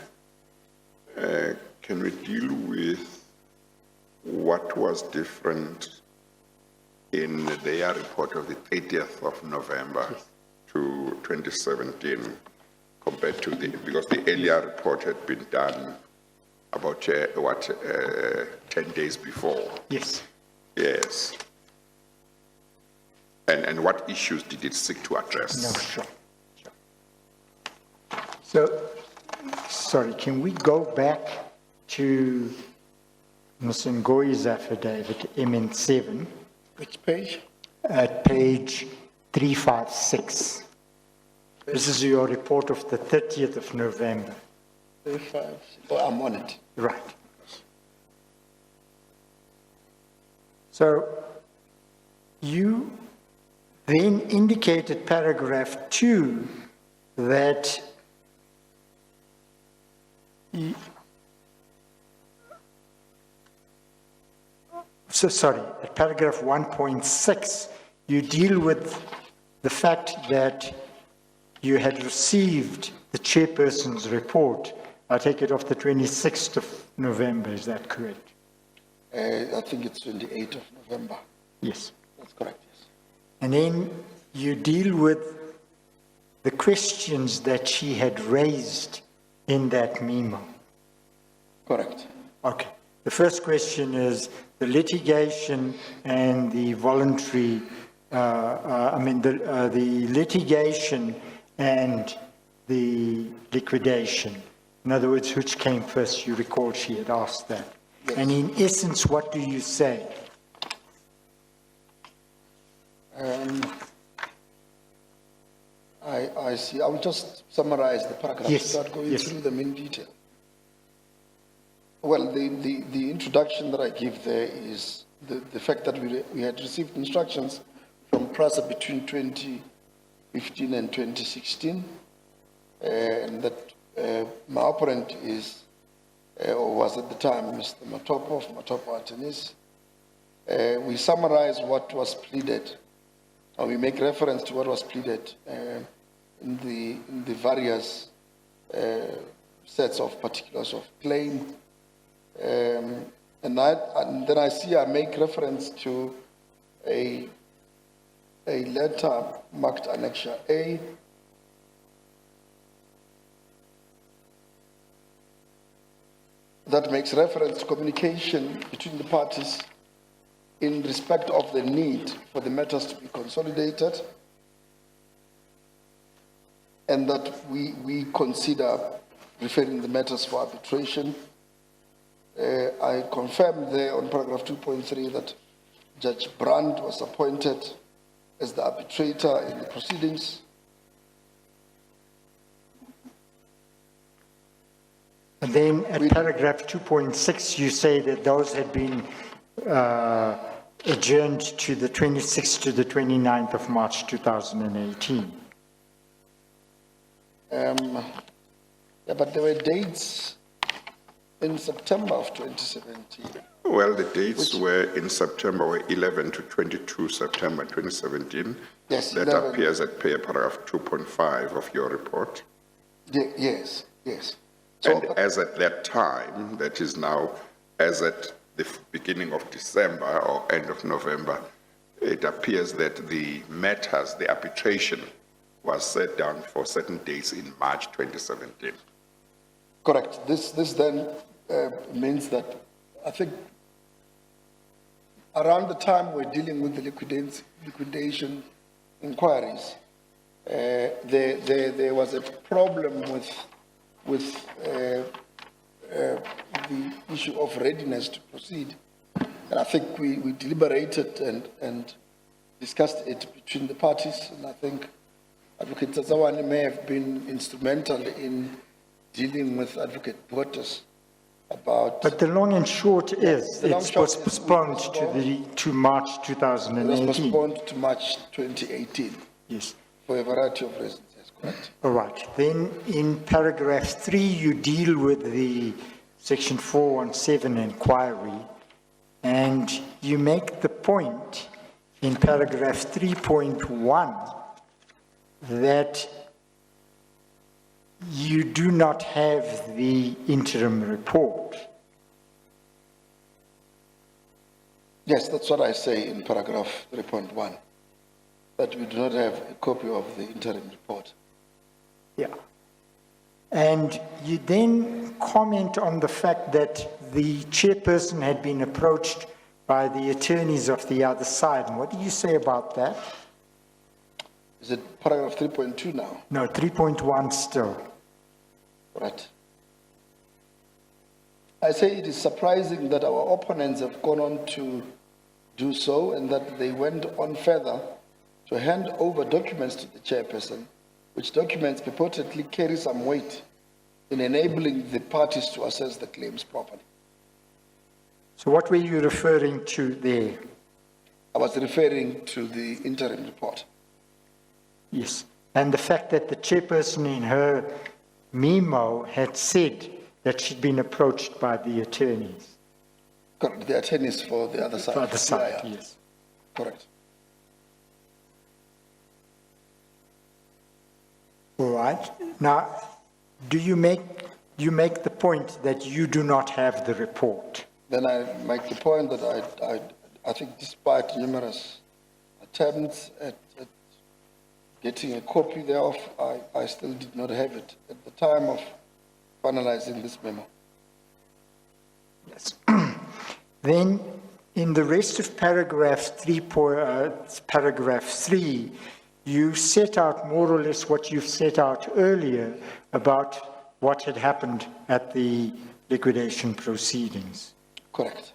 we deal with what was different in their report of the 30th of November to 2017 compared to because the earlier report had been done about, 10 days before? Yes. Yes. And what issues did it seek to address? No, sure. So, sorry, can we go back to Ms. Ngoyi's affidavit, MN7, Which page? at page 356? This is your report of the 30th of November. 35. Oh, I'm on it. Right. So, you then indicated paragraph 2 that So sorry, at paragraph 1.6, you deal with the fact that you had received the chairperson's report. I take it off the 26th of November, is that correct? I think it's 28th of November. Yes. That's correct, yes. And then you deal with the questions that she had raised in that memo. Correct. Okay. The first question is the litigation and the voluntary, the litigation and the liquidation. In other words, which came first? You recall she had asked that. Yes. And in essence, what do you say? I see. I will just summarize the paragraph. Yes, Start going yes. through them in detail. Well, the introduction that I give there is the fact that we had received instructions from PRASA between 2015 and 2016, and that my opponent is, or was at the time, Mr. Matopo of Matopo Attorneys. We summarize what was pleaded, and we make reference to what was pleaded in the various sets of particulars of claim. And then I see I make reference to a letter marked Annexure A, that makes reference to communication between the parties in respect of the need for the matters to be consolidated, and that we consider referring the matters for arbitration. I confirm there on paragraph 2.3 that Judge Brand was appointed as the arbitrator in the proceedings. And then at paragraph 2.6, you say that those had been adjourned to the 26th to the 29th of March 2018. Yeah, but there were dates in September of 2017. Well, the dates were in September, were 11 to 22 September 2017. Yes, That 11. appears at paragraph 2.5 of your report. Yes. And as at that time, that is now, as at the beginning of December or end of November, it appears that the matters, the arbitration, was set down for certain dates in March 2017. Correct. This then means that I think around the time we're dealing with the liquidation inquiries, there was a problem with the issue of readiness to proceed. And I think we deliberated and discussed it between the parties, and I think Advocate Tsatsawani may have been instrumental in dealing with Advocate Bottas about... But the long and short is, The long it short was is we postponed to March It was 2018. postponed to March 2018 Yes. for a variety of reasons, yes, correct. All right. Then in paragraph 3, you deal with the section 417 inquiry, and you make the point in paragraph 3.1 that you do not have the interim report. Yes, that's what I say in paragraph 3.1, that we do not have a copy of the interim report. Yeah. And you then comment on the fact that the chairperson had been approached by the attorneys of the other side. And what do you say about that? Is it paragraph 3.2 now? No, 3.1 still. Right. I say it is surprising that our opponents have gone on to do so, and that they went on further to hand over documents to the chairperson, which documents purportedly carry some weight in enabling the parties to assess the claims properly. So what were you referring to there? I was referring to the interim report. Yes. And the fact that the chairperson in her memo had said that she'd been approached by the attorneys. Correct, the attorneys for the other side. For the side, Yeah, yeah. yes. Correct. All right. Now, do you make the point that you do not have the report? Then I make the point that I think despite numerous attempts at getting a copy thereof, I still did not have it at the time of finalizing this memo. Yes. Then, in the rest of paragraph 3, you set out more or less what you've set out earlier about what had happened at the liquidation proceedings. Correct.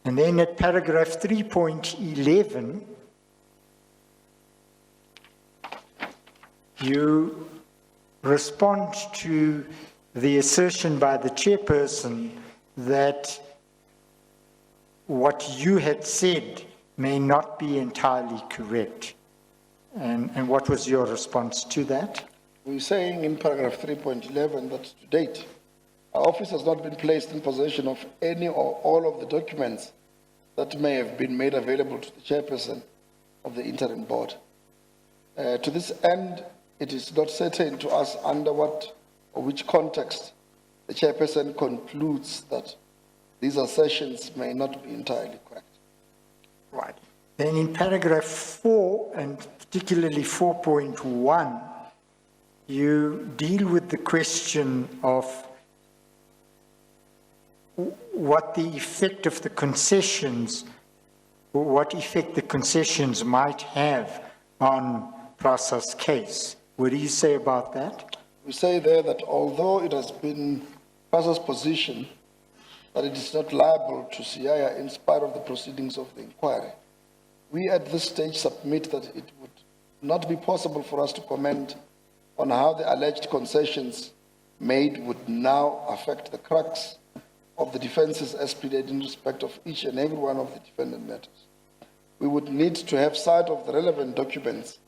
And then at paragraph 3.11, you respond to the assertion by the chairperson that what you had said may not be entirely correct. And what was your response to that? We're saying in paragraph 3.11 that to date, our office has not been placed in possession of any or all of the documents that may have been made available to the chairperson of the interim board. To this end, it is not certain to us under what or which context the chairperson concludes that these assertions may not be entirely correct. Right. Then in paragraph 4, and particularly 4.1, you deal with the question of what the effect of the concessions, what effect the concessions might have on Prasa's case. What do you say about that? We say there that although it has been Prasa's position that it is not liable to CIA in spite of the proceedings of the inquiry, we at this stage submit that it would not be possible for us to comment on how the alleged concessions made would now affect the crux of the defenses as pleaded in respect of each and every one of the defendant matters. We would need to have sight of the relevant documents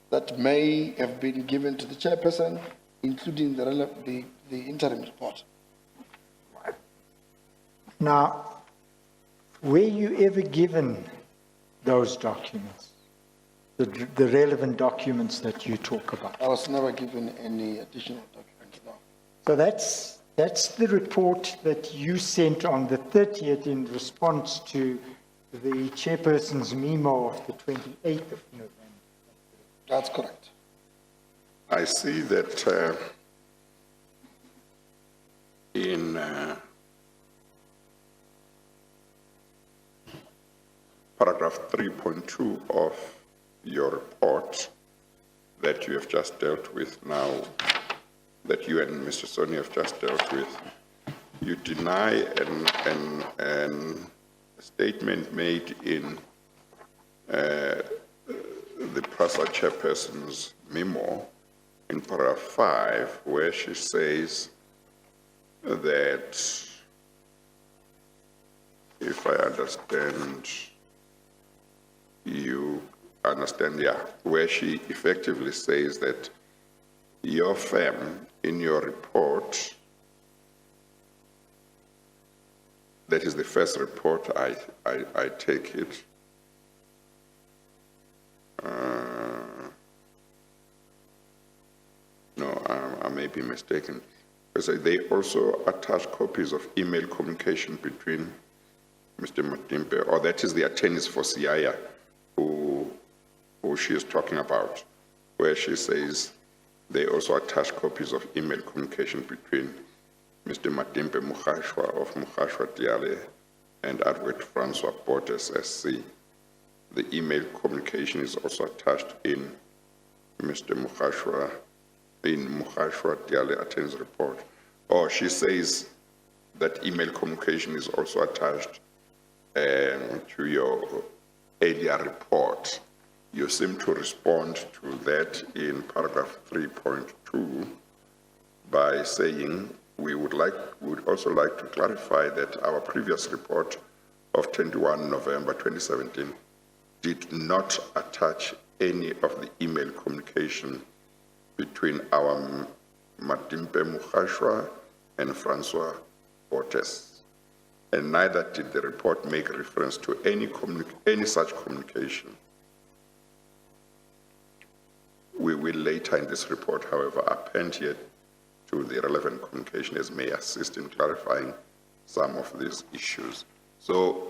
that may have been given to the chairperson, including the interim report. Now, were you ever given those documents, the relevant documents that you talk about? I was never given any additional documents, no. So that's the report that you sent on the 30th in response to the chairperson's memo of the 28th of November. That's correct. I see that in paragraph 3.2 of your report that you have just dealt with now, that you and Mr. Soni have just dealt with, you deny a statement made in the Prasa chairperson's memo in paragraph 5, where she says that, if I understand, you understand, yeah, where she effectively says that your firm, in your report, that is the first report, I take it, no, I may be mistaken, because they also attach copies of email communication between Mr. Matimpe, or that is the attorneys for CIA, who she is talking about, where she says they also attach copies of email communication between Mr. Matimpe Mukhashwa of Mukhashwa Tiale and Advocate Francois Portes SC. The email communication is also attached in Mr. Mukhashwa, in Mukhashwa Tiale attorney's report. Or she says that email communication is also attached to your earlier report. You seem to respond to that in paragraph 3.2 by saying we would also like to clarify that our previous report of 21 November 2017 did not attach any of the email communication between our Matimpe Mukhashwa and Francois Fortes, and neither did the report make reference to any such communication. We will later in this report, however, append here to the relevant communication as may assist in clarifying some of these issues. So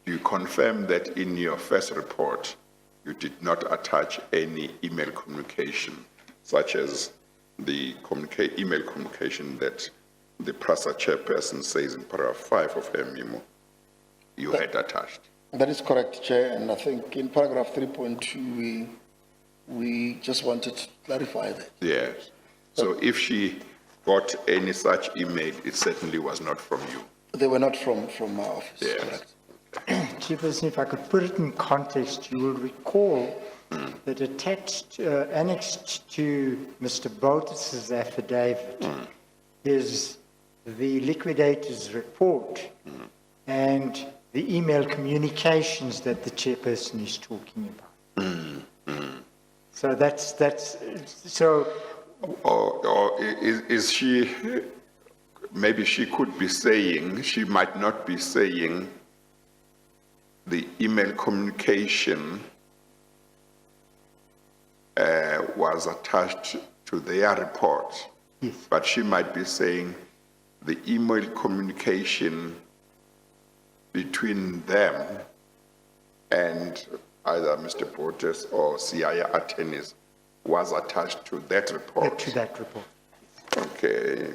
you confirm that in your first report, you did not attach any email communication, such as the email communication that the PRASA chairperson says in paragraph 5 of her memo you had attached. That is correct, Chair, and I think in paragraph 3.2, we just wanted to clarify that. Yes. So if she got any such email, it certainly was not from you. They were not from my office, Yes. correct? Chairperson, if I could put it in context, you will recall that attached, annexed to Mr. Botus's affidavit is the liquidator's report and the email communications that the chairperson is talking about. So so Or is she, maybe she could be saying, she might not be saying the email communication was attached to their report. Yes. But she might be saying the email communication between them and either Mr. Portes or CIA attorneys was attached to that report. to that report. Okay.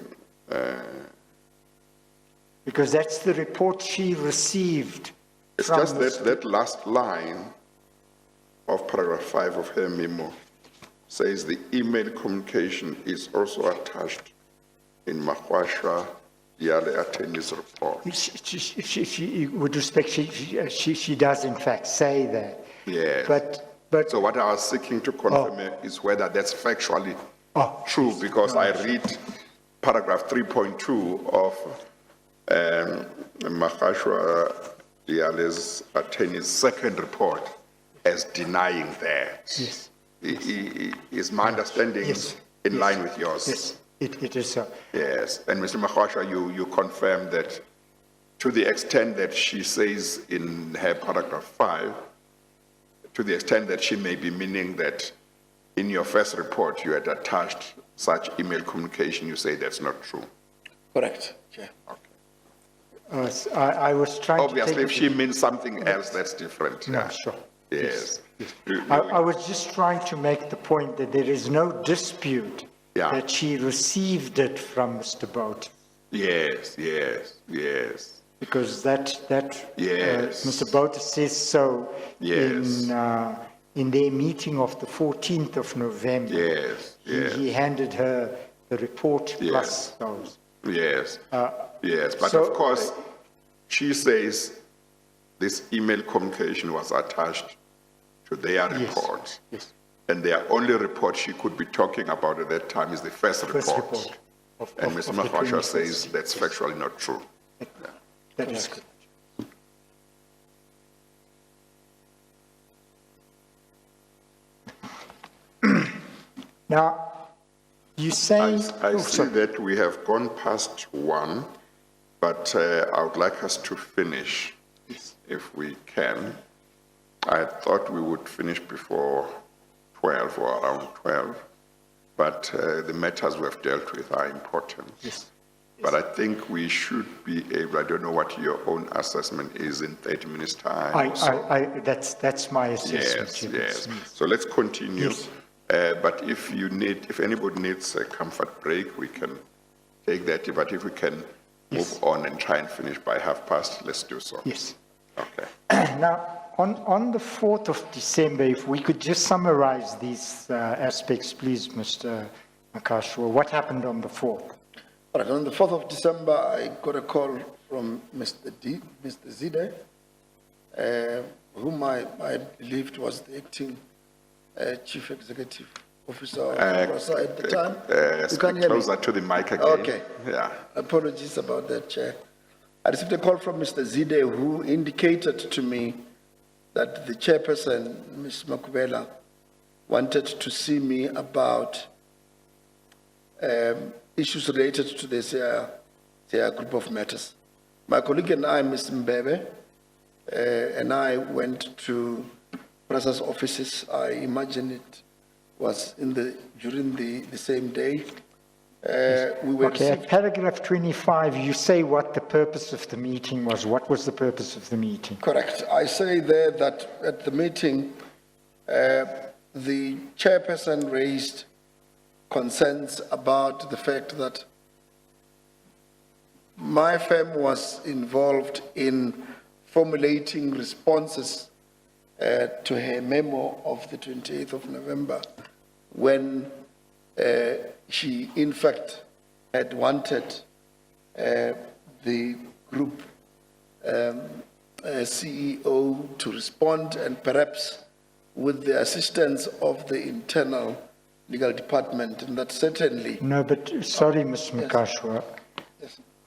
Because that's the report she received It's from just Mr. that last line of paragraph 5 of her memo says the email communication is also attached in Makwasha Yale attorney's report. With respect, she does in fact say that. Yes. But So what I was seeking to confirm is whether that's factually true, because I read paragraph 3.2 of Makwasha Yale's attorney's second report as denying that. Yes. Is my understanding Yes. in line with yours? yes, it is so. Yes, and Mr. Makwasha, you confirm that to the extent that she says in her paragraph 5, to the extent that she may be meaning that in your first report you had attached such email communication, you say that's not true. Correct, Chair. I was trying Obviously, to if she means something else, that's different. No, Yeah. sure. Yes. I was just trying to make the point that there is no dispute Yeah. that she received it from Mr. Boat, Yes, yes, yes. because Yes. Mr. Boat says so Yes. in their meeting of the 14th of November. Yes, yes. He handed her the report Yes. plus those. Yes, yes, but so- of course, she says this email communication was attached to their report. Yes. And their only report she could be talking about at that time is the first report. First report. And Mr. of the Makwasha 26th. says that's factually not true. That is correct. Now, you say... I oh, see sorry. that we have gone past 1, but I would like us to finish, if we can. I thought we would finish before 12 or around 12, but the matters we have dealt with are important. Yes. But I think we should be able, I don't know what your own assessment is in 30 minutes' time or so. That's my assessment. Yes, Chairperson. yes. So let's continue. Yes. But if anybody needs a comfort break, we can take that. But if we can move on and try and finish by 12:30, let's do so. Yes. Okay. Now, on the 4th of December, if we could just summarize these aspects, please, Mr. Makashwa. What happened on the 4th? All right, on the 4th of December, I got a call from Mr. Zide, whom I believed was the acting chief executive officer of PRASA at the time. You can't hear me? Closer to the mic again. Okay. Yeah. Apologies about that, Chair. I received a call from Mr. Zide, who indicated to me that the chairperson, Ms. Makubela, wanted to see me about issues related to this group of matters. My colleague and I, Ms. Mbebe, and I went to Prasa's offices. I imagine it was during the same day. We were Okay, at paragraph 25, you say what the purpose of the meeting was. What was the purpose of the meeting? Correct. I say there that at the meeting, the chairperson raised concerns about the fact that my firm was involved in formulating responses to her memo of the 28th of November, when she, in fact, had wanted the group CEO to respond, and perhaps with the assistance of the internal legal department, and that certainly. No, but sorry, Ms. Mukashwa.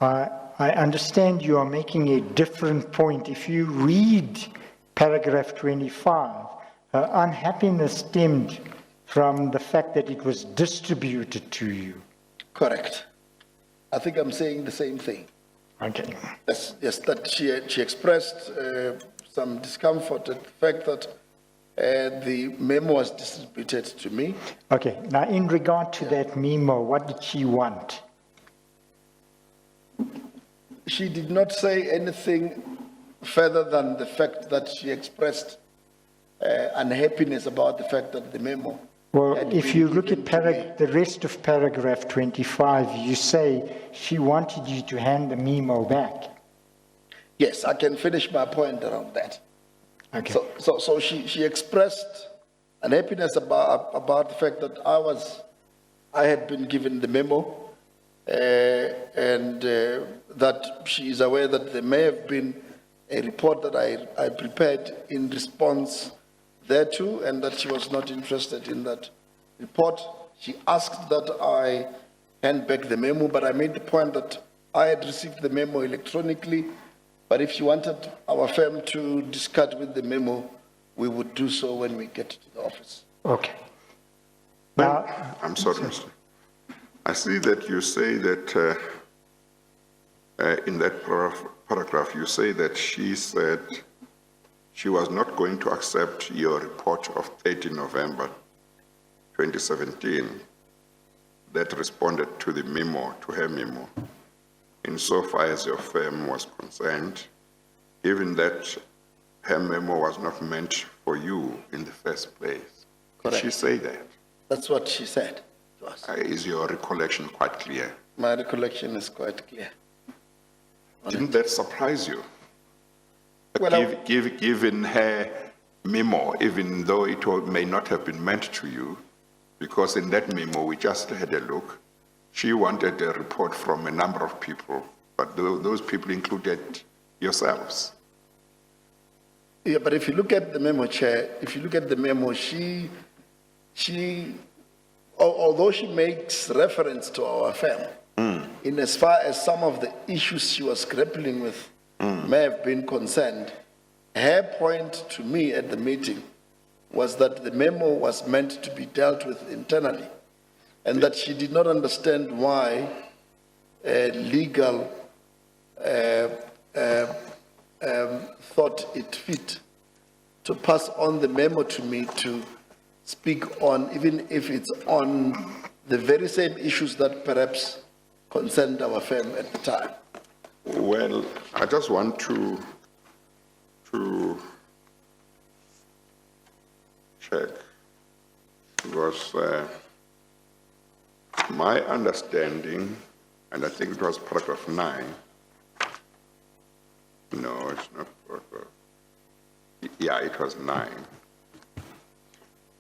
I understand you are making a different point. If you read paragraph 25, her unhappiness stemmed from the fact that it was distributed to you. Correct. I think I'm saying the same thing. Okay. Yes, that she expressed some discomfort at the fact that the memo was distributed to me. Okay, now in regard to that memo, what did she want? She did not say anything further than the fact that she expressed unhappiness about the fact that the memo. Well, had if been you look given at to me. the rest of paragraph 25, you say she wanted you to hand the memo back. Yes, I can finish my point around that. Okay. So she expressed unhappiness about the fact that I had been given the memo, and that she is aware that there may have been a report that I prepared in response thereto, and that she was not interested in that report. She asked that I hand back the memo, but I made the point that I had received the memo electronically, but if she wanted our firm to discard with the memo, we would do so when we get to the office. Okay. Well, Now, I'm sorry, Mr. I see that you say that in that paragraph, you say that she said she was not going to accept your report of 30 November 2017 that responded to the memo, to her memo, insofar as your firm was concerned, given that her memo was not meant for you in the first place. Did she say that? That's what she said to us. Is your recollection quite clear? My recollection is quite clear. Didn't that surprise you? Well, Given her memo, even though it may not have been meant to you, because in that memo, we just had a look, she wanted a report from a number of people, but those people included yourselves. Yeah, but if you look at the memo, Chair, if you look at the memo, although she makes reference to our firm, in as far as some of the issues she was grappling with may have been concerned, her point to me at the meeting was that the memo was meant to be dealt with internally, and that she did not understand why legal thought it fit to pass on the memo to me to speak on, even if it's on the very same issues that perhaps concerned our firm at the time. Well, I just want to check, because my understanding, and I think it was paragraph 9, no, it's not paragraph, yeah, it was 9.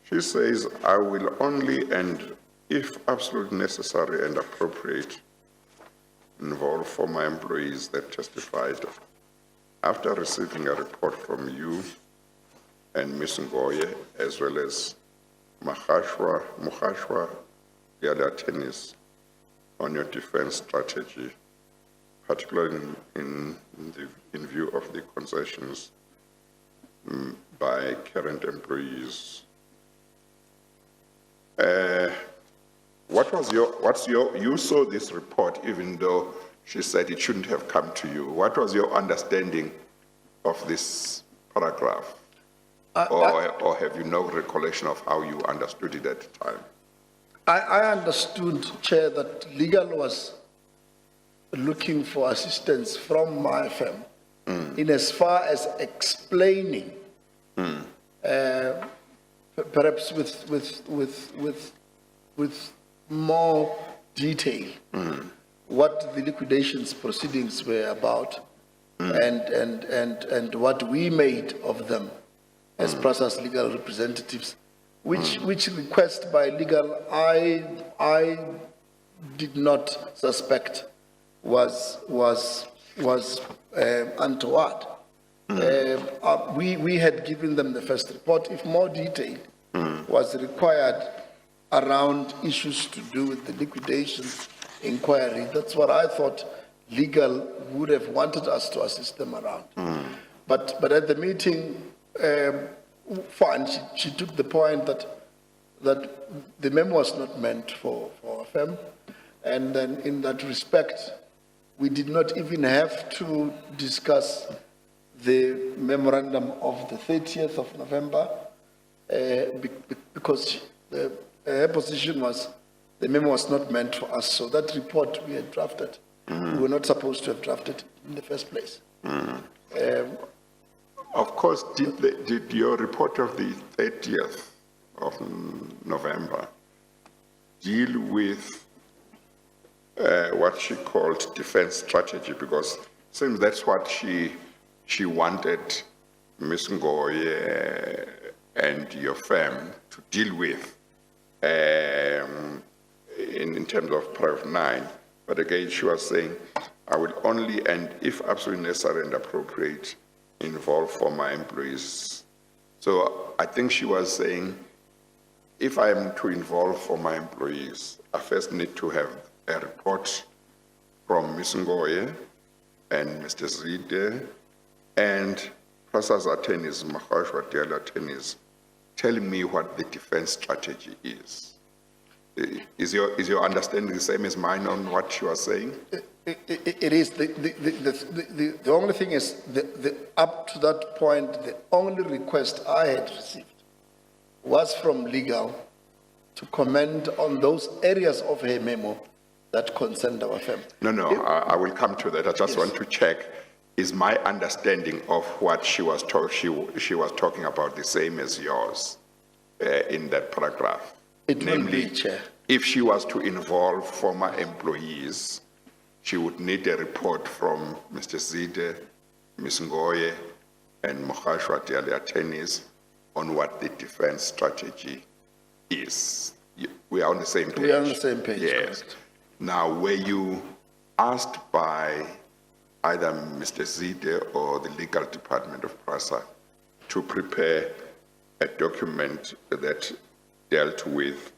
She says, I will only, and if absolutely necessary and appropriate, involve former employees that testified after receiving a report from you and Ms. Ngoye, as well as Mukhashwa, the other attorneys, on your defense strategy, particularly in view of the concessions by by current employees. You saw this report even though she said it shouldn't have come to you. What was your understanding of this paragraph? Or have you no recollection of how you understood it at the time? I understood, Chair, that legal was looking for assistance from my firm in as far as explaining, perhaps with more detail, what the liquidations proceedings were about, and what we made of them as PRASA's legal representatives. Which request by legal I did not suspect was untoward. We had given them the first report. If more detail was required around issues to do with the liquidation inquiry, that's what I thought legal would have wanted us to assist them around. But at the meeting, fine, she took the point that the memo was not meant for a firm, and then in that respect, we did not even have to discuss the memorandum of the 30th of November, because her position was the memo was not meant for us. So that report we had drafted, we were not supposed to have drafted in the first place. Of course, did your report of the 30th of November deal with what she called defense strategy? Because it seems that's what she wanted Ms. Ngoye and your firm to deal with in terms of paragraph 9. But again, she was saying, I will only, and if absolutely necessary and appropriate, involve former employees. So I think she was saying, if I am to involve former employees, I first need to have a report from Ms. Ngoye and Mr. Zide and PRASA's attorneys, Mahashwa Diallo attorneys, telling me what the defense strategy is. Is your understanding the same as mine on what she was saying? It is. The only thing is, up to that point, the only request I had received was from legal to comment on those areas of her memo that concerned our firm. No, I will come to that. I just want to check, is my understanding of what she was talking about the same as yours in that paragraph? It will be, Chair. If she was to involve former employees, she would need a report from Mr. Zide, Ms. Ngoye, and Mahashwa Diallo attorneys on what the defense strategy is. We are on the same page. We are on the same page. Yes. Correct. Now, were you asked by either Mr. Zide or the legal department of PRASA to prepare a document that dealt with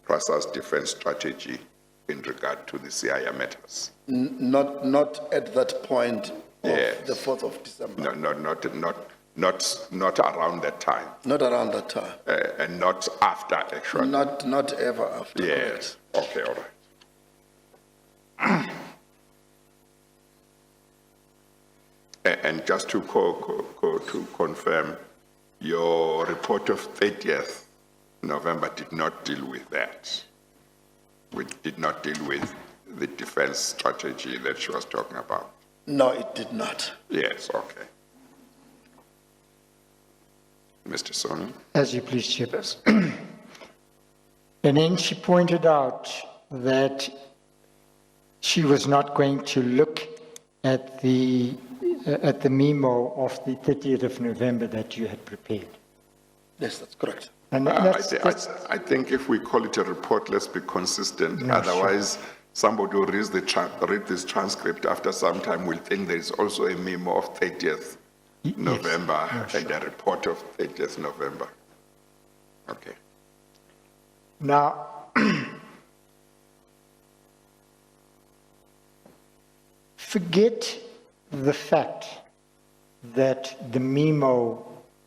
PRASA's defense strategy in regard to the CIR matters? Not at that point of Yes. the 4th of December. Not around that time, Not around that time. and not after, actually. Not ever after. Yes, okay, all right. And just to confirm, your report of 30th November did not deal with that. We did not deal with the defense strategy that she was talking about. No, it did not. Yes, okay. Mr. Sonu? As you please, Chairperson. And then she pointed out that she was not going to look at the memo of the 30th of November that you had prepared. Yes, that's correct. And I think if we call it a report, let's be consistent. No, Otherwise, somebody who read this transcript after some time will think there is also a memo of 30th November and a report of 30th November. Okay. Now, forget the fact that the memo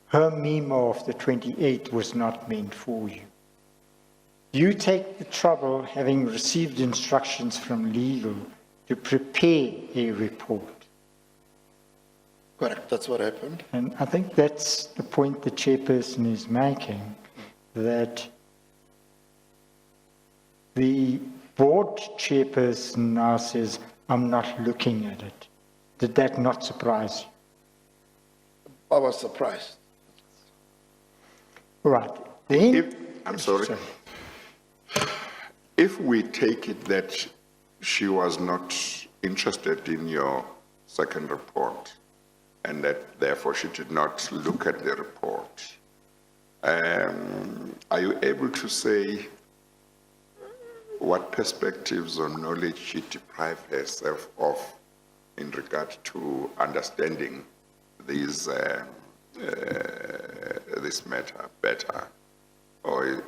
her memo of the 28th was not meant for you. You take the trouble, having received instructions from legal, to prepare a report. Correct, that's what happened. And I think that's the point the chairperson is making, that the board chairperson now says, I'm not looking at it. Did that not surprise you? I was surprised. Right. Then, I'm sorry. If we take it that she was not interested in your second report, and that therefore she did not look at the report, are you able to say what perspectives or knowledge she deprived herself of in regard to understanding this matter better? Or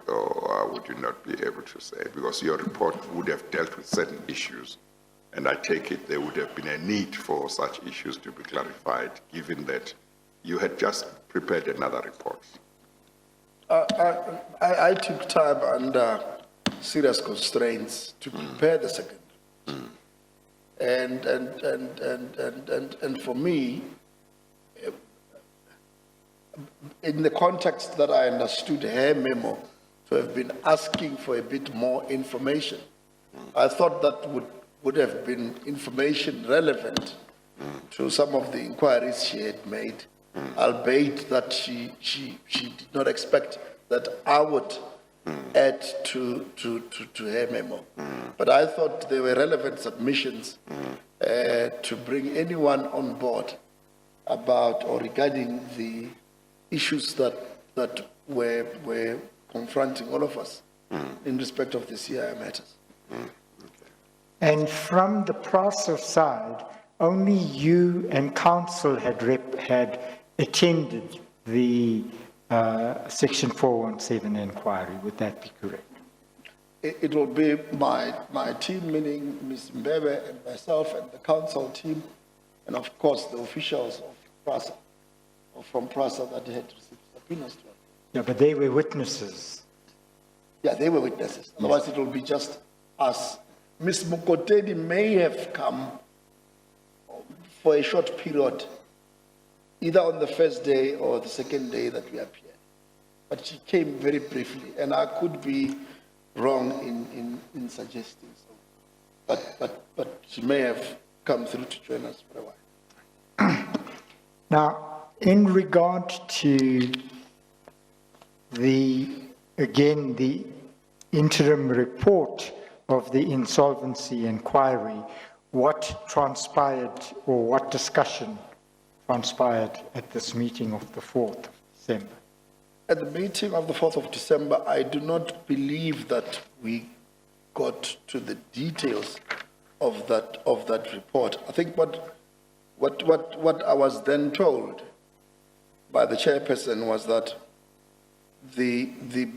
would you not be able to say? Because your report would have dealt with certain issues, and I take it there would have been a need for such issues to be clarified, given that you had just prepared another report. I took time under serious constraints to prepare the second. And for me, in the context that I understood her memo to have been asking for a bit more information, I thought that would have been information relevant to some of the inquiries she had made, albeit that she did not expect that I would add to her memo. But I thought they were relevant submissions to bring anyone on board about or regarding the issues that were confronting all of us in respect of the CII matters. and from the process side, only you and council had attended the Section 417 inquiry. Would that be correct? It will be my team, meaning Ms. Mbebe and myself and the council team, and of course the officials of PRASA, or from PRASA that had received subpoenas to us. Yeah, but they were witnesses. Yeah, they were witnesses. Otherwise it will be just us. Ms. Mukotedi may have come for a short period, either on the first day or the second day that we appeared. But she came very briefly, and I could be wrong in suggesting so. But she may have come through to join us for a while. Now, in regard to the interim report of the insolvency inquiry, what transpired or what discussion transpired at this meeting of the 4th of December? At the meeting of the 4th of December, I do not believe that we got to the details of that report. I think what I was then told by the chairperson was that the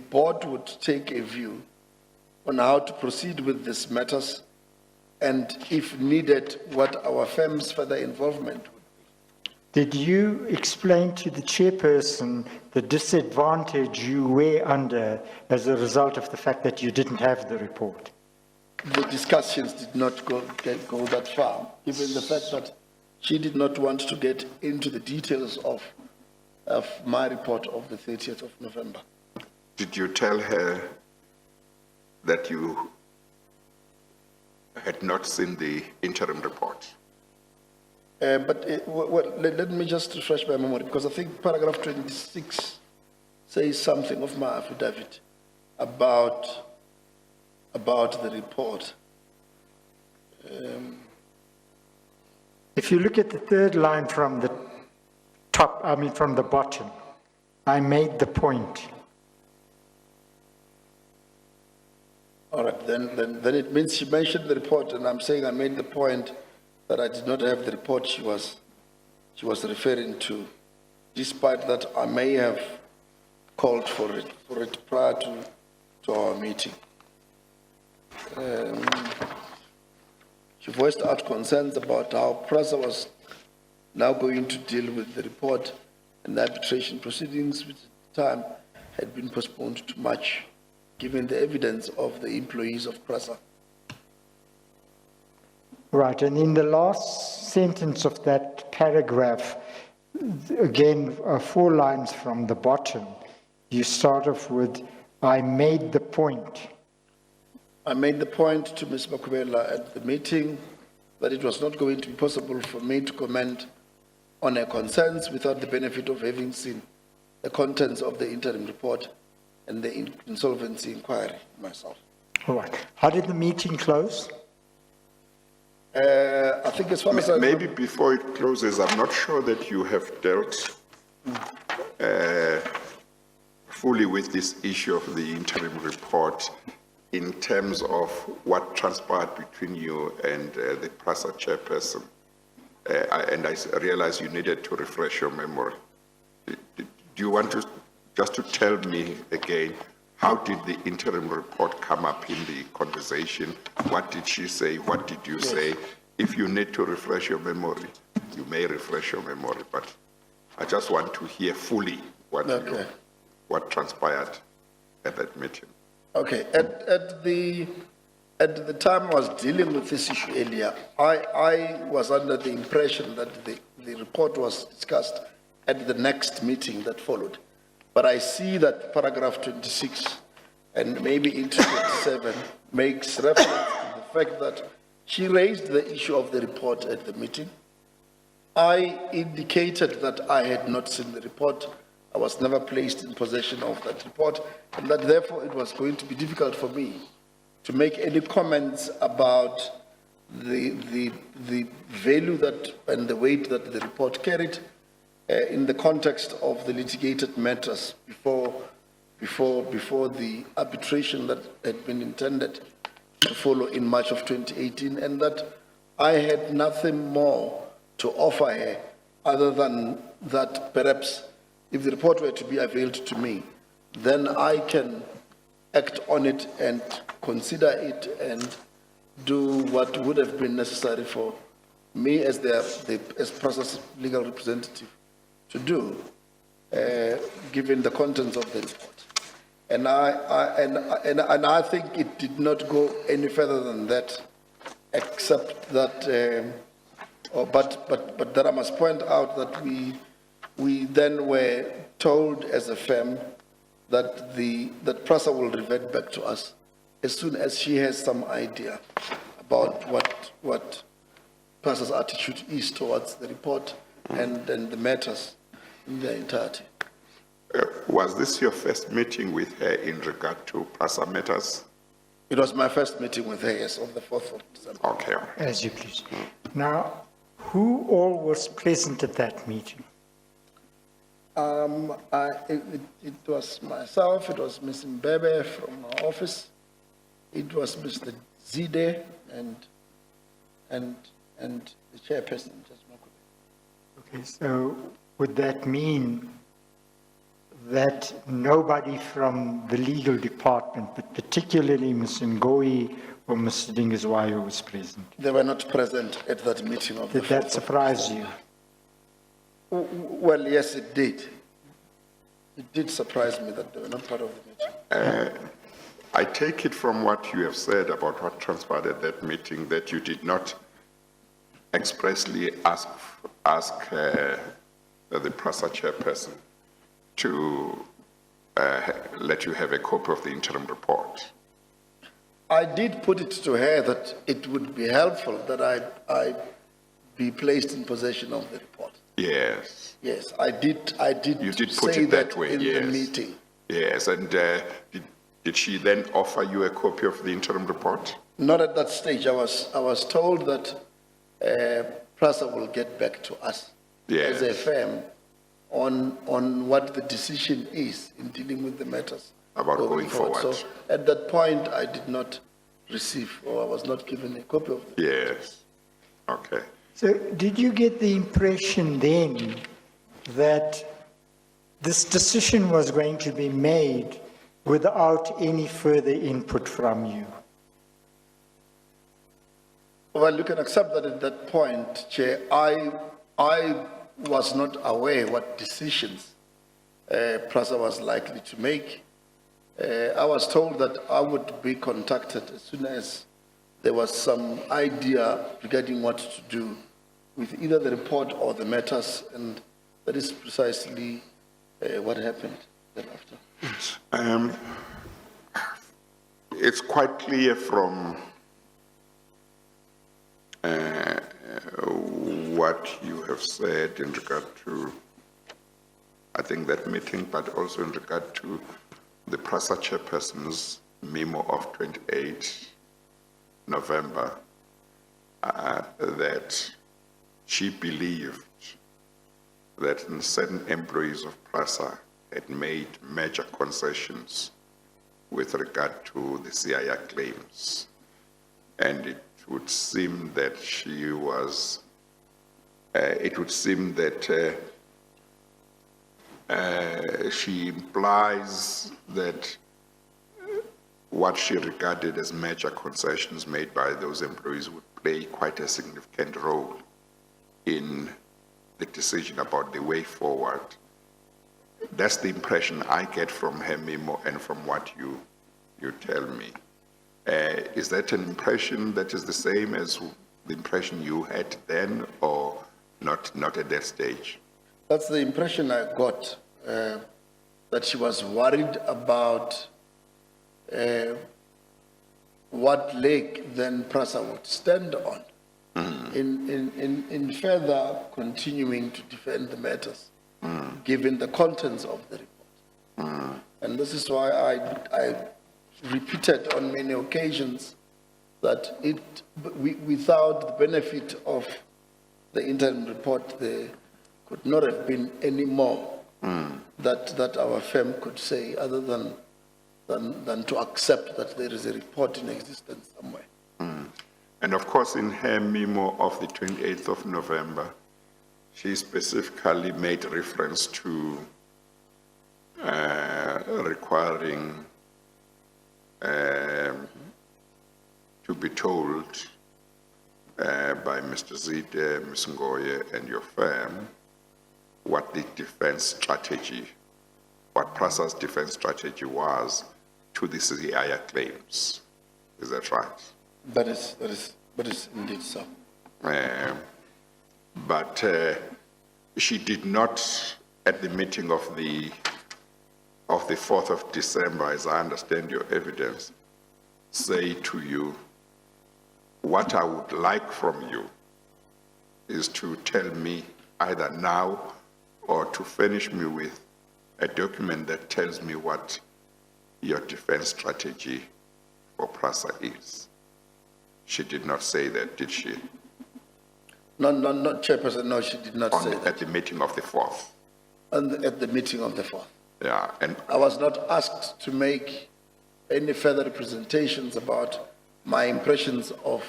board would take a view on how to proceed with these matters, and if needed, what our firm's further involvement would be. Did you explain to the chairperson the disadvantage you were under as a result of the fact that you didn't have the report? The discussions did not go that far, given the fact that she did not want to get into the details of my report of the 30th of November. Did you tell her that you had not seen the interim report? Let me just refresh my memory, because I think paragraph 26 says something of my affidavit about the report. If you look at the third line from the top, from the bottom, I made the point. All right, then it means she mentioned the report, and I'm saying I made the point that I did not have the report she was referring to, despite that I may have called for it prior to our meeting. She voiced out concerns about how PRASA was now going to deal with the report and the arbitration proceedings, which at the time had been postponed to March, given the evidence of the employees of PRASA. Right, and in the last sentence of that paragraph, again, 4 lines from the bottom, you start off with, I made the point. I made the point to Ms. Makubela at the meeting that it was not going to be possible for me to comment on her concerns without the benefit of having seen the contents of the interim report and the insolvency inquiry myself. All right, how did the meeting close? I think as far as I Maybe before it closes, I'm not sure that you have dealt fully with this issue of the interim report in terms of what transpired between you and the PRASA chairperson. And I realize you needed to refresh your memory. Do you want to just to tell me again, how did the interim report come up in the conversation? What did she say? What did you say? If you need to refresh your memory, you may refresh your memory, but I just want to hear fully what, Okay. what transpired at that meeting. Okay, at the time I was dealing with this issue earlier, I was under the impression that the report was discussed at the next meeting that followed. But I see that paragraph 26 and maybe into 27 makes reference to the fact that she raised the issue of the report at the meeting. I indicated that I had not seen the report. I was never placed in possession of that report, and that therefore it was going to be difficult for me to make any comments about the value that and the weight that the report carried in the context of the litigated matters before the arbitration that had been intended to follow in March of 2018, and that I had nothing more to offer her other than that perhaps if the report were to be availed to me, then I can act on it and consider it and do what would have been necessary for me as as process legal representative to do, given the contents of the report. And I think it did not go any further than that, except that, but that I must point out that we then were told as a firm that that PRASA will revert back to us as soon as she has some idea about what PRASA's attitude is towards the report and the matters in their entirety. Was this your first meeting with her in regard to PRASA matters? It was my first meeting with her, yes, on the 4th of December. Okay. As you please. Now, who all was present at that meeting? It was myself, it was Ms. Mbebe from our office, it was Mr. Zide and the chairperson, Judge Makube. Okay, so would that mean that nobody from the legal department, but particularly Ms. Ngoi or Mr. Dingiswayo, was present? They were not present at that meeting of the Did that 4th. surprise you? Well, yes, it did. It did surprise me that they were not part of the meeting. I take it from what you have said about what transpired at that meeting that you did not expressly ask the PRASA chairperson to let you have a copy of the interim report. I did put it to her that it would be helpful that I be placed in possession of the report. Yes. Yes, I did You did put say it that way, in yes. the meeting. Yes, and did she then offer you a copy of the interim report? Not at that stage. I was told that PRASA will get back to us Yes. as a firm on what the decision is in dealing with the matters. About going forward. So at that point, I did not receive, or I was not given a copy of it. Yes. Okay. So did you get the impression then that this decision was going to be made without any further input from you? Well, you can accept that at that point, Chair, I was not aware what decisions PRASA was likely to make. I was told that I would be contacted as soon as there was some idea regarding what to do with either the report or the matters, and that is precisely what happened thereafter. It's quite clear from what you have said in regard to, I think, that meeting, but also in regard to the PRASA chairperson's memo of 28 November, that she believed that certain employees of PRASA had made major concessions with regard to the CIR claims. And it would seem that she was, she implies that what she regarded as major concessions made by those employees would play quite a significant role in the decision about the way forward. That's the impression I get from her memo and from what you tell me. Is that an impression that is the same as the impression you had then, or not at that stage? That's the impression I got, that she was worried about what leg then PRASA would stand on in further continuing to defend the matters, given the contents of the report. And this is why I repeated on many occasions that without the benefit of the interim report, there could not have been any more that our firm could say other than to accept that there is a report in existence somewhere. And of course, in her memo of the 28th of November, she specifically made reference to requiring to be told by Mr. Zide, Ms. Ngoye, and your firm what the defense strategy, what PRASA's defense strategy was to the CIR claims. Is that right? That is indeed so. But she did not, at the meeting of the 4th of December, as I understand your evidence, say to you, what I would like from you is to tell me either now or to furnish me with a document that tells me what your defense strategy for PRASA is. She did not say that, did she? Not Chairperson, no, she did not say that. At the meeting of the 4th. At the meeting of the 4th. Yeah, and I was not asked to make any further representations about my impressions of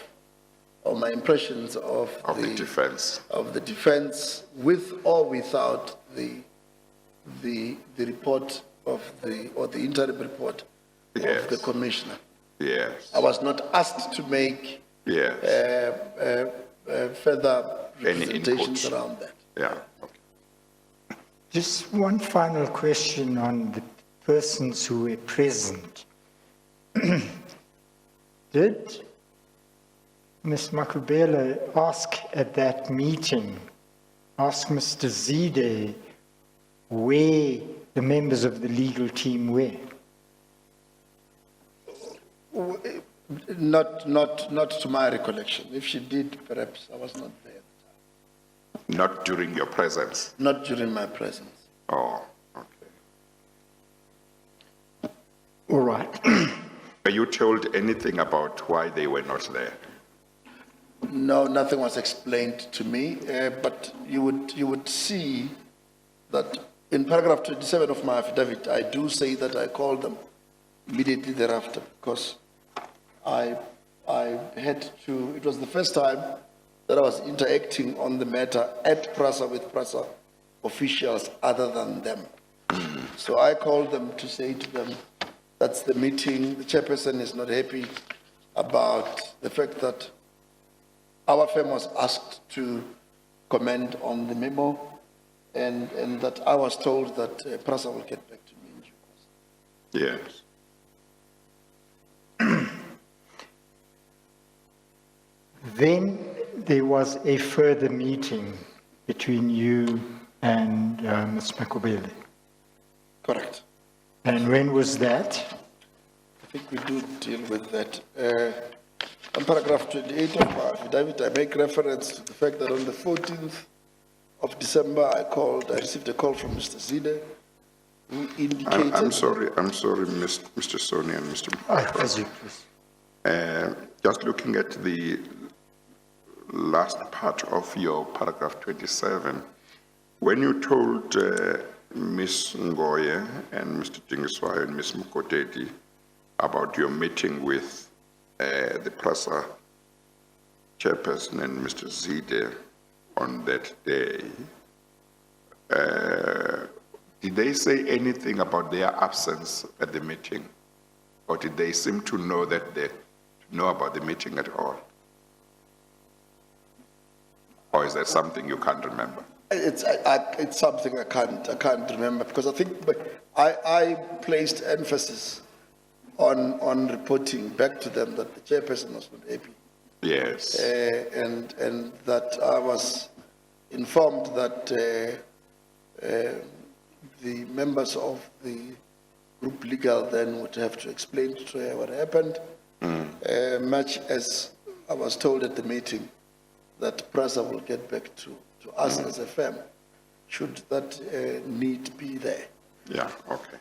the defense. Of the defense, with or without the report of the interim report of the commissioner. Yes. I was not asked to make further representations around that. Yeah. Okay. Just one final question on the persons who were present. Did Ms. Makubele ask at that meeting, ask Mr. Zide where the members of the legal team were? Not to my recollection. If she did, perhaps I was not there. Not during your presence? Not during my presence. Oh, okay. All right. Were you told anything about why they were not there? No, nothing was explained to me, but you would see that in paragraph 27 of my affidavit, I do say that I called them immediately thereafter, because I had to, it was the first time that I was interacting on the matter at PRASA with PRASA officials other than them. So I called them to say to them, that's the meeting, the chairperson is not happy about the fact that our firm was asked to comment on the memo and that I was told that PRASA will get back to me in due course. Yes. Then there was a further meeting between you and Ms. Makubele. Correct. And when was that? I think we do deal with that. On paragraph 28 of my affidavit, I make reference to the fact that on the 14th of December, I received a call from Mr. Zide, who indicated. I'm sorry, Mr. Soni and Mr. As you please. Just looking at the last part of your paragraph 27, when you told Ms. Ngoye and Mr. Jingiswayo and Ms. Mukoteti about your meeting with the PRASA chairperson and Mr. Zide on that day, did they say anything about their absence at the meeting? Or did they seem to know about the meeting at all? Or is that something you can't remember? It's something I can't remember, because I think I placed emphasis on reporting back to them that the chairperson was not happy. Yes. And that I was informed that the members of the group legal then would have to explain to her what happened, much as I was told at the meeting that PRASA will get back to us as a firm, should that need be there. Yeah, okay.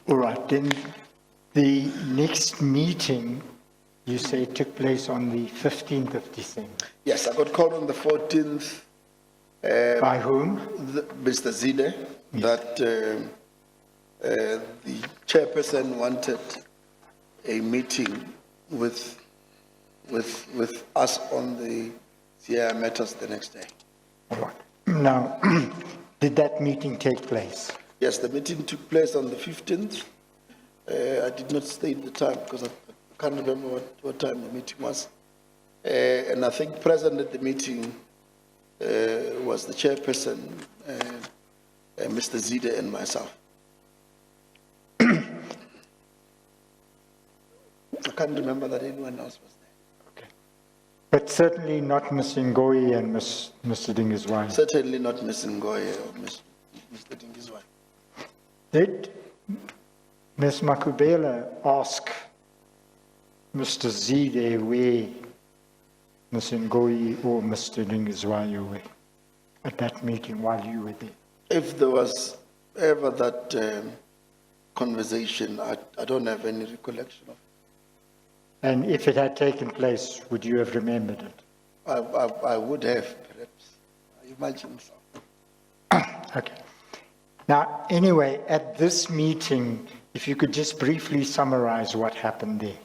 All right, then the next meeting, you say, took place on the 15th of December. Yes, I got called on the 14th. By whom? Mr. Zide, that the chairperson wanted a meeting with us on the CI matters the next day. All right. Now, did that meeting take place? Yes, the meeting took place on the 15th. I did not state the time because I can't remember what time the meeting was. And I think present at the meeting was the chairperson, Mr. Zide, and myself. I can't remember that anyone else was there. Okay. But certainly not Ms. Ngoyi and Mr. Dingiswayo. Certainly not Ms. Ngoye or Mr. Dingiswayo. Did Ms. Makubele ask Mr. Zide where Ms. Ngoyi or Mr. Dingiswayo were at that meeting while you were there? If there was ever that conversation, I don't have any recollection of it. And if it had taken place, would you have remembered it? I would have, perhaps. I imagine so. Okay. Now, anyway, at this meeting, if you could just briefly summarize what happened there.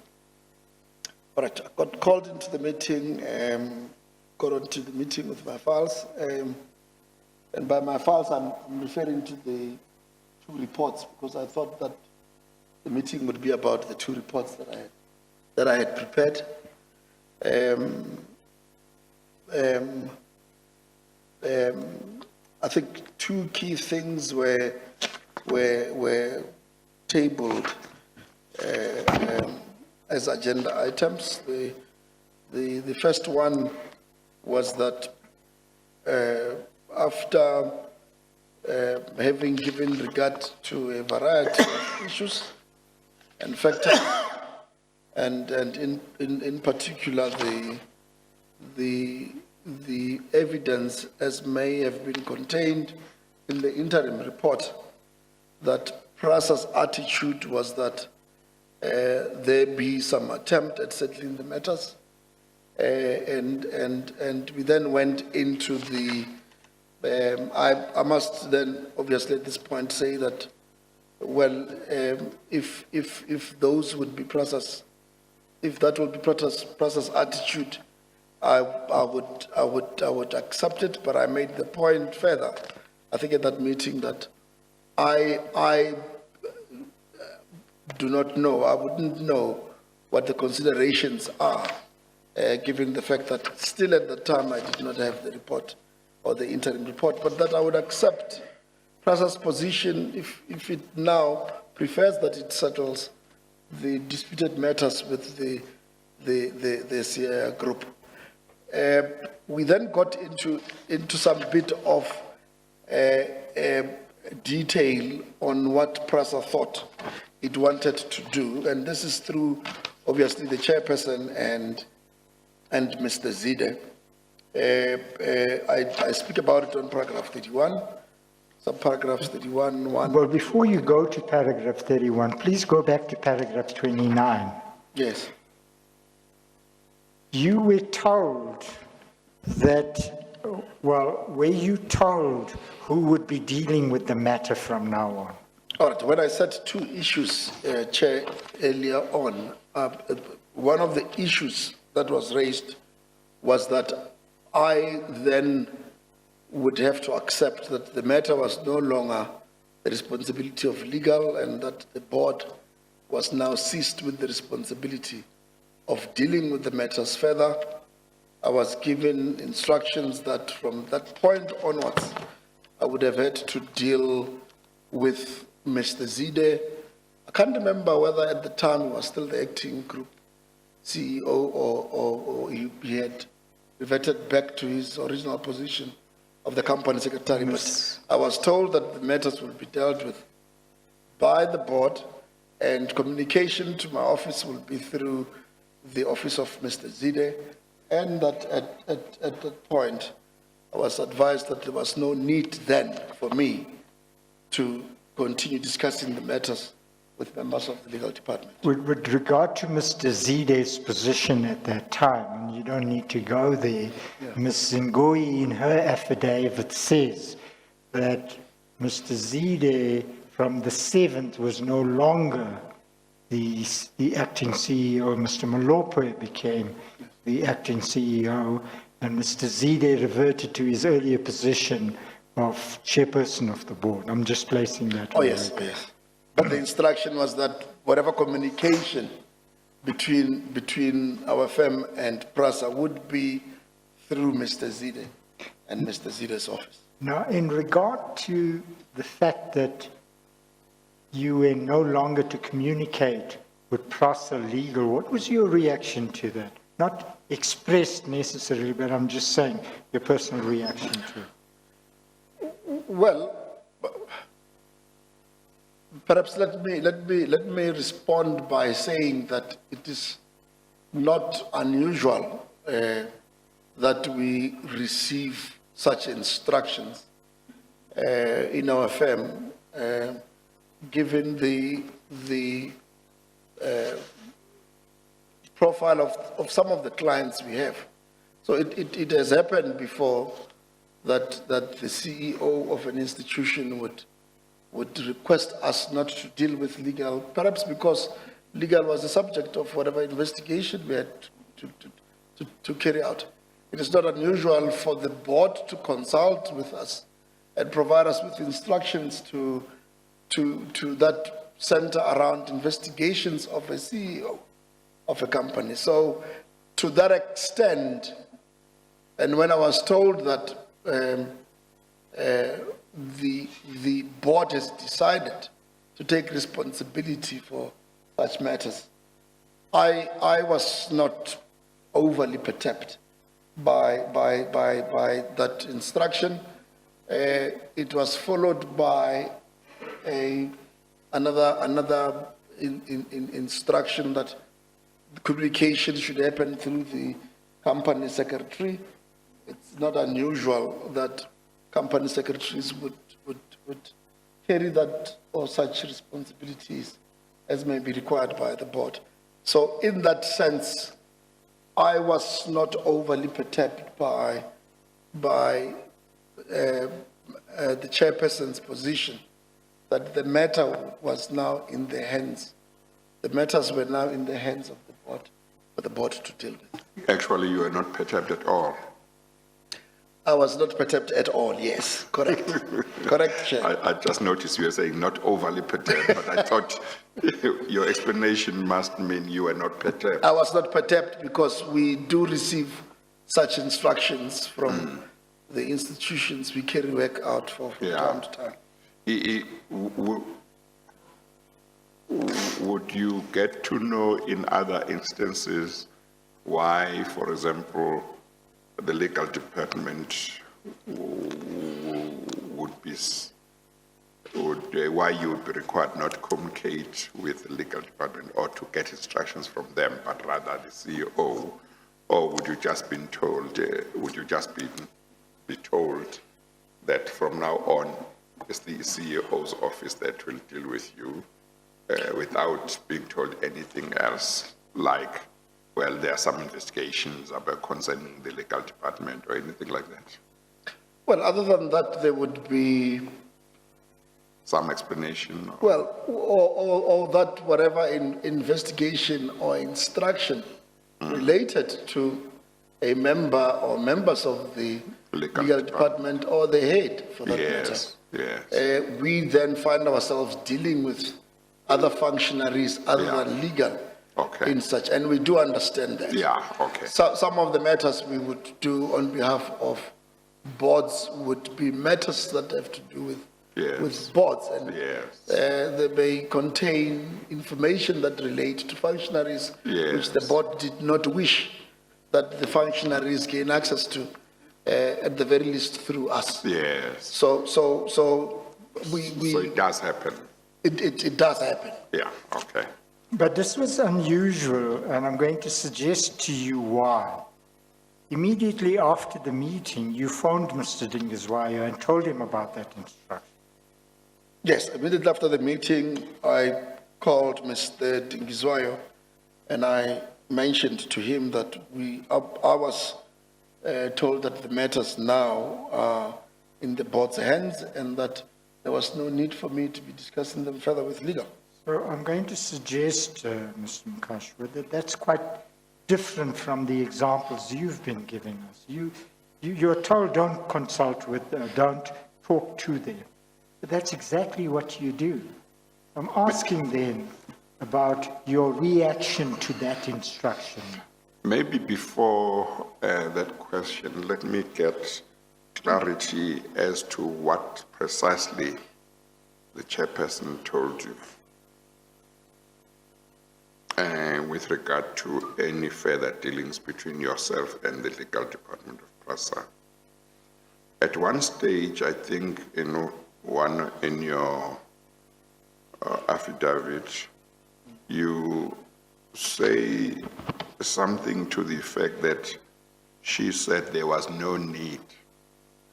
All right, I got called into the meeting, got onto the meeting with my files, and by my files, I'm referring to the two reports, because I thought that the meeting would be about the two reports that I had prepared. I think two key things were tabled as agenda items. The first one was that after having given regard to a variety of issues and factors, and in particular the evidence as may have been contained in the interim report, that PRASA's attitude was that there be some attempt at settling the matters, and we then went into the. I must then obviously at this point say that, well, if those would be PRASA's, if that would be PRASA's attitude, I would accept it, but I made the point further, I think at that meeting, that I do not know, I wouldn't know what the considerations are, given the fact that still at the time I did not have the report or the interim report, but that I would accept PRASA's position if it now prefers that it settles the disputed matters with the CIR group. We then got into some bit of detail on what PRASA thought it wanted to do, and this is through, obviously, the chairperson and Mr. Zide. I speak about it on paragraph 31, subparagraphs 31(1). Well, before you go to paragraph 31, please go back to paragraph 29. Yes. You were told that, well, were you told who would be dealing with the matter from now on? All right, when I said two issues, Chair, earlier on, one of the issues that was raised was that I then would have to accept that the matter was no longer the responsibility of legal and that the board was now seized with the responsibility of dealing with the matters further. I was given instructions that from that point onwards, I would have had to deal with Mr. Zide. I can't remember whether at the time he was still the acting group CEO or he had reverted back to his original position of the company secretary. But I was told that the matters will be dealt with by the board and communication to my office will be through the office of Mr. Zide, and that at that point, I was advised that there was no need then for me to continue discussing the matters with members of the legal department. With regard to Mr. Zide's position at that time, and you don't need to go there, Ms. Ngoi in her affidavit says that Mr. Zide from the 7th was no longer the acting CEO. Mr. Malope became the acting CEO, and Mr. Zide reverted to his earlier position of chairperson of the board. I'm just placing that. Oh, yes, yes. But the instruction was that whatever communication between our firm and PRASA would be through Mr. Zide and Mr. Zide's office. Now, in regard to the fact that you were no longer to communicate with PRASA Legal, what was your reaction to that? Not expressed necessarily, but I'm just saying your personal reaction to it. Well, perhaps let me respond by saying that it is not unusual that we receive such instructions in our firm, given the profile of some of the clients we have. So it has happened before that the CEO of an institution would request us not to deal with legal, perhaps because legal was the subject of whatever investigation we had to carry out. It is not unusual for the board to consult with us and provide us with instructions to that center around investigations of a CEO of a company. So to that extent, and when I was told that the board has decided to take responsibility for such matters, I was not overly perturbed by that instruction. It was followed by another instruction that the communication should happen through the company secretary. It's not unusual that company secretaries would carry that or such responsibilities as may be required by the board. So in that sense, I was not overly perturbed by the chairperson's position that the matter was now in the hands, the matters were now in the hands of the board, for the board to deal with. Actually, you are not perturbed at all. I was not perturbed at all, yes, correct. Correct, Chair. I just noticed you were saying not overly perturbed, but I thought your explanation must mean you were not perturbed. I was not perturbed because we do receive such instructions from the institutions we carry work out for from Yeah. time to time. Would you get to know in other instances why, for example, the legal department why you would be required not to communicate with the legal department or to get instructions from them, but rather the CEO? Or would you just be told, be told that from now on, it's the CEO's office that will deal with you without being told anything else, like, well, there are some investigations about concerning the legal department or anything like that? Well, other than that, there would be, Some explanation? well, or that whatever investigation or instruction related to a member or members of the Legal legal department or the head, for that matter. Yes. We then find ourselves dealing with other functionaries other Yeah. than legal Okay. in such, and we do understand that. Yeah, okay. So, some of the matters we would do on behalf of boards would be matters that have to do Yes. with boards, and Yes. they may contain information that relate to functionaries which the Yes. board did not wish that the functionaries gain access to, at the very least through us. Yes. So So we, it does happen? it does happen. Yeah, okay. But this was unusual, and I'm going to suggest to you why. Immediately after the meeting, you phoned Mr. Dingiswayo and told him about that instruction. Yes, immediately after the meeting, I called Mr. Dingiswayo and I mentioned to him that I was told that the matters now are in the board's hands and that there was no need for me to be discussing them further with legal. So I'm going to suggest, Mr. Mkashwa, that that's quite different from the examples you've been giving us. You're told don't consult with, don't talk to them. But that's exactly what you do. I'm asking then about your reaction to that instruction. Maybe before that question, let me get clarity as to what precisely the chairperson told you with regard to any further dealings between yourself and the legal department of PRASA. At one stage, I think in your affidavit, you say something to the effect that she said there was no need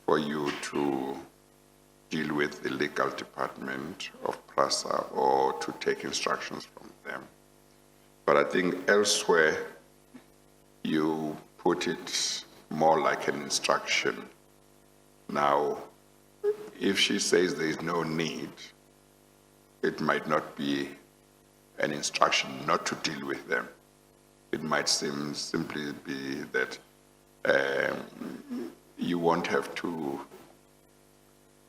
for you to deal with the legal department of PRASA or to take instructions from them. But I think elsewhere you put it more like an instruction. Now, if she says there is no need, it might not be an instruction not to deal with them. It might simply be that you won't have to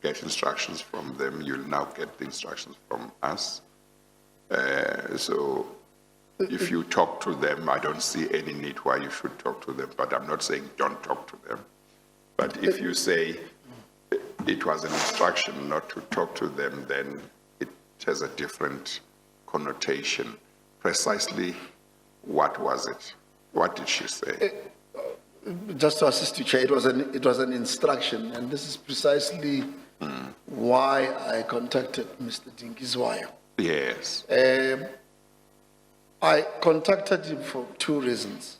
get instructions from them. You'll now get the instructions from us. So if you talk to them, I don't see any need why you should talk to them, but I'm not saying don't talk to them. But if you say it was an instruction not to talk to them, then it has a different connotation. Precisely what was it? What did she say? Just to assist you, Chair, it was an instruction, and this is precisely why I contacted Mr. Dingiswayo. Yes. I contacted him for two reasons.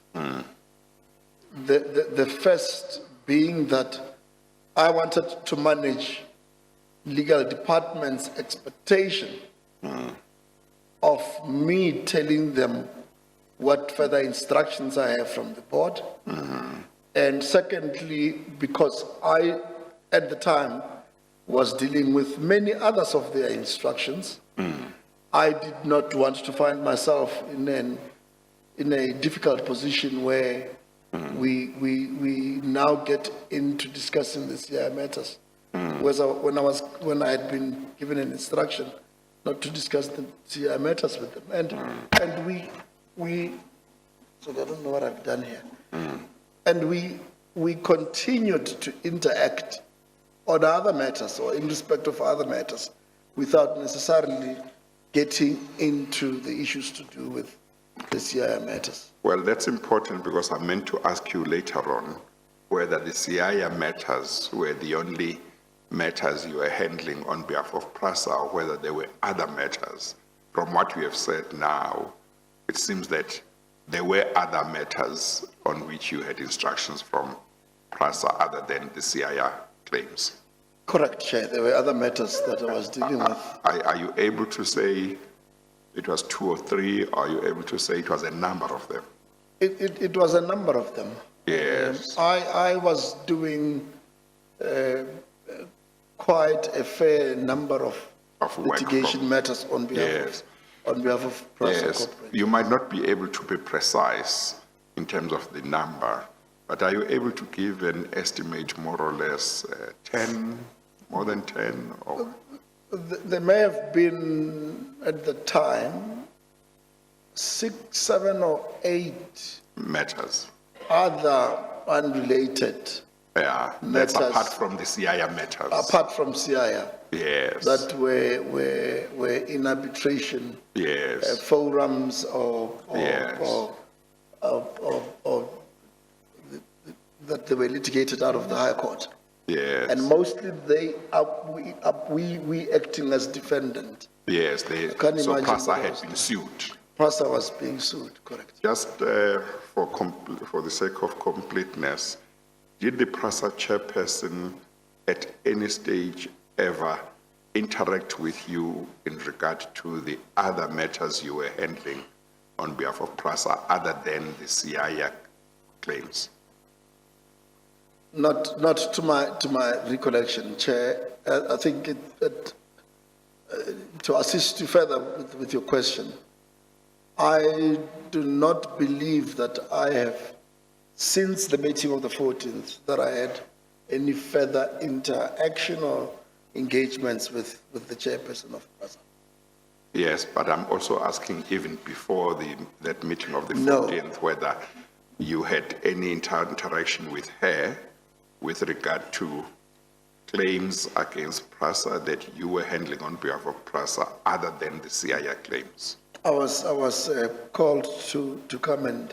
The first being that I wanted to manage legal department's expectation of me telling them what further instructions I have from the board. And secondly, because I, at the time, was dealing with many others of their instructions, I did not want to find myself in a difficult position where we now get into discussing the CI matters. When I had been given an instruction not to discuss the CI matters with them, and we so I don't know what I've done here, and we we continued to interact on other matters or in respect of other matters without necessarily getting into the issues to do with the CIA matters. Well, that's important because I meant to ask you later on whether the CIA matters were the only matters you were handling on behalf of PRASA or whether there were other matters. From what you have said now, it seems that there were other matters on which you had instructions from PRASA other than the CIA claims. Correct, Chair. There were other matters that I was dealing with. Are you able to say it was 2 or 3, or are you able to say it was a number of them? It was a number of them. Yes. I was doing quite a fair number of work litigation from- matters on behalf Yes. of Prasa Yes, Corporate. you might not be able to be precise in terms of the number, but are you able to give an estimate more or less 10, more than 10? Or There may have been, at the time, 6, 7, or 8 matters? other unrelated, Yeah, that's Matters. apart from the CIA matters. apart from CIA, Yes, that were in arbitration yes, forums or Yes. that they were litigated out of the High Court. yes. And mostly we acting as defendant. Yes, can't so imagine PRASA what had else. been sued. Prasa was being sued, correct? Just for the sake of completeness, did the PRASA chairperson at any stage ever interact with you in regard to the other matters you were handling on behalf of PRASA other than the CIA claims? Not to my recollection, Chair. I think to assist you further with your question, I do not believe that I have, since the meeting of the 14th, that I had any further interaction or engagements with the chairperson of PRASA. Yes, but I'm also asking even before that meeting of the No. 14th, whether you had any interaction with her with regard to claims against PRASA that you were handling on behalf of PRASA other than the CIA claims. I was called to come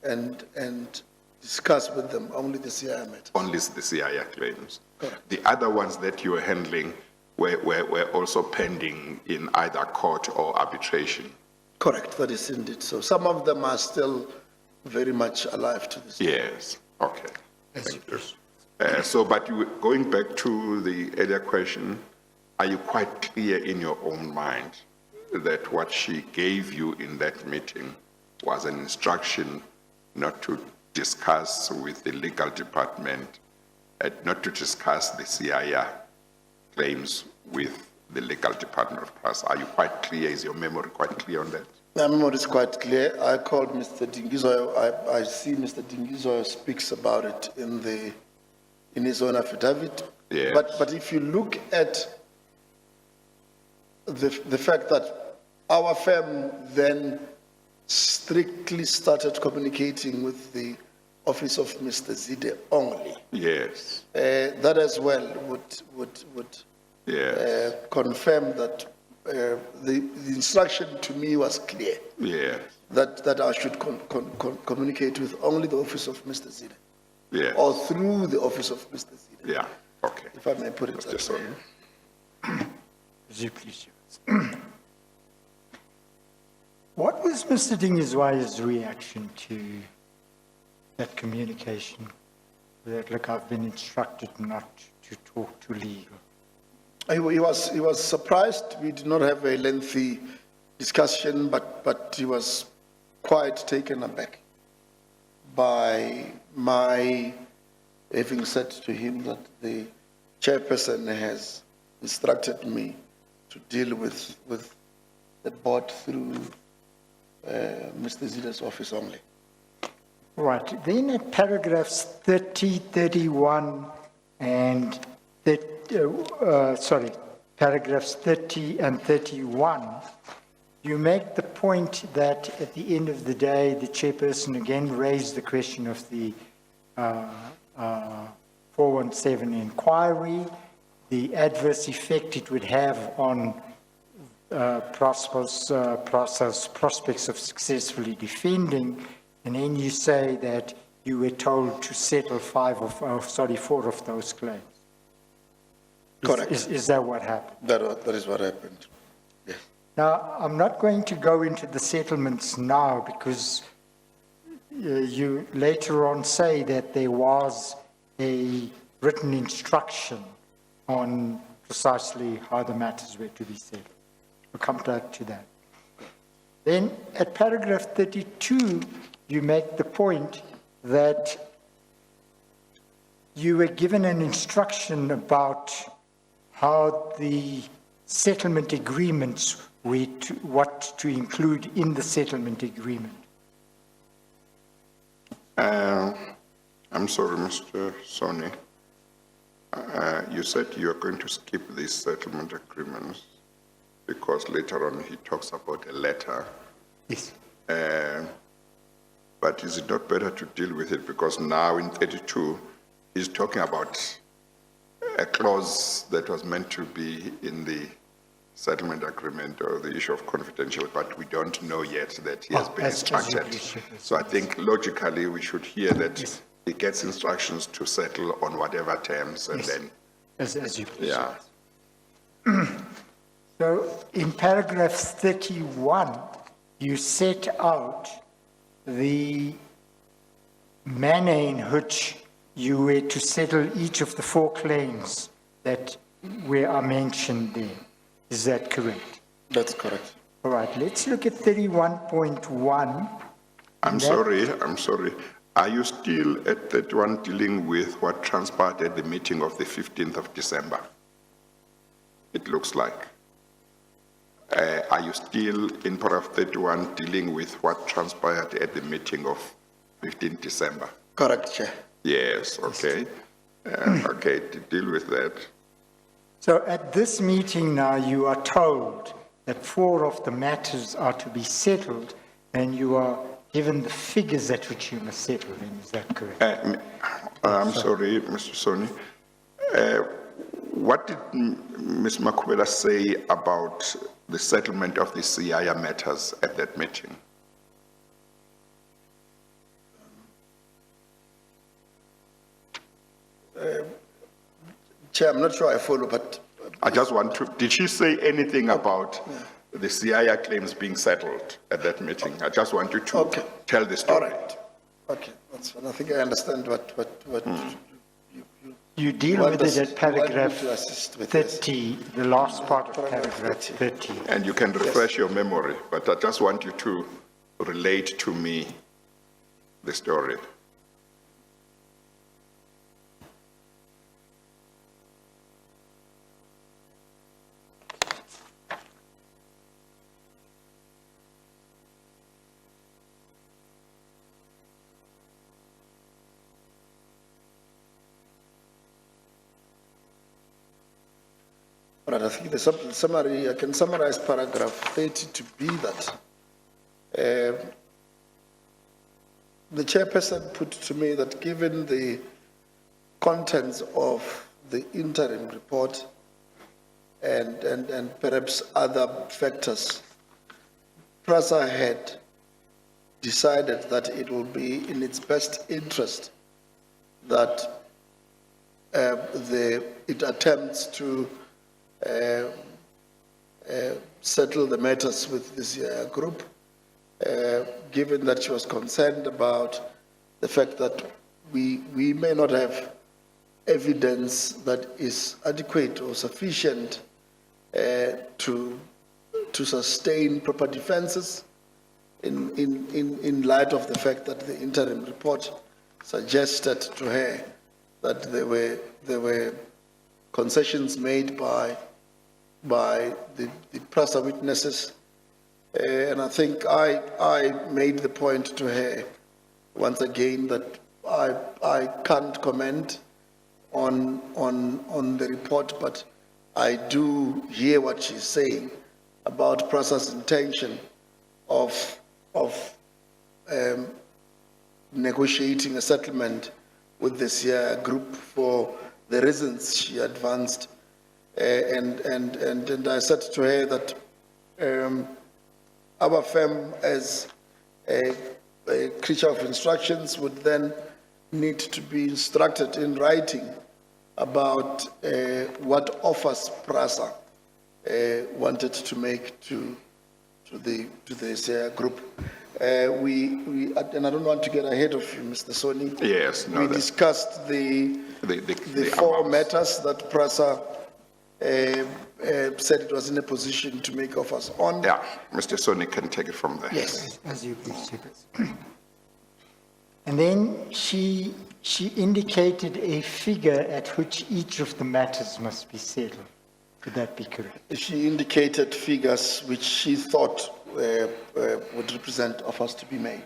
and discuss with them only the CIA matter. Only the CIA claims. Correct. The other ones that you were handling were also pending in either court or arbitration. Correct, that is indeed so. Some of them are still very much alive to this. Yes, okay. Thank you. But going back to the earlier question, are you quite clear in your own mind that what she gave you in that meeting was an instruction not to discuss with the legal department, not to discuss the CIA claims with the legal department of PRASA? Are you quite clear? Is your memory quite clear on that? My memory is quite clear. I called Mr. Dingizoyo. I see Mr. Dingizoyo speaks about it in his own affidavit. Yes. But if you look at the fact that our firm then strictly started communicating with the office of Mr. Zide only, Yes, that as well would yes, confirm that the instruction to me was clear, yes, that I should communicate with only the office of Mr. Zide, yes, or through the office of Mr. Zide, yeah, okay. if I may put it that Just way. What was Mr. Dingiswaya's reaction to that communication? That, look, I've been instructed not to talk to legal. He was surprised. We did not have a lengthy discussion, but he was quite taken aback by my having said to him that the chairperson has instructed me to deal with the board through Mr. Zida's office only. Right, then at paragraphs 30, 31, and, paragraphs 30 and 31, you make the point that at the end of the day, the chairperson again raised the question of the 417 inquiry, the adverse effect it would have on prospects of successfully defending, and then you say that you were told to settle 4 of those claims. Correct. Is that what happened? That is what happened. Yes. Now, I'm not going to go into the settlements now because you later on say that there was a written instruction on precisely how the matters were to be settled. We'll come back to that. Then at paragraph 32, you make the point that you were given an instruction about how the settlement agreements were what to include in the settlement agreement. I'm sorry, Mr. Sonny. You said you are going to skip these settlement agreements because later on he talks about a letter. Yes. But is it not better to deal with it? Because now in 32, he's talking about a clause that was meant to be in the settlement agreement or the issue of confidential, but we don't know yet that he has been instructed. So I think logically we should hear that he gets instructions to settle on whatever terms and then, As you please. yeah. So in paragraph 31, you set out the manner in which you were to settle each of the 4 claims that are mentioned there. Is that correct? That's correct. All right, let's look at 31.1. I'm sorry. Are you still at that one dealing with what transpired at the meeting of the 15th of December? It looks like. Are you still in paragraph 31 dealing with what transpired at the meeting of 15th December? Correct, Chair. Yes, okay. Okay, to deal with that. So at this meeting now, you are told that 4 of the matters are to be settled, and you are given the figures at which you must settle them. Is that correct? I'm sorry, Mr. Soni. What did Ms. Makubela say about the settlement of the CIA matters at that meeting? Chair, I'm not sure I follow, but I just want to, did she say anything about the CIA claims being settled at that meeting? I just want you to tell the all story. right. Okay, that's fine. I think I understand what You deal want with us- it at you want me paragraph to assist with this. 30, the last part of paragraph 30. And you can refresh your memory, but I just want you to relate to me the story. All right, I think the summary, I can summarize paragraph 30 to be that the chairperson put to me that given the contents of the interim report and perhaps other factors, PRASA had decided that it will be in its best interest that it attempts to settle the matters with this group, given that she was concerned about the fact that we may not have evidence that is adequate or sufficient to sustain proper defenses in light of the fact that the interim report suggested to her that there were concessions made by the PRASA witnesses. And I think I made the point to her once again that I can't comment on the report, but I do hear what she's saying about PRASA's intention of negotiating a settlement with the CIA group for the reasons she advanced. And I said to her that our firm, as a creature of instructions, would then need to be instructed in writing about what offers PRASA wanted to make to the CIA group. And I don't want to get ahead of you, Mr. Soni. Yes, no, We that- discussed the four amounts. matters that PRASA said it was in a position to make offers on. Yeah, Mr. Soni can take it from there. Yes. As you please, Chairperson. And then she indicated a figure at which each of the matters must be settled. Could that be correct? She indicated figures which she thought would represent offers to be made.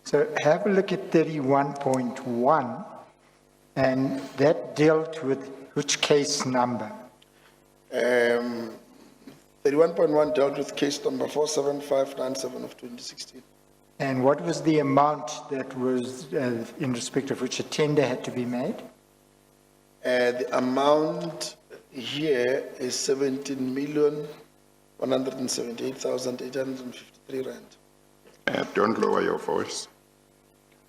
So have a look at 31.1, and that dealt with which case number? 31.1 dealt with case number 47597 of 2016. And what was the amount that was in respect of which a tender had to be made? The amount here is 17,178,853 rand. Don't lower your voice.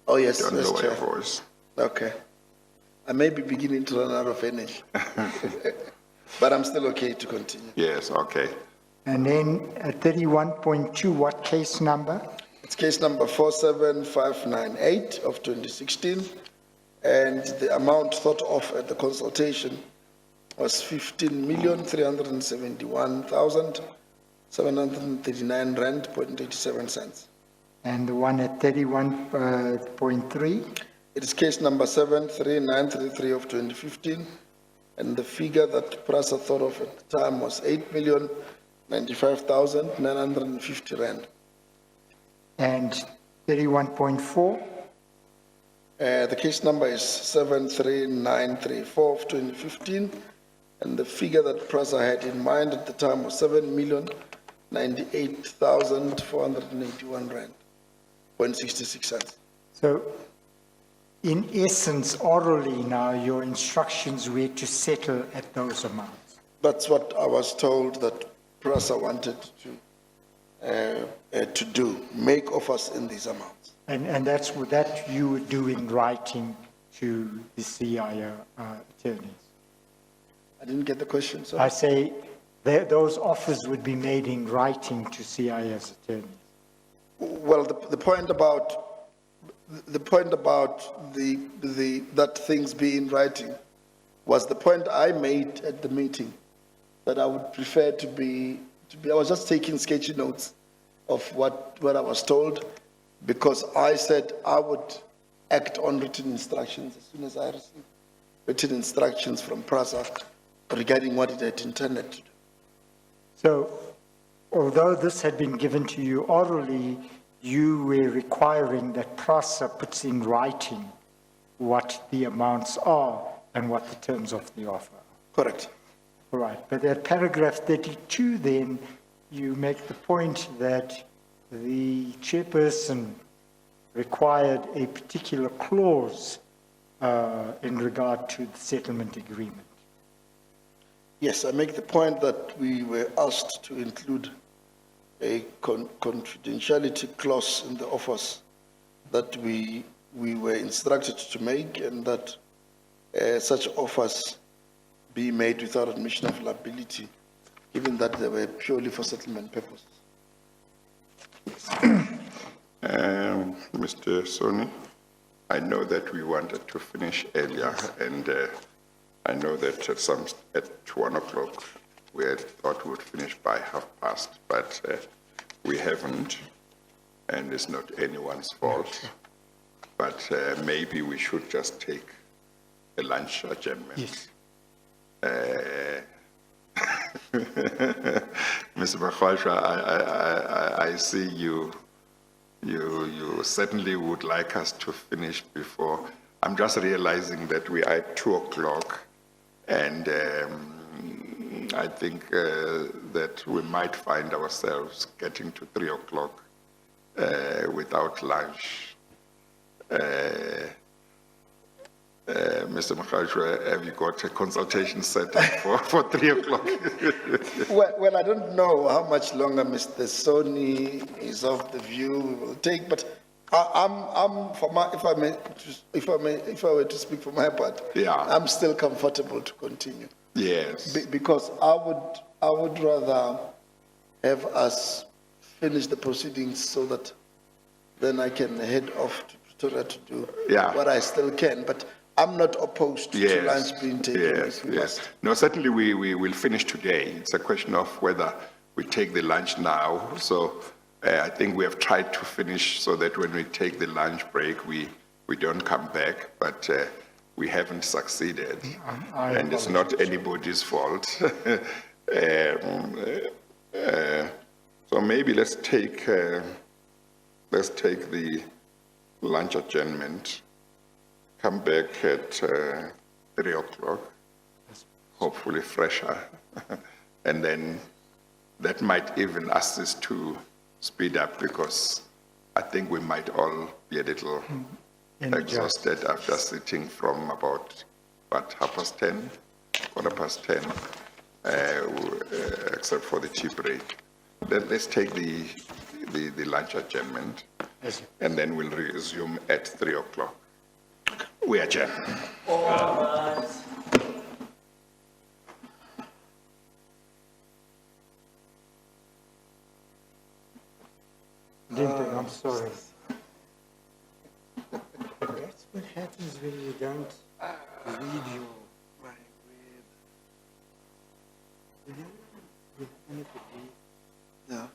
Oh, yes, Don't yes, lower your Chair. voice. Okay. I may be beginning to run out of energy. But I'm still okay to continue. Yes, okay. And then at 31.2, what case number? It's case number 47598 of 2016, and the amount thought of at the consultation was 15,371,739 rand, 87 cents. And the one at 31.3? It is case number 73933 of 2015, and the figure that PRASA thought of at the time was 8,095,950 rand. And 31.4? The case number is 73934 of 2015, and the figure that PRASA had in mind at the time was 7,098,481 rand, 0.66 cents. So in essence, orally now, your instructions were to settle at those amounts. That's what I was told that PRASA wanted to do, make offers in these amounts. And that's what that you would do in writing to the CIO attorneys. I didn't get the question, I sorry. say those offers would be made in writing to CIS attorneys. Well, the point about that things be in writing was the point I made at the meeting, that I would prefer to be, I was just taking sketchy notes of what I was told, because I said I would act on written instructions as soon as I received written instructions from PRASA regarding what it had intended to do. So although this had been given to you orally, you were requiring that PRASA puts in writing what the amounts are and what the terms of the offer are. Correct. All right, but at paragraph 32 then, you make the point that the chairperson required a particular clause in regard to the settlement agreement. Yes, I make the point that we were asked to include a confidentiality clause in the offers that we were instructed to make, and that such offers be made without admission of liability, given that they were purely for settlement purposes. Mr. Soni, I know that we wanted to finish earlier, and I know that at 1 o'clock we had thought we would finish by past, but we haven't, and it's not anyone's fault. But maybe we should just take a lunch adjournment. Yes. Mr. Makhwasha, I see you certainly would like us to finish before. I'm just realizing that we are at 2 o'clock, and I think that we might find ourselves getting to 3 o'clock Mr. Makajwa, have you got a consultation set up for 3 o'clock? Well, I don't know how much longer Mr. Soni is of the view we will take, but I'm for my, if I were to speak for my part, Yeah. I'm still comfortable to continue. Yes. Because I would rather have us finish the proceedings so that then I can head off to Pretoria to do Yeah. what I still can, but I'm not opposed to Yes. lunch being taken. Yes, if we yes. must. No, certainly we will finish today. It's a question of whether we take the lunch now. So I think we have tried to finish so that when we take the lunch break, we don't come back, but we haven't succeeded. I And it's not anybody's fault. So maybe let's take the lunch adjournment, come back at 3 o'clock, hopefully fresher. And then that might even assist to speed up, because I think we might all be a little exhausted after sitting from about, what, 10:30, 10:15, except for the tea break. Let's take the lunch adjournment, and then we'll resume at 3 o'clock. We adjourn. I'm sorry. That's what happens when you don't read your, Yeah.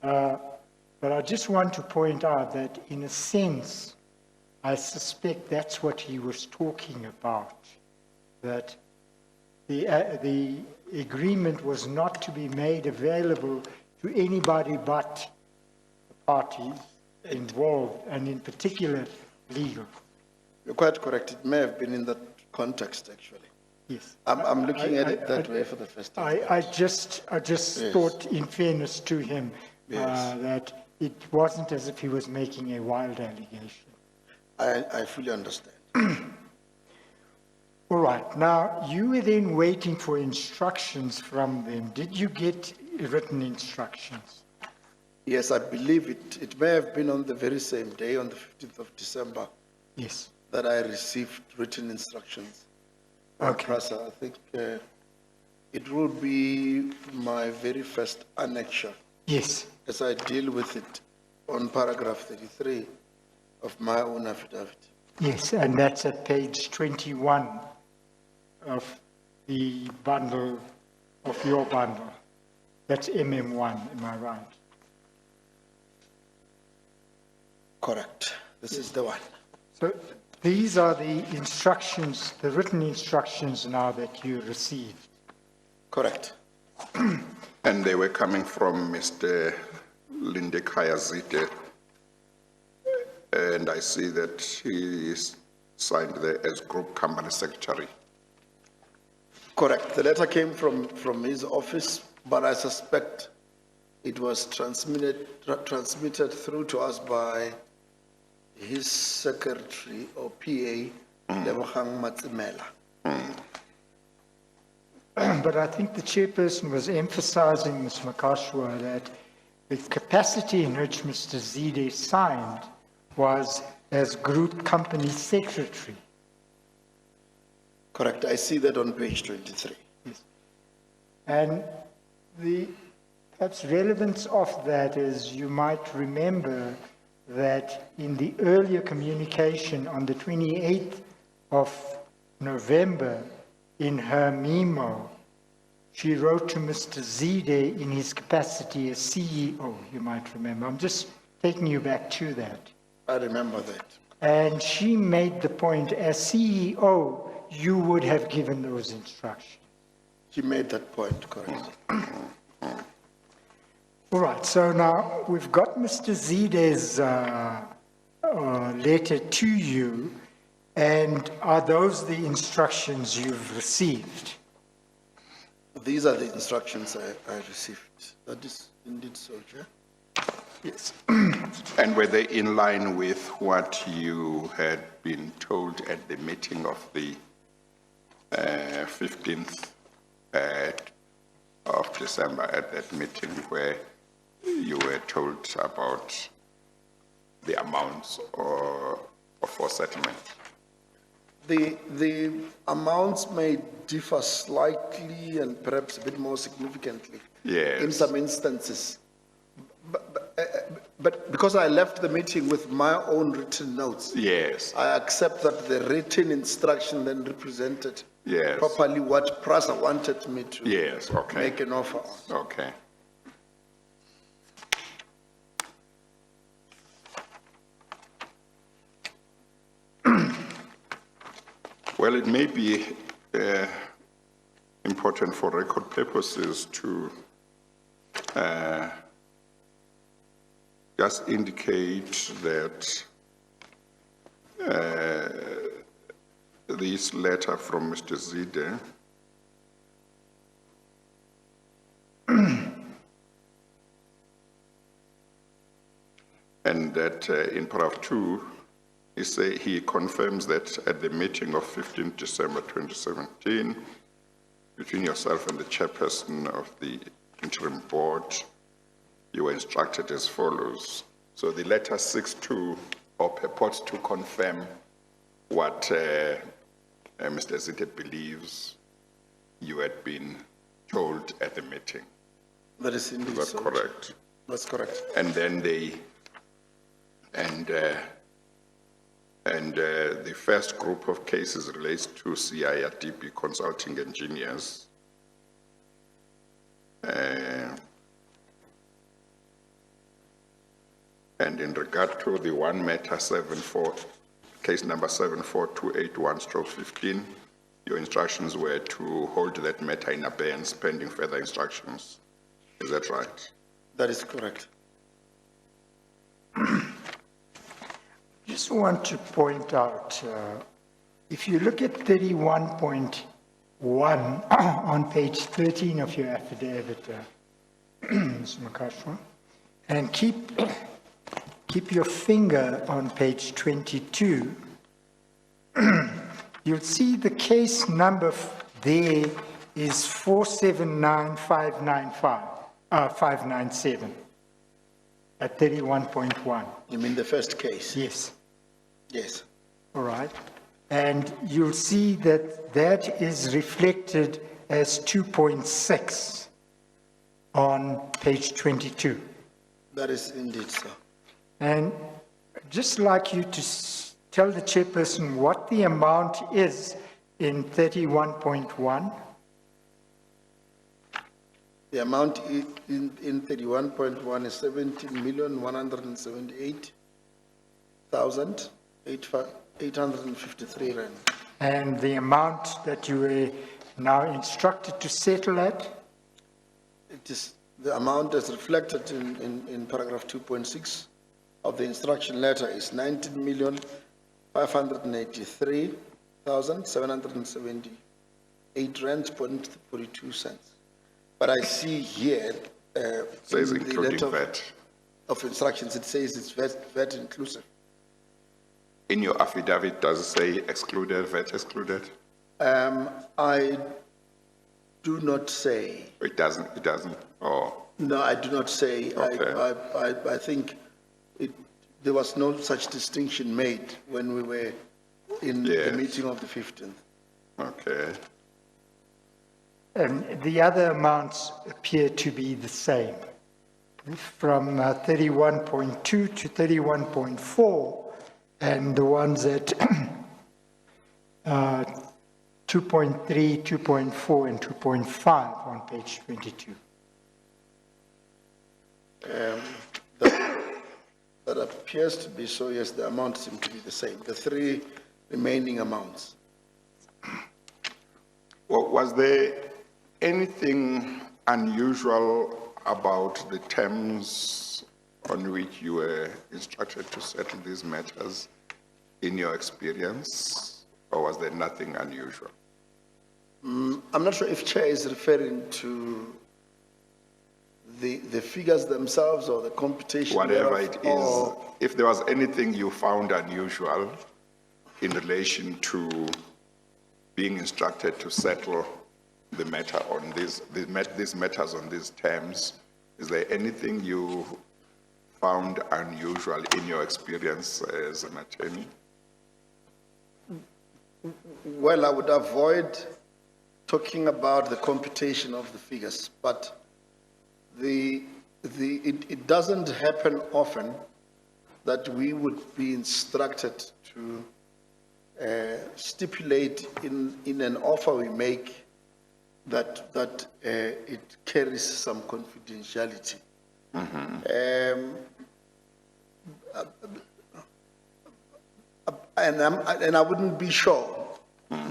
But I just want to point out that in a sense, I suspect that's what he was talking about, that the agreement was not to be made available to anybody but the parties involved, and in particular, legal. You're quite correct. It may have been in that context, actually. Yes. I'm looking at it that way for the first time. I just thought, in fairness to him, that it wasn't as if he was making a wild allegation. I fully understand. All right. Now, you were then waiting for instructions from them. Did you get written instructions? Yes, I believe it may have been on the very same day, on the 15th of December, Yes. that I received written instructions. Okay. Prasa, I think it will be my very first annexure Yes. as I deal with it on paragraph 33 of my own affidavit. Yes, and that's at page 21 of the bundle, of your bundle. That's MM1, am I right? Correct. This is the one. So these are the instructions, the written instructions now that you received. Correct. And they were coming from Mr. Linde Kayazide. And I see that he is signed there as Group Company Secretary. Correct. The letter came from his office, but I suspect it was transmitted through to us by his secretary or PA, Lebogang Matsimela. But I think the chairperson was emphasizing, Ms. Makashwa, that the capacity in which Mr. Zide signed was as group company secretary. Correct. I see that on page 23. Yes. And the perhaps relevance of that is you might remember that in the earlier communication on the 28th of November in her memo, she wrote to Mr. Zide in his capacity as CEO, you might remember. I'm just taking you back to that. I remember that. And she made the point, as CEO, you would have given those instructions. He made that point, correct. All right, so now we've got Mr. Zide's letter to you, and are those the instructions you've received? These are the instructions I received. That is indeed so, Chair. Yes. And were they in line with what you had been told at the meeting of the 15th of December, at that meeting where you were told about the amounts for settlement? The amounts may differ slightly and perhaps a bit more significantly. Yes. In some instances. But because I left the meeting with my own written notes, Yes, I accept that the written instruction then represented Yes. properly what Prasa wanted me to yes, okay, make an offer on. okay. Well, it may be important for record purposes to just indicate that this letter from Mr. Zide and that in paragraph 2, he confirms that at the meeting of 15 December 2017, between yourself and the chairperson of the interim board, you were instructed as follows. So the letter seeks to, or purports to confirm what Mr. Zide believes you had been told at the meeting. That is indeed Is so. that correct? That's correct. And then the first group of cases relates to CIRDP consulting engineers. And in regard to the one matter, case number 74281/15, your instructions were to hold that matter in abeyance pending further instructions. Is that right? That is correct. Just want to point out, if you look at 31.1 on page 13 of your affidavit, Mr. Makashwa, and keep your finger on page 22, you'll see the case number there is 479,597 at 31.1. You mean the first case? Yes. Yes. All right. And you'll see that that is reflected as 2.6 on page 22. That is indeed so. And I'd just like you to tell the chairperson what the amount is in 31.1. The amount in 31.1 is 17,178,853 rand. And the amount that you were now instructed to settle at? It is, the amount as reflected in paragraph 2.6 of the instruction letter is 19,583,778 rand, 42 cents. But I see here, Says in the including letter VAT. of instructions, it says it's VAT inclusive. In your affidavit, does it say excluded, VAT excluded? I do not say, It doesn't, oh, no, I do not say. Okay. I think there was no such distinction made when we were in the Yes. meeting of the 15th. okay. And the other amounts appear to be the same, from 31.2 to 31.4, and the ones at 2.3, 2.4, and 2.5 on page 22. That appears to be so, yes, the amounts seem to be the same, the three remaining amounts. Well, was there anything unusual about the terms on which you were instructed to settle these matters in your experience, or was there nothing unusual? I'm not sure if Chair is referring to the figures themselves or the computation. Whatever thereof, it is, or- if there was anything you found unusual in relation to being instructed to settle the matter on these matters on these terms, is there anything you found unusual in your experience as an attorney? Well, I would avoid talking about the computation of the figures, but it doesn't happen often that we would be instructed to stipulate in an offer we make that it carries some confidentiality. And I wouldn't be sure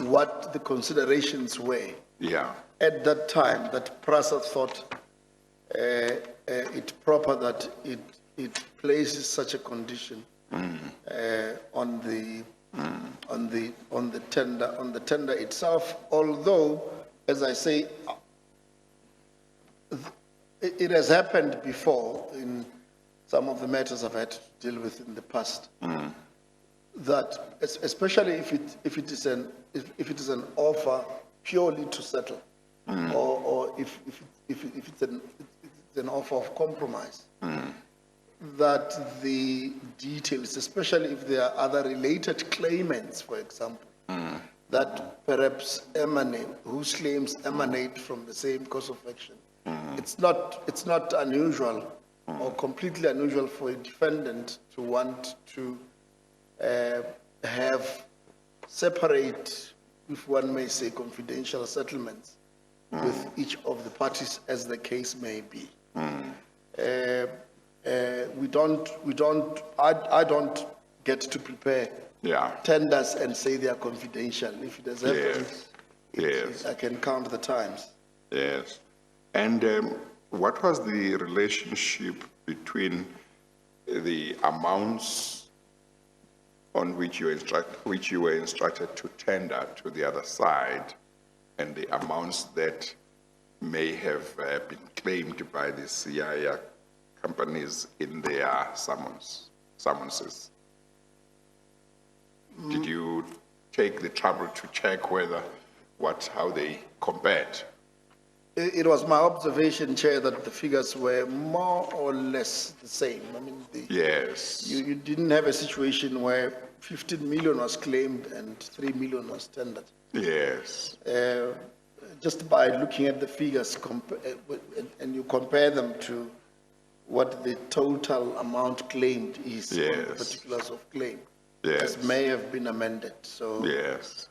what the considerations were Yeah, at that time that PRASA thought it proper that it places such a condition on the tender itself. Although, as I say, it has happened before in some of the matters I've had to deal with in the past. That, especially if it is an offer purely to settle, or if it's an offer of compromise, that the details, especially if there are other related claimants, for example, that perhaps emanate, whose claims emanate from the same cause of action. It's not unusual or completely unusual for a defendant to want to have separate, if one may say, confidential settlements with each of the parties as the case may be. I don't get to prepare Yeah. tenders and say they are confidential. If it has happened, Yes. I can count the times. Yes. And what was the relationship between the amounts on which you were instructed to tender to the other side and the amounts that may have been claimed by the CIA companies in their summonses? Did you take the trouble to check how they compared? It was my observation, Chair, that the figures were more or less the same. I mean, Yes. you didn't have a situation where 15 million was claimed and 3 million was tendered. Yes. Just by looking at the figures and you compare them to what the total amount claimed is on the Yes. particulars of claim, Yes. as may have been amended. So Yes.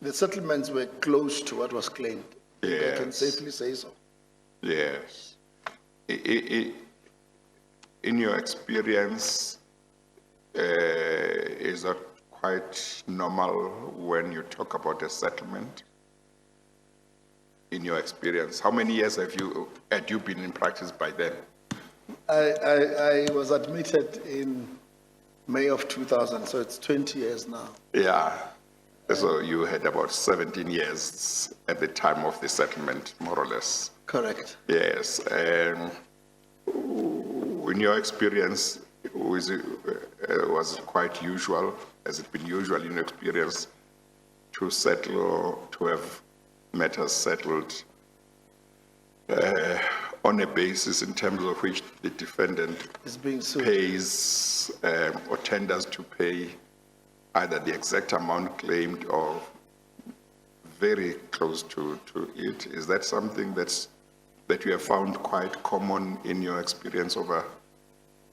the settlements were close to what was claimed. I can Yes. safely say so. Yes. In your experience, is that quite normal when you talk about a settlement? In your experience, how many years had you been in practice by then? I was admitted in May of 2000, so it's 20 years now. Yeah. So you had about 17 years at the time of the settlement, more or less. Correct. Yes. In your experience, was it quite usual? Has it been usual in your experience to have matters settled on a basis in terms of which the defendant It's being sued. pays or tenders to pay either the exact amount claimed or very close to it? Is that something that you have found quite common in your experience over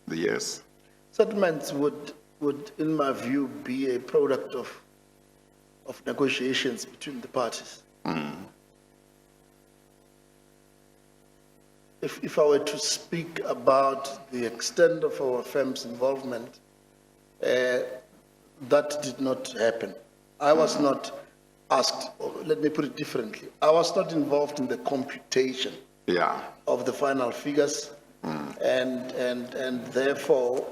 the years? Settlements would, in my view, be a product of negotiations between the parties. If I were to speak about the extent of our firm's involvement, that did not happen. I was not asked, or let me put it differently, I was not involved in the computation Yeah. of the final figures, and therefore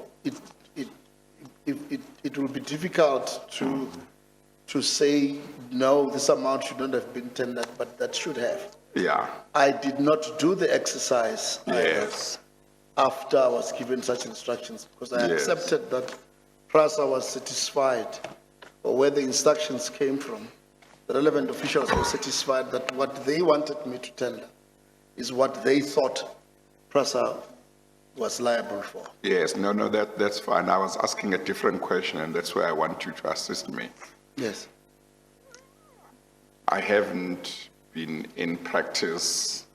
it will be difficult to say, no, this amount should not have been tendered, but that should have. Yeah. I did not do the exercise either Yes. after I was given such instructions, because I Yes. accepted that PRASA was satisfied, or where the instructions came from, the relevant officials were satisfied that what they wanted me to tender is what they thought PRASA was liable for. Yes. No, that's fine. I was asking a different question, and that's where I want you to assist me. Yes. I haven't been in practice.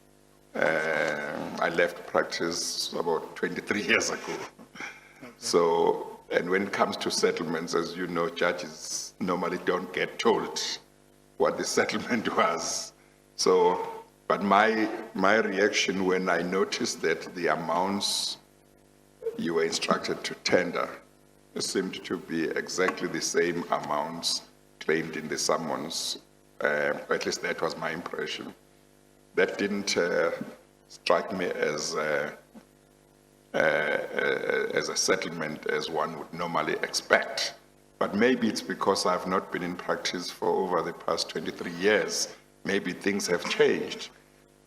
I left practice about 23 years ago. So, and when it comes to settlements, as you know, judges normally don't get told what the settlement was. So, but my reaction when I noticed that the amounts you were instructed to tender seemed to be exactly the same amounts claimed in the summons, at least that was my impression. That didn't strike me as a settlement as one would normally expect. But maybe it's because I've not been in practice for over the past 23 years. Maybe things have changed.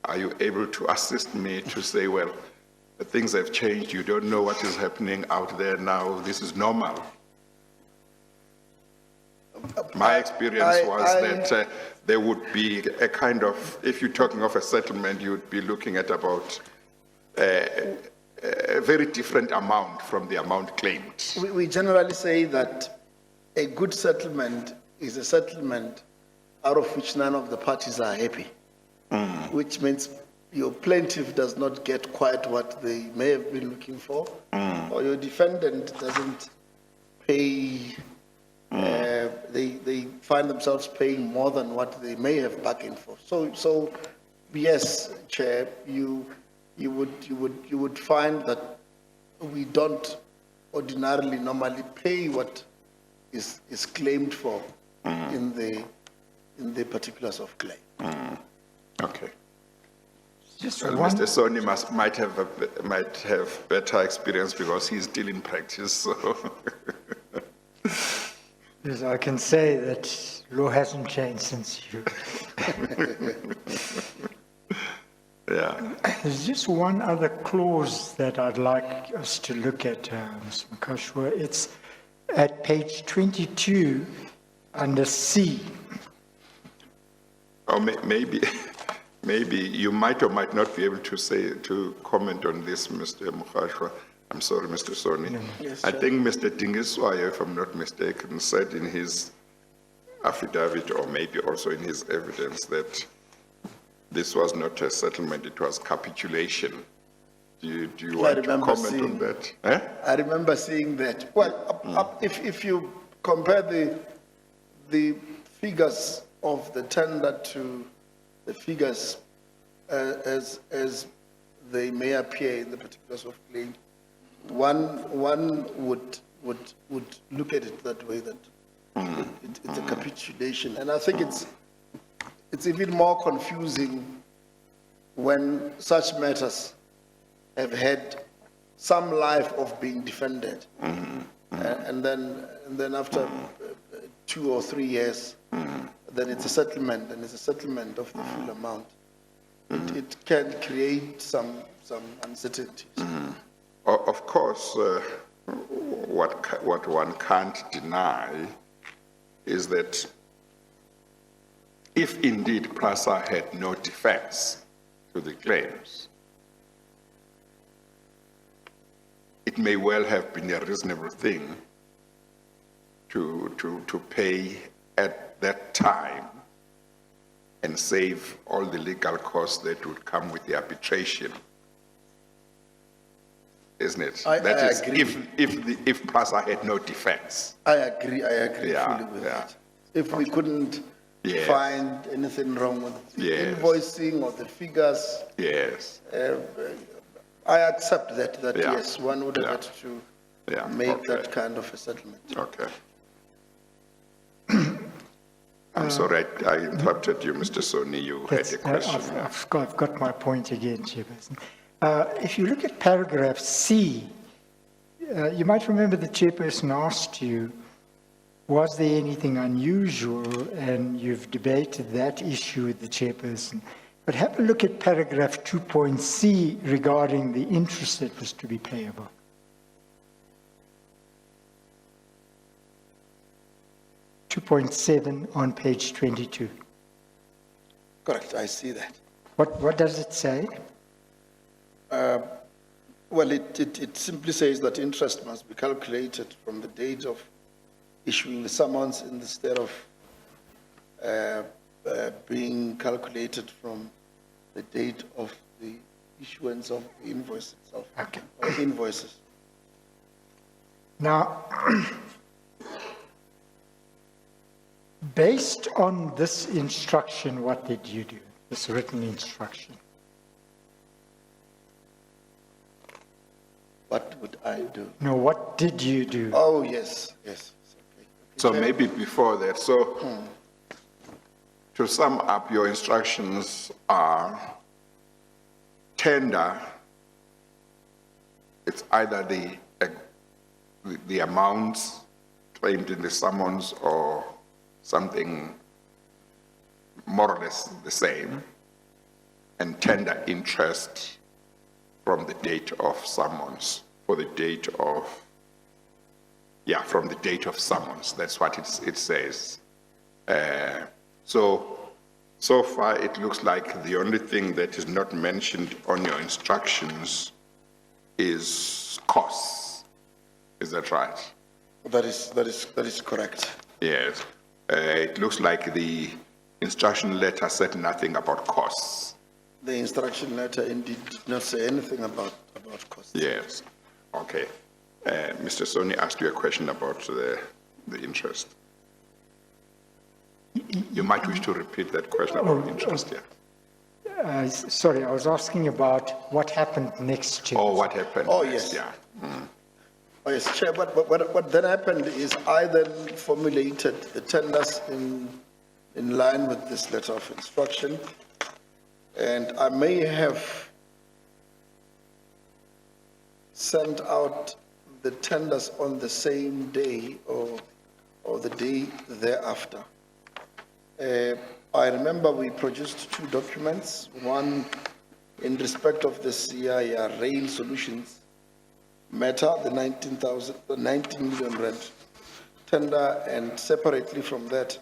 Are you able to assist me to say, well, things have changed, you don't know what is happening out there now, this is normal? My experience was that there would be a kind of, if you're talking of a settlement, you would be looking at about a very different amount from the amount claimed. We generally say that a good settlement is a settlement out of which none of the parties are happy, which means your plaintiff does not get quite what they may have been looking for, or your defendant doesn't pay, they find themselves paying more than what they may have bargained for. So yes, Chair, you would find that we don't ordinarily normally pay what is claimed for in the particulars of claim. Okay. Just Well, one, Mr. Soni might have better experience because he's still in practice, so. yes, I can say that law hasn't changed since you. Yeah. There's just one other clause that I'd like us to look at, Mr. Mkashwa. It's at page 22 under C. Or maybe you might or might not be able to comment on this, Mr. Mukhashwa. I'm sorry, Mr. Soni. Yes, I sir. think Mr. Dingiswayo, if I'm not mistaken, said in his affidavit, or maybe also in his evidence, that this was not a settlement, it was capitulation. Do you want to remember comment on seeing- that? Eh? I remember seeing that. Well, if you compare the figures of the tender to the figures as they may appear in the particulars of claim, one would look at it that way, that it's a capitulation. And I think it's even more confusing when such matters have had some life of being defended. And then after 2 or 3 years, then it's a settlement, and it's a settlement of the full amount. It can create some uncertainties. Of course, what one can't deny is that if indeed PRASA had no defense to the claims, it may well have been a reasonable thing to pay at that time and save all the legal costs that would come with the arbitration. Isn't it? I That is, agree. if PRASA had no defense. I agree Yeah, fully with yeah. that. If we couldn't Yes. find anything wrong with the Yes. invoicing or the figures, Yes, I accept that, Yeah. yes, one would have Yeah. had to yeah. make okay. that kind of a settlement. Okay. I'm sorry, I interrupted you, Mr. Soni, you had That's- a question. I've got my point again, Chairperson. If you look at paragraph C, you might remember the Chairperson asked you, was there anything unusual? And you've debated that issue with the Chairperson. But have a look at paragraph 2.C regarding the interest that was to be payable. .7 on page 22. Correct, I see that. What does it say? Well, it simply says that interest must be calculated from the date of issuing the summons instead of being calculated from the date of the issuance of the invoice itself. Okay. Or invoices. Now, based on this instruction, what did you do? This written instruction? What would I do? No, what did you do? Oh, yes. Okay. So maybe before that, so to sum up, your instructions are tender, it's either the amounts claimed in the summons or something more or less the same, and tender interest from the date of summons, for the date of, from the date of summons, that's what it says. So far, it looks like the only thing that is not mentioned on your instructions is costs. Is that right? That is correct. Yes. It looks like the instruction letter said nothing about costs. The instruction letter indeed did not say anything about costs. Yes. Okay. Mr. Soni asked you a question about the interest. You might wish to repeat that question about interest, yeah. Sorry, I was asking about what happened next, Chair. Or what happened Oh, next? yes. Yeah. Oh, yes, Chair, what then happened is I then formulated the tenders in line with this letter of instruction. And I may have sent out the tenders on the same day or the day thereafter. I remember we produced two documents, one in respect of the CIR rail solutions matter, the 19 million rand tender, and separately from that,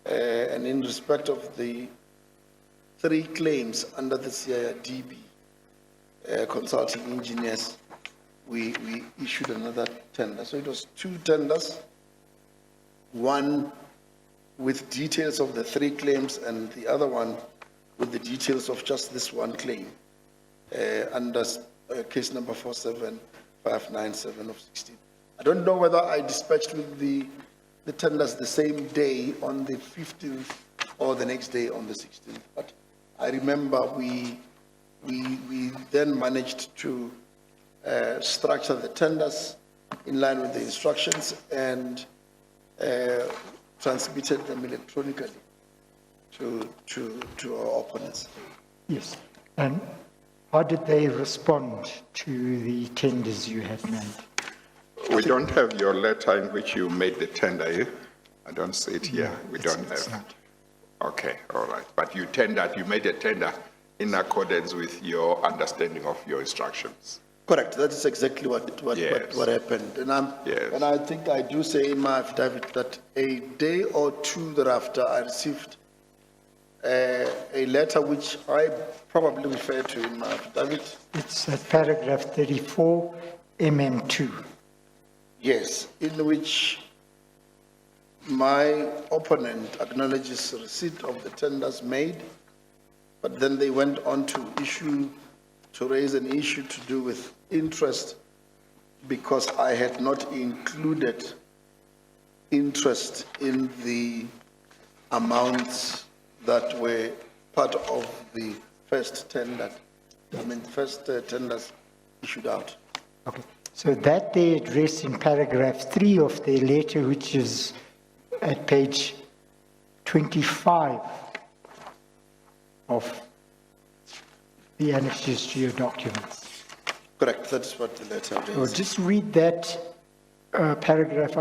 and in respect of the three claims under the CIRDB consulting engineers, we issued another tender. So it was two tenders, one with details of the three claims and the other one with the details of just this one claim under case number 47597 of 16. I don't know whether I dispatched with the tenders the same day on the 15th or the next day on the 16th, but I remember we then managed to structure the tenders in line with the instructions and transmitted them electronically to our opponents. Yes. And how did they respond to the tenders you had made? We don't have your letter in which you made the tender, eh? I don't see it here. We don't It's have. not. Okay, all right. But you made a tender in accordance with your understanding of your instructions. Correct. That is exactly what happened. Yes. And I think I do say in my affidavit that a day or two thereafter, I received a letter which I probably refer to in my affidavit. It's at paragraph 34, MM2. Yes, in which my opponent acknowledges receipt of the tenders made, but then they went on to raise an issue to do with interest because I had not included interest in the amounts that were part of the first tender, tenders issued out. Okay. So that they address in paragraph 3 of their letter, which is at page 25 of the annexes to your documents. Correct, that is what the letter So reads. just read that paragraph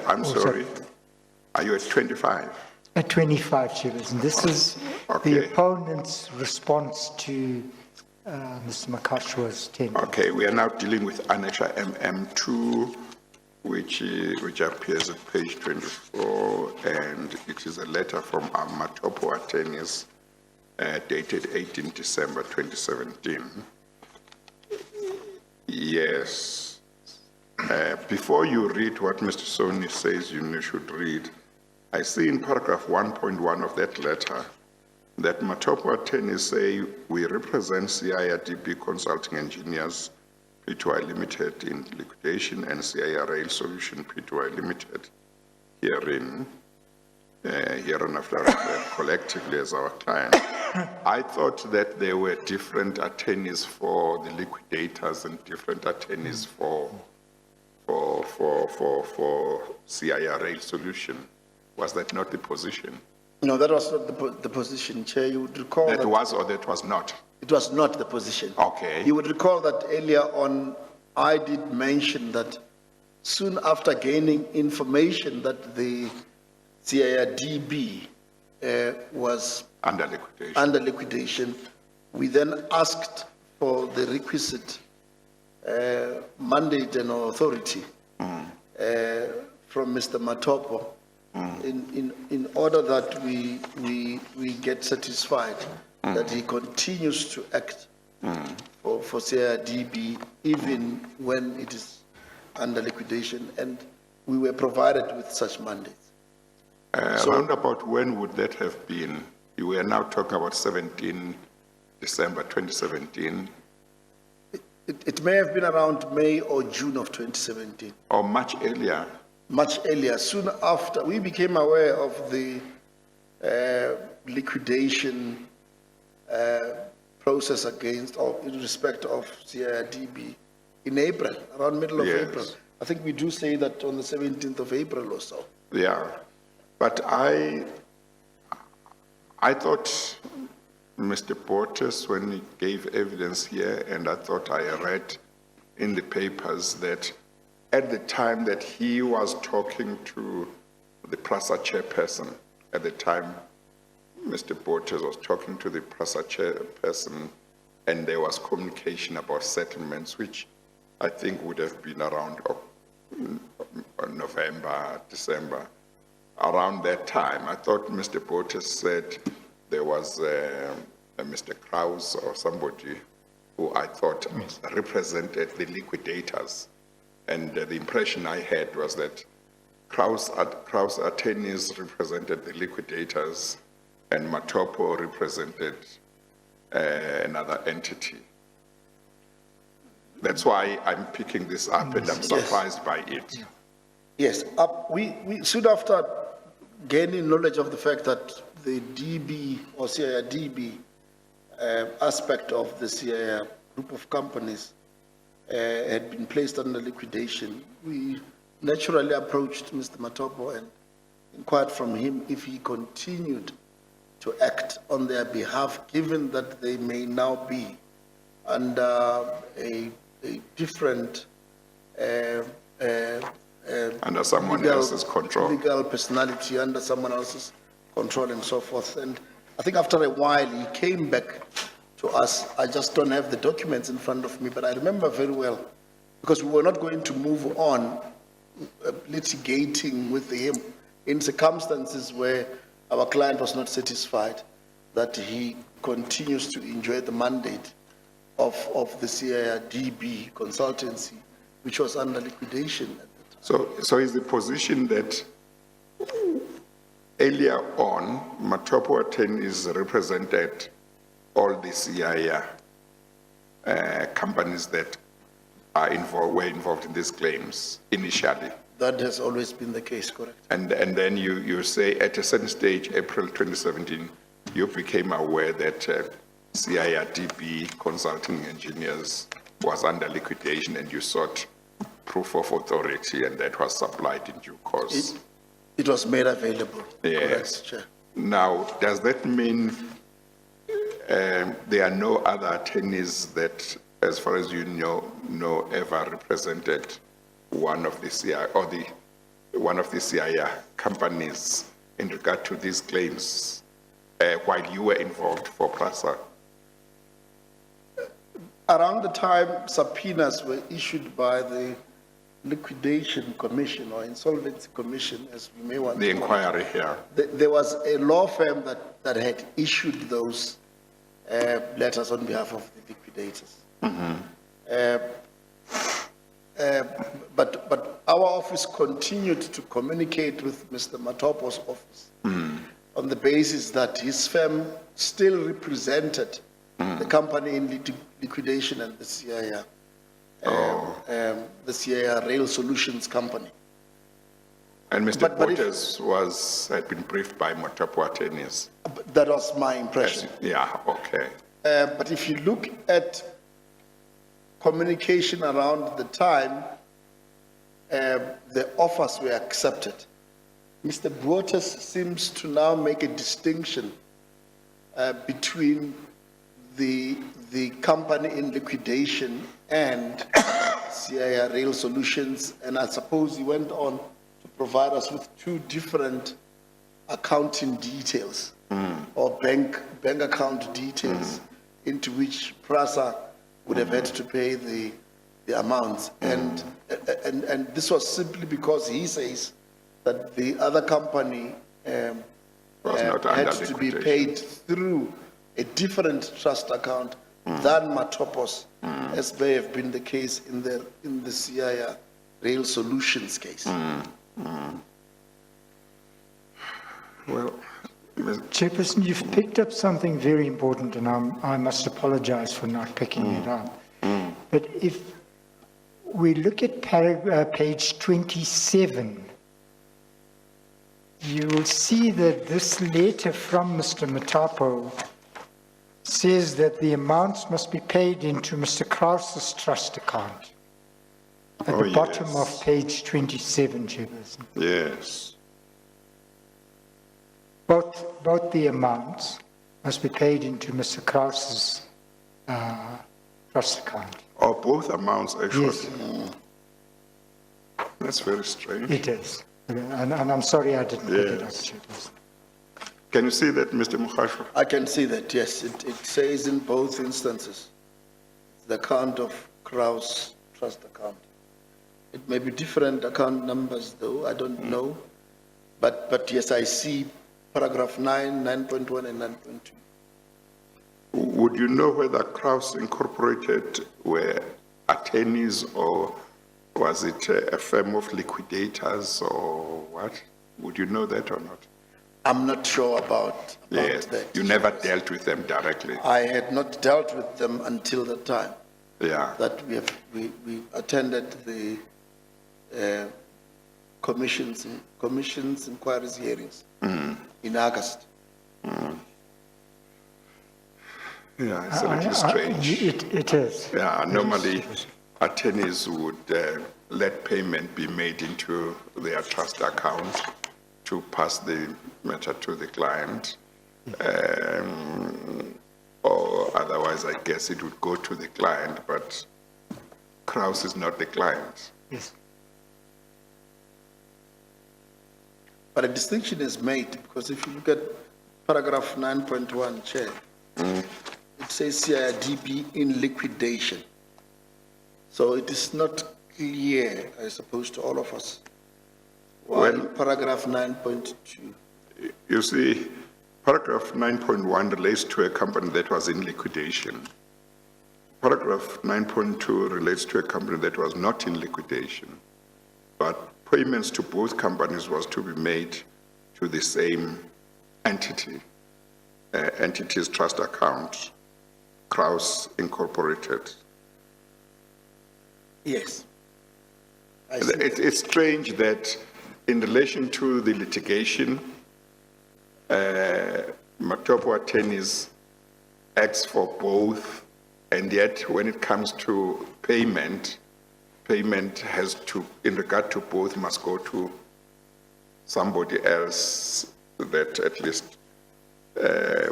I'm sorry. Are you at 25? at 25, Chairperson. This is Okay. the opponent's response to Mr. Makashwa's tender. Okay, we are now dealing with Annexa MM2, which appears at page 24, and it is a letter from our Matopo attorneys dated 18 December 2017. Yes. Before you read what Mr. Soni says you should read, I see in paragraph 1.1 of that letter that Matopo attorneys say we represent CIRDB Consulting Engineers Pty Limited in liquidation and CIR Rail Solution Pty Limited hereinafter collectively as our client. I thought that there were different attorneys for the liquidators and different attorneys for CIR Rail Solution. Was that not the position? No, that was not the position, Chair. You would recall That was or that was not? it was not the position. Okay. You would recall that earlier on, I did mention that soon after gaining information that the CIRDB was Under liquidation. under liquidation, we then asked for the requisite mandate and authority from Mr. Matopo in order that we get satisfied that he continues to act for CIRDB even when it is under liquidation, and we were provided with such mandates. Around about when would that have been? You were now talking about 17 December 2017, It may have been around May or June of 2017. or much earlier. Much earlier, soon after, we became aware of the liquidation process against or in respect of CIRDB in April, around middle of Yes. April. I think we do say that on the 17th of April or so. Yeah, but I thought Mr. Portes, when he gave evidence here, and I thought I read in the papers that at the time that he was talking to the PRASA chairperson, at the time Mr. Portes was talking to the PRASA chairperson, and there was communication about settlements, which I think would have been around November, December. Around that time, I thought Mr. Portes said there was a Mr. Krause or somebody who I thought represented the liquidators. And the impression I had was that Krause attorneys represented the liquidators and Matopo represented another entity. That's why I'm picking this up and I'm surprised by it. Yes, we soon after gaining knowledge of the fact that the DB or CIRDB aspect of the CIR group of companies had been placed under liquidation, we naturally approached Mr. Matopo and inquired from him if he continued to act on their behalf, given that they may now be under a different Under someone legal- else's control. Legal personality under someone else's control and so forth. And I think after a while, he came back to us. I just don't have the documents in front of me, but I remember very well, because we were not going to move on litigating with him in circumstances where our client was not satisfied that he continues to enjoy the mandate of the CIRDB consultancy, which was under liquidation. So is the position that earlier on, Matopo attorneys represented all the CIR companies that were involved in these claims initially? That has always been the case, correct? And then you say at a certain stage, April 2017, you became aware that CIRDB Consulting Engineers was under liquidation and you sought proof of authority and that was supplied in due course. It was made available. Yes. Correct, Chair. Now, does that mean there are no other attorneys that, as far as you know, ever represented one of the CIR or one of the CIR companies in regard to these claims while you were involved for PRASA? Around the time subpoenas were issued by the Liquidation Commission or Insolvency Commission, as we may want The to call inquiry here. it, there was a law firm that had issued those letters on behalf of the liquidators. But our office continued to communicate with Mr. Matopo's office on the basis that his firm still represented the company in liquidation and the CIR, the CIR Rail Solutions Company. And Mr. But if- Portes had been briefed by Matopo attorneys. That was my impression. Yeah, okay. But if you look at communication around the time the offers were accepted, Mr. Portes seems to now make a distinction between the company in liquidation and CIR Rail Solutions, and I suppose he went on to provide us with two different accounting details or bank account details into which PRASA would have had to pay the amounts. And this was simply because he says that the other company Was not had under to be liquidation. paid through a different trust account than Matopos, as may have been the case in the CIR Rail Solutions case. Well, Chairperson, you've picked up something very important, and I must apologize for not picking it up. But if we look at page 27, you will see that this letter from Mr. Matapo says that the amounts must be paid into Mr. Krause's trust account at Oh, the bottom yes. of page 27, Chairperson. Yes. Both the amounts must be paid into Mr. Krause's trust account. Or both amounts, actually. Yes, That's very strange. it is. And I'm sorry I didn't pick it up, Yes. Chairperson. Can you see that, Mr. Mukasho? I can see that, yes. It says in both instances, the account of Kraus trust account. It may be different account numbers though, I don't know. But yes, I see paragraph 9, 9.1 and 9.2. Would you know whether Kraus Incorporated were attorneys or was it a firm of liquidators or what? Would you know that or not? I'm not sure about Yes, that. you never dealt with them directly. I had not dealt with them until the time Yeah, that we attended the commissions inquiries hearings in August. yeah, it's a little strange. It is. Yeah, normally attorneys would let payment be made into their trust account to pass the matter to the client. Or otherwise, I guess it would go to the client, but Kraus is not the client. Yes. But a distinction is made because if you look at paragraph 9.1, Chair, it says CIDB in liquidation. So it is not clear, I suppose, to all of us. While Well- paragraph 9.2, You see, paragraph 9.1 relates to a company that was in liquidation. Paragraph 9.2 relates to a company that was not in liquidation, but payments to both companies was to be made to the same entity, entity's trust account, Kraus Incorporated. yes. I see. It's strange that in relation to the litigation, Matopo attorneys acts for both, and yet when it comes to payment, payment has to, in regard to both, must go to somebody else that at least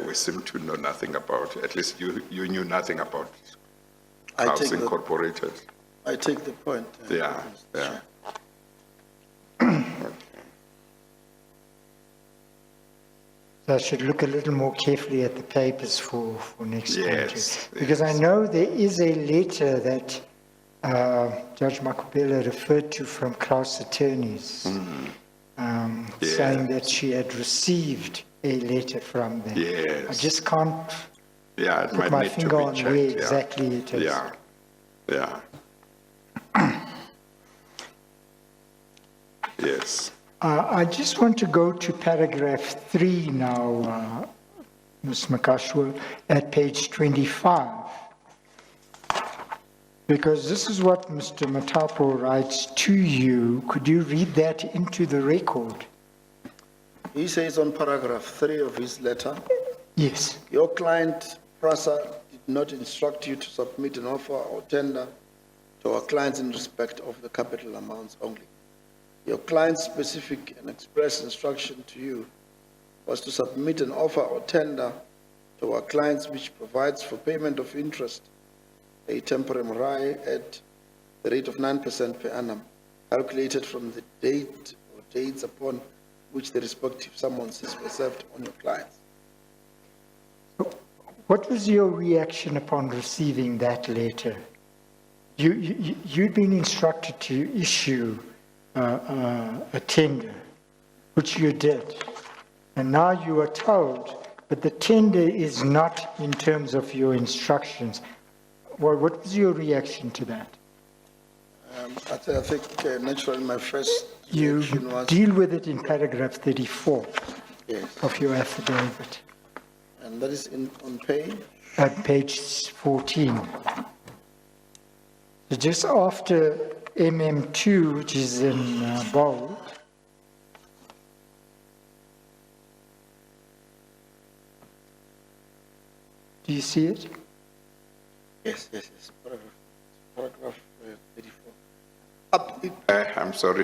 we seem to know nothing about. At least you knew nothing about I Kraus take the- Incorporated. I take the point. Yeah, Mr. yeah. Chair. So I should look a little more carefully at the papers for next time. Yes, Because I know there is a letter that Judge Makubela referred to from Kraus attorneys, saying that she had received a letter from them. I Yes. just can't Yeah, it put might my need to finger be on checked. where yeah. exactly it is. Yeah, yeah. Yes, I just want to go to paragraph 3 now, Ms. Makashwa, at page 25. Because this is what Mr. Matapo writes to you. Could you read that into the record? He says on paragraph 3 of his letter, Yes. your client, PRASA, did not instruct you to submit an offer or tender to our clients in respect of the capital amounts only. Your client's specific and express instruction to you was to submit an offer or tender to our clients which provides for payment of interest, a temporary RAI at the rate of 9% per annum, calculated from the date or dates upon which the respective summonses were served on your clients. What was your reaction upon receiving that letter? You'd been instructed to issue a tender, which you did. And now you are told, but the tender is not in terms of your instructions. Well, what was your reaction to that? I think naturally my first You reaction was, deal with it in paragraph 34 yes, of your affidavit, and that is on page, at page 14. So just after MM2, which is in bold, Do you see it? Yes, paragraph 34. I'm sorry,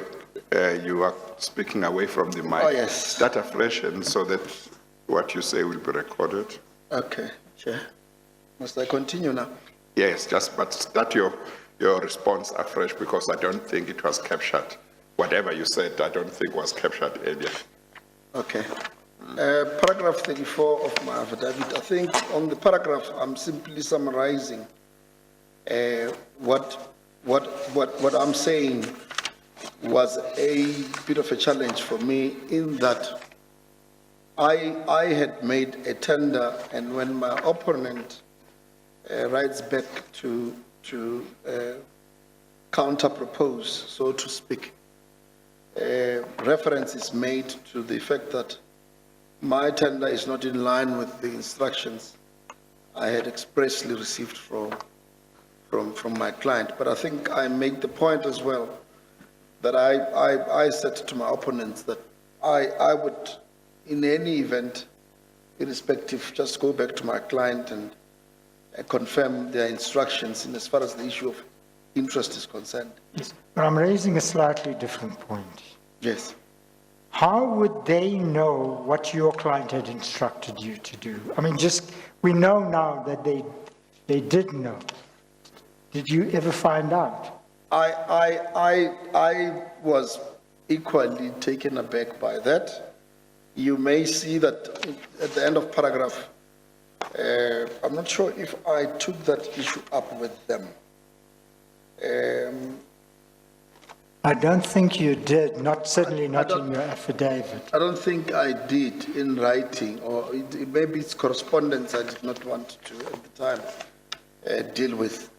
you are speaking away from the mic. Oh, yes. Start afresh, and so that what you say will be recorded. Okay, Chair. Must I continue now? Yes, but start your response afresh, because I don't think it was captured. Whatever you said, I don't think was captured earlier. Okay. Paragraph 34 of my affidavit, I think on the paragraph, I'm simply summarizing what I'm saying was a bit of a challenge for me, in that I had made a tender, and when my opponent writes back to counter-propose, so to speak, reference is made to the fact that my tender is not in line with the instructions I had expressly received from my client. But I think I make the point as well that I said to my opponents that I would, in any event, irrespective, just go back to my client and confirm their instructions in as far as the issue of interest is concerned. Yes. But I'm raising a slightly different point. Yes. How would they know what your client had instructed you to do? I mean, we know now that they did know. Did you ever find out? I was equally taken aback by that. You may see that at the end of paragraph, I'm not sure if I took that issue up with them. I don't think you did, certainly not in your affidavit. I don't think I did in writing, or maybe it's correspondence I did not want to at the time deal with.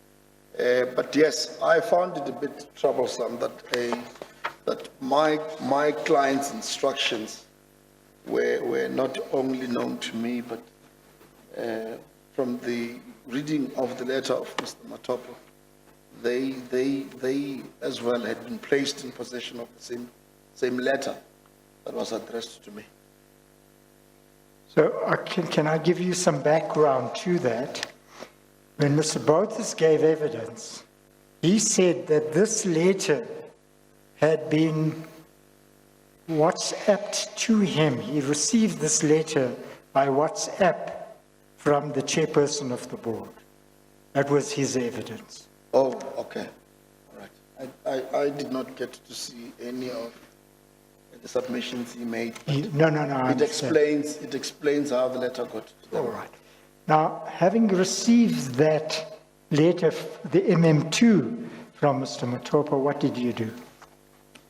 But yes, I found it a bit troublesome that my client's instructions were not only known to me, but from the reading of the letter of Mr. Matopo, they as well had been placed in possession of the same letter that was addressed to me. So can I give you some background to that? When Mr. Bothus gave evidence, he said that this letter had been WhatsApped to him. He received this letter by WhatsApp from the chairperson of the board. That was his evidence. Oh, okay. All right. I did not get to see any of the submissions he made. No, I It explains how the letter got to them. All right. Now, having received that letter, the MM2 from Mr. Matopo, what did you do?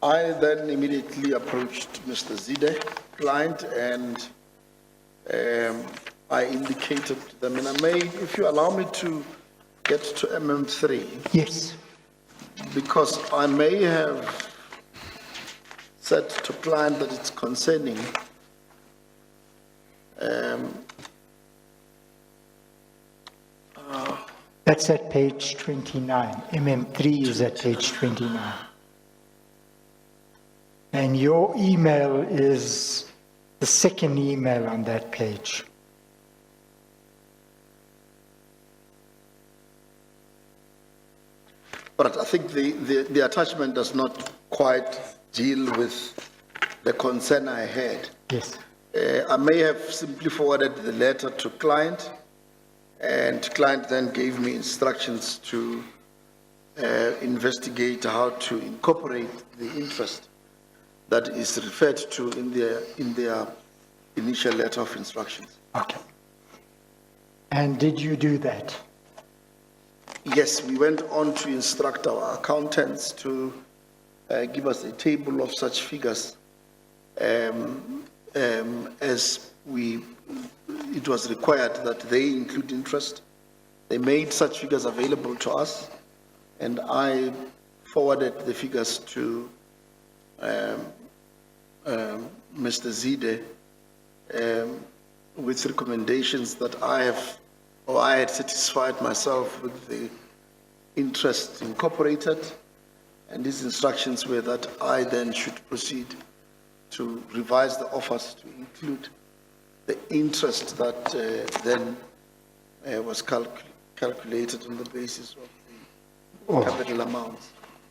I then immediately approached Mr. Zide, client, and I indicated to them, and I may, if you allow me to get to MM3. Yes. Because I may have said to client that it's concerning That's at page 29. MM3 is at page 29. And your email is the second email on that page. But I think the attachment does not quite deal with the concern I had. Yes. I may have simply forwarded the letter to client, and client then gave me instructions to investigate how to incorporate the interest that is referred to in their initial letter of instructions. Okay. And did you do that? Yes, we went on to instruct our accountants to give us a table of such figures as it was required that they include interest. They made such figures available to us, and I forwarded the figures to Mr. Zide with recommendations that I had satisfied myself with the interest incorporated, and these instructions were that I then should proceed to revise the offers to include the interest that then was calculated on the basis of Oh. the capital amounts.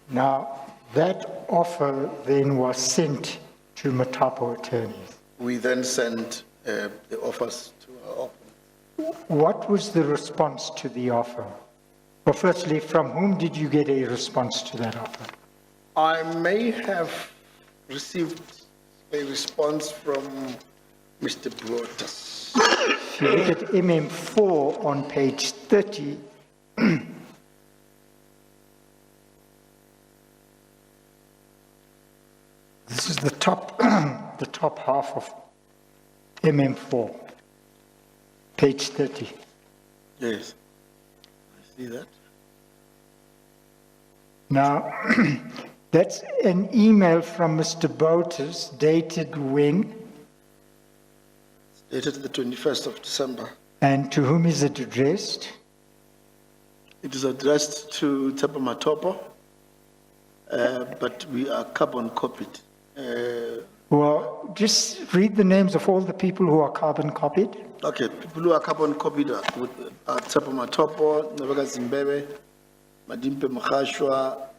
Now, that offer then was sent to Matapo attorneys. We then sent the offers to our opponents. What was the response to the offer? Well, firstly, from whom did you get a response to that offer? I may have received a response from Mr. Brotas. If you look at MM4 on page 30, this is the top, the top half of MM4, page 30. Yes, I see that. Now, that's an email from Mr. Botus dated when Dated the 21st of December. and to whom is it addressed? It is addressed to Tapa Matopo, but we are carbon copied. Well, just read the names of all the people who are carbon copied. Okay, people who are carbon copied are Tapa Matopo, Navaga Zimbabwe, Madimpe Mkhashwa,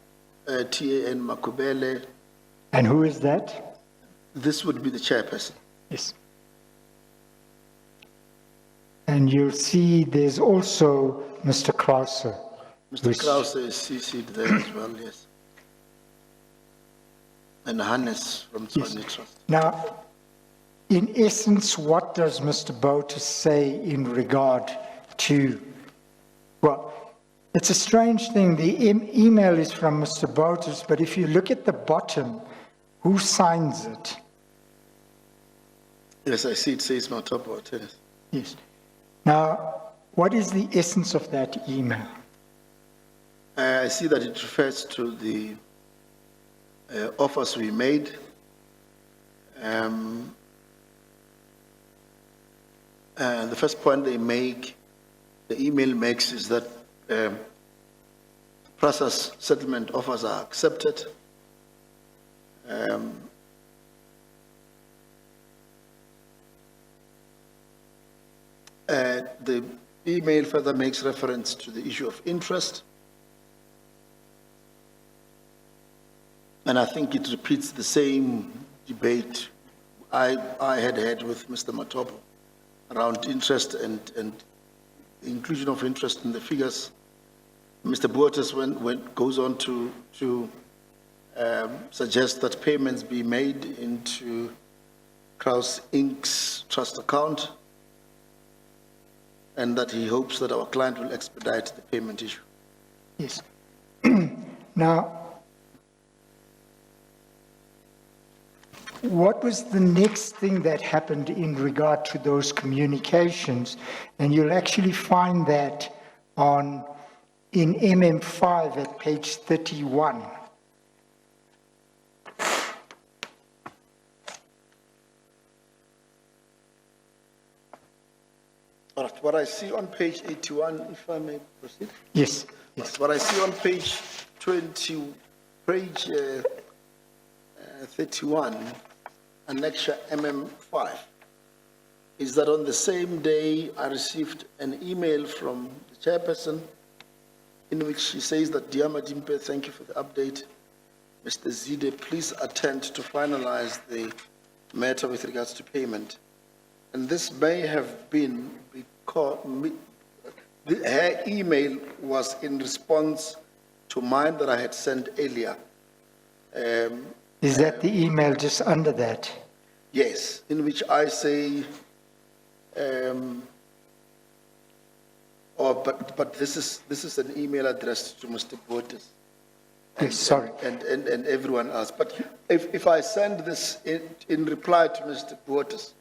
TAN Makubele. And who is that? This would be the chairperson. Yes. And you'll see there's also Mr. Krause. Mr. Krause is CC'd there as well, yes. And Hannes from Tswane Trust. Now, in essence, what does Mr. Botus say in regard to, well, it's a strange thing. The email is from Mr. Botus, but if you look at the bottom, who signs it? Yes, I see it says Matopo tennis. Yes. Now, what is the essence of that email? I see that it refers to the offers we made. And the first point they make, the email makes, is that process settlement offers are accepted. The email further makes reference to the issue of interest. And I think it repeats the same debate I had with Mr. Matopo around interest and the inclusion of interest in the figures. Mr. Botus goes on to suggest that payments be made into Kraus Inc.'s trust account, and that he hopes that our client will expedite the payment issue. Yes. Now, what was the next thing that happened in regard to those communications? And you'll actually find that in MM5 at page 31. All right, what I see on page 81, if I may proceed. Yes, yes. What I see on page 31, annexure MM5, is that on the same day I received an email from the chairperson in which she says that, "Dear Madimpe, thank you for the update. Mr. Zide, please attend to finalize the matter with regards to payment." And this may have been because her email was in response to mine that I had sent earlier. Is that the email just under that? Yes, in which I say, but this is an email addressed to Mr. Botus. Yes, sorry. And everyone else. But if I send this in reply to Mr. Botus,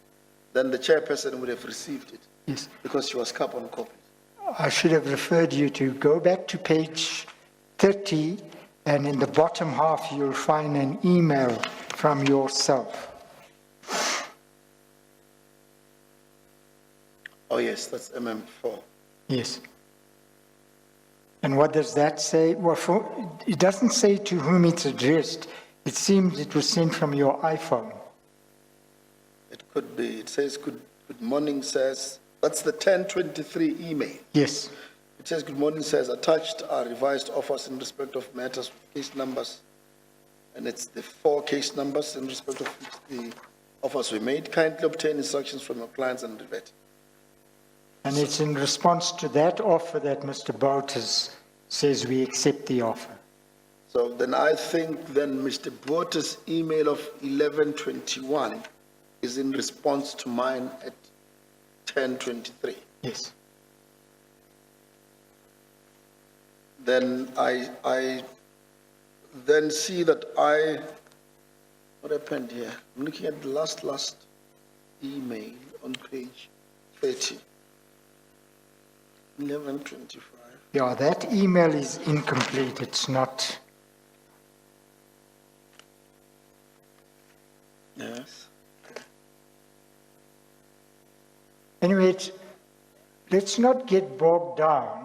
then the chairperson would have received it. Yes. Because she was carbon copied. I should have referred you to go back to page 30, and in the bottom half, you'll find an email from yourself. Oh, yes, that's MM4. Yes. And what does that say? Well, it doesn't say to whom it's addressed. It seems it was sent from your iPhone. It could be. It says, good morning, sirs. That's the 1023 email. Yes. It says, good morning, says, attached are revised offers in respect of matters with case numbers. And it's the 4 case numbers in respect of which the offers were made. Kindly obtain instructions from your clients and revert. And it's in response to that offer that Mr. Bottas says we accept the offer. So then I think then Mr. Bottas' email of 1121 is in response to mine at 1023. Yes. Then I then see that what happened here? I'm looking at the last email on page 30. 1125. Yeah, that email is incomplete. It's not. Yes. Anyway, let's not get bogged down.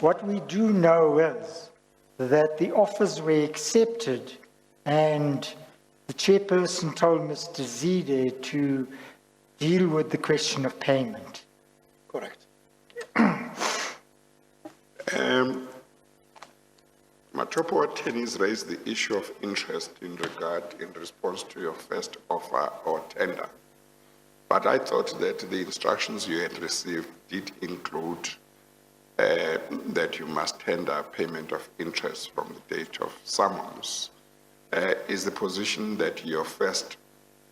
What we do know is that the offers were accepted and the chairperson told Mr. Zide to deal with the question of payment. Correct. Matopo attorneys raised the issue of interest in response to your first offer or tender. But I thought that the instructions you had received did include that you must tender payment of interest from the date of summons. Is the position that your first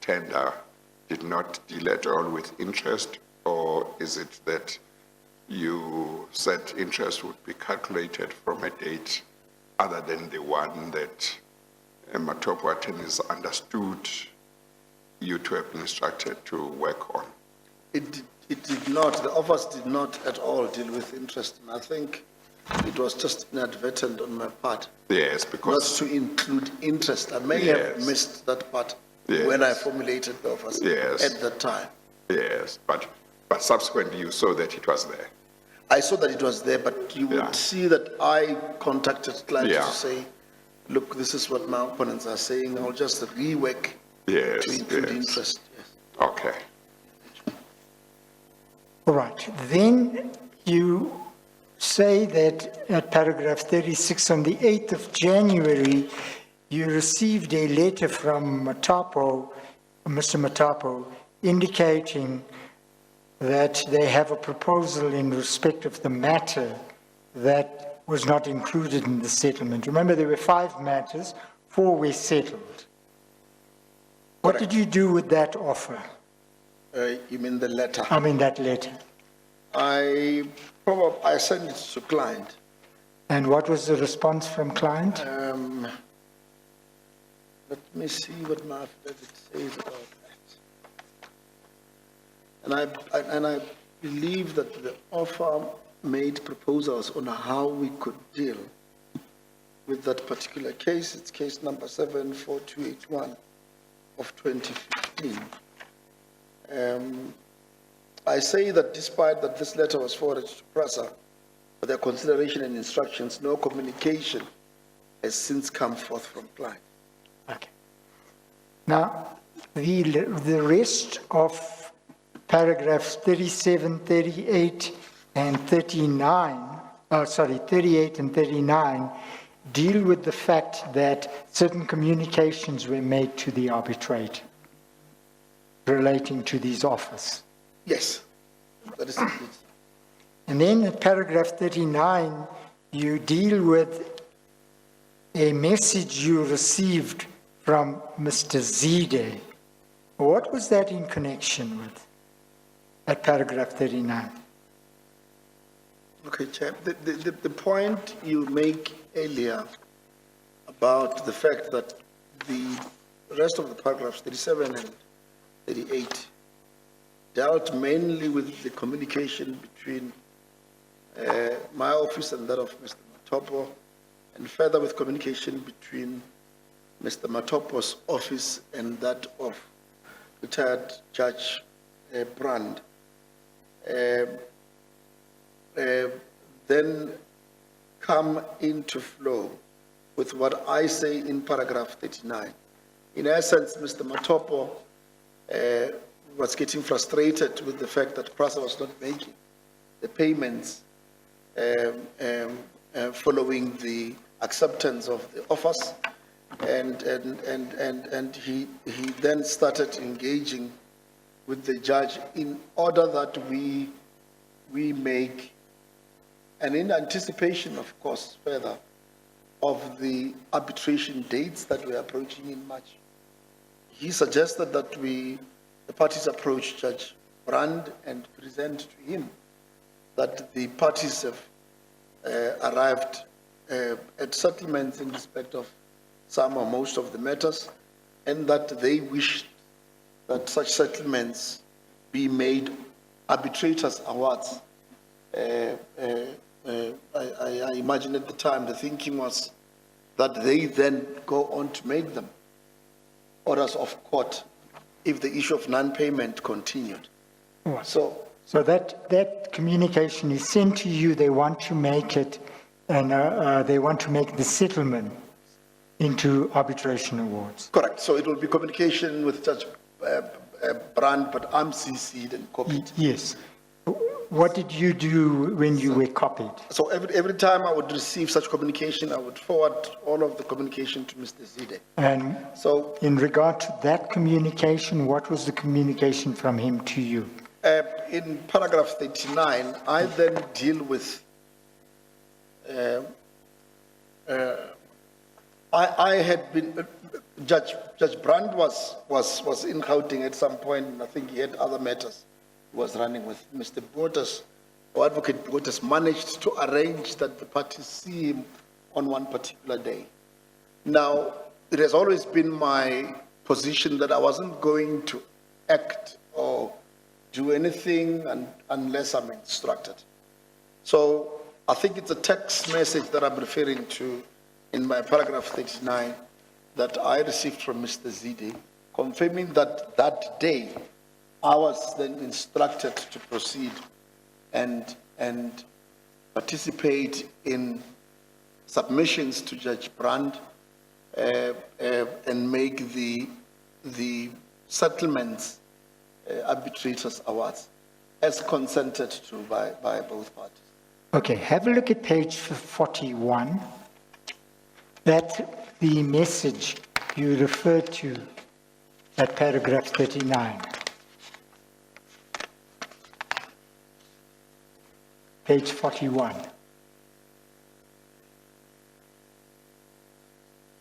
tender did not deal at all with interest, or is it that you said interest would be calculated from a date other than the one that Matopo attorneys understood you to have been instructed to work on? It did not, the offers did not at all deal with interest. And I think it was just inadvertent on my part. Yes, Not because, to include interest. I may have Yes. missed that part Yes. when I formulated the offers Yes. at that time. yes, but subsequently you saw that it was there. I saw that it was there, but you Yeah. would see that I contacted clients Yeah. to say, look, this is what my opponents are saying. I'll just rework Yes, to include yes. interest. Yes. Okay. All right. Then you say that at paragraph 36, on the 8th of January, you received a letter from Matapo, Mr. Matapo, indicating that they have a proposal in respect of the matter that was not included in the settlement. Remember, there were 5 matters, 4 were settled. What did you do with that offer? You mean the letter? I mean, that letter. I sent it to client. And what was the response from client? Let me see what my affidavit says about that. And I believe that the offer made proposals on how we could deal with that particular case. It's case number 74281 of 2015. I say that despite that this letter was forwarded to PRASA for their consideration and instructions, no communication has since come forth from client. Okay. Now, the rest of paragraphs 37, 38, and 39, 38 and 39 deal with the fact that certain communications were made to the arbitrator relating to these offers. Yes, that is it. And then in paragraph 39, you deal with a message you received from Mr. Zide. What was that in connection with at paragraph 39? Okay, Chair. The point you make earlier about the fact that the rest of the paragraphs, 37 and 38, dealt mainly with the communication between my office and that of Mr. Matopo, and further with communication between Mr. Matopo's office and that of retired Judge Brand. Then come into flow with what I say in paragraph 39. In essence, Mr. Matopo was getting frustrated with the fact that PRASA was not making the payments following the acceptance of the offers. And he then started engaging with the judge in order that we make, and in anticipation, of course, further, of the arbitration dates that we're approaching in March. He suggested that the parties approach Judge Brand and present to him that the parties have arrived at settlements in respect of some or most of the matters, and that they wished that such settlements be made arbitrators' awards. I imagine at the time the thinking was that they then go on to make them orders of court if the issue of non-payment continued. So that communication is sent to you, they want to make it, and they want to make the settlement into arbitration awards. correct. So it will be communication with Judge Brand, but I'm CC'd and copied. Yes. What did you do when you were copied? So every time I would receive such communication, I would forward all of the communication to Mr. Zide. And So in regard to that communication, what was the communication from him to you? in paragraph 39, I then deal with, I had been, Judge Brand was in Gauteng at some point, and I think he had other matters he was running with. Mr. Bottas, or Advocate Bottas, managed to arrange that the parties see him on one particular day. Now, it has always been my position that I wasn't going to act or do anything unless I'm instructed. So I think it's a text message that I'm referring to in my paragraph 39 that I received from Mr. Zide, confirming that that day I was then instructed to proceed and participate in submissions to Judge Brand and make the settlements arbitrators awards as consented to by both parties. Okay, have a look at page 41. That's the message you referred to at paragraph 39. Page 41.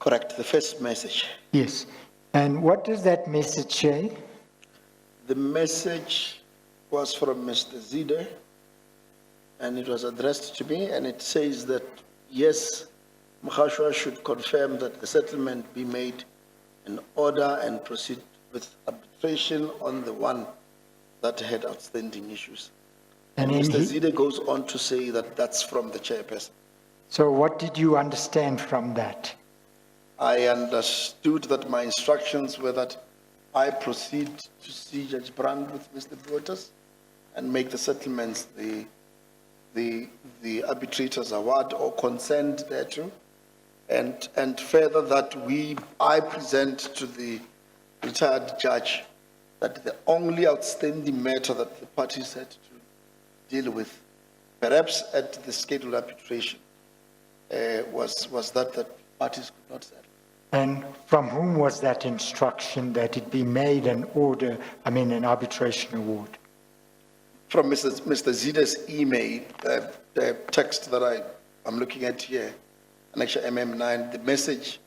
Correct, the first message. Yes. And what does that message say? The message was from Mr. Zide, and it was addressed to me, and it says that, yes, Mkhashwa should confirm that the settlement be made in order and proceed with arbitration on the one that had outstanding issues. And And Mr. then Zide goes on to say that that's from the chairperson. So what did you understand from that? I understood that my instructions were that I proceed to see Judge Brand with Mr. Bottas and make the settlements the arbitrator's award or consent thereto, and further that I present to the retired judge that the only outstanding matter that the parties had to deal with, perhaps at the scheduled arbitration, was that the parties could not settle. And from whom was that instruction that it be made an arbitration award? From Mr. Zide's email, the text that I'm looking at here, Annexure MM9, the message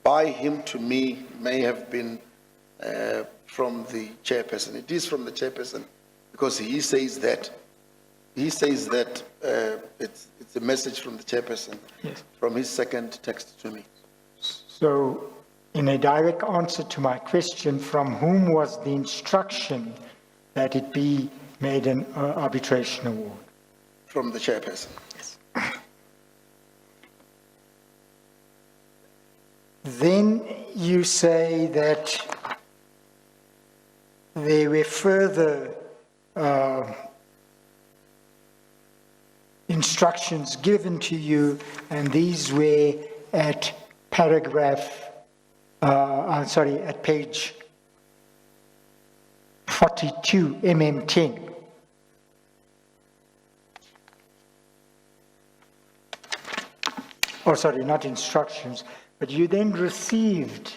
by him to me may have been from the chairperson. It is from the chairperson because he says that it's a message from the chairperson, Yes. from his second text to me. So in a direct answer to my question, from whom was the instruction that it be made an arbitration award? From the chairperson. Then you say that there were further instructions given to you, and these were at at page 42, MM10. Oh, sorry, not instructions, but you then received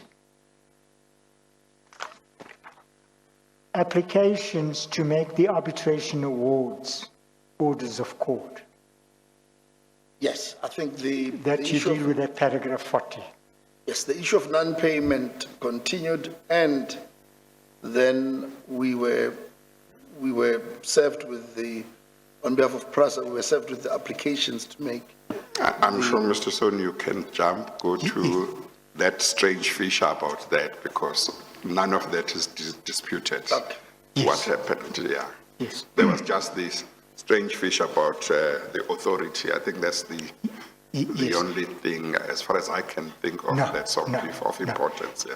applications to make the arbitration awards, orders of court. Yes, I think the That you issue deal with that paragraph 40. yes, the issue of non-payment continued, and then we were served with on behalf of PRASA, we were served with the applications to make. I'm sure, Mr. Son, you can go to that strange feature about that, because none of that is disputed. Okay. What happened, yeah. Yes. There was just this strange feature about the authority. I think that's the Yes. only thing, as far as I can think of, No, that's of importance, yeah.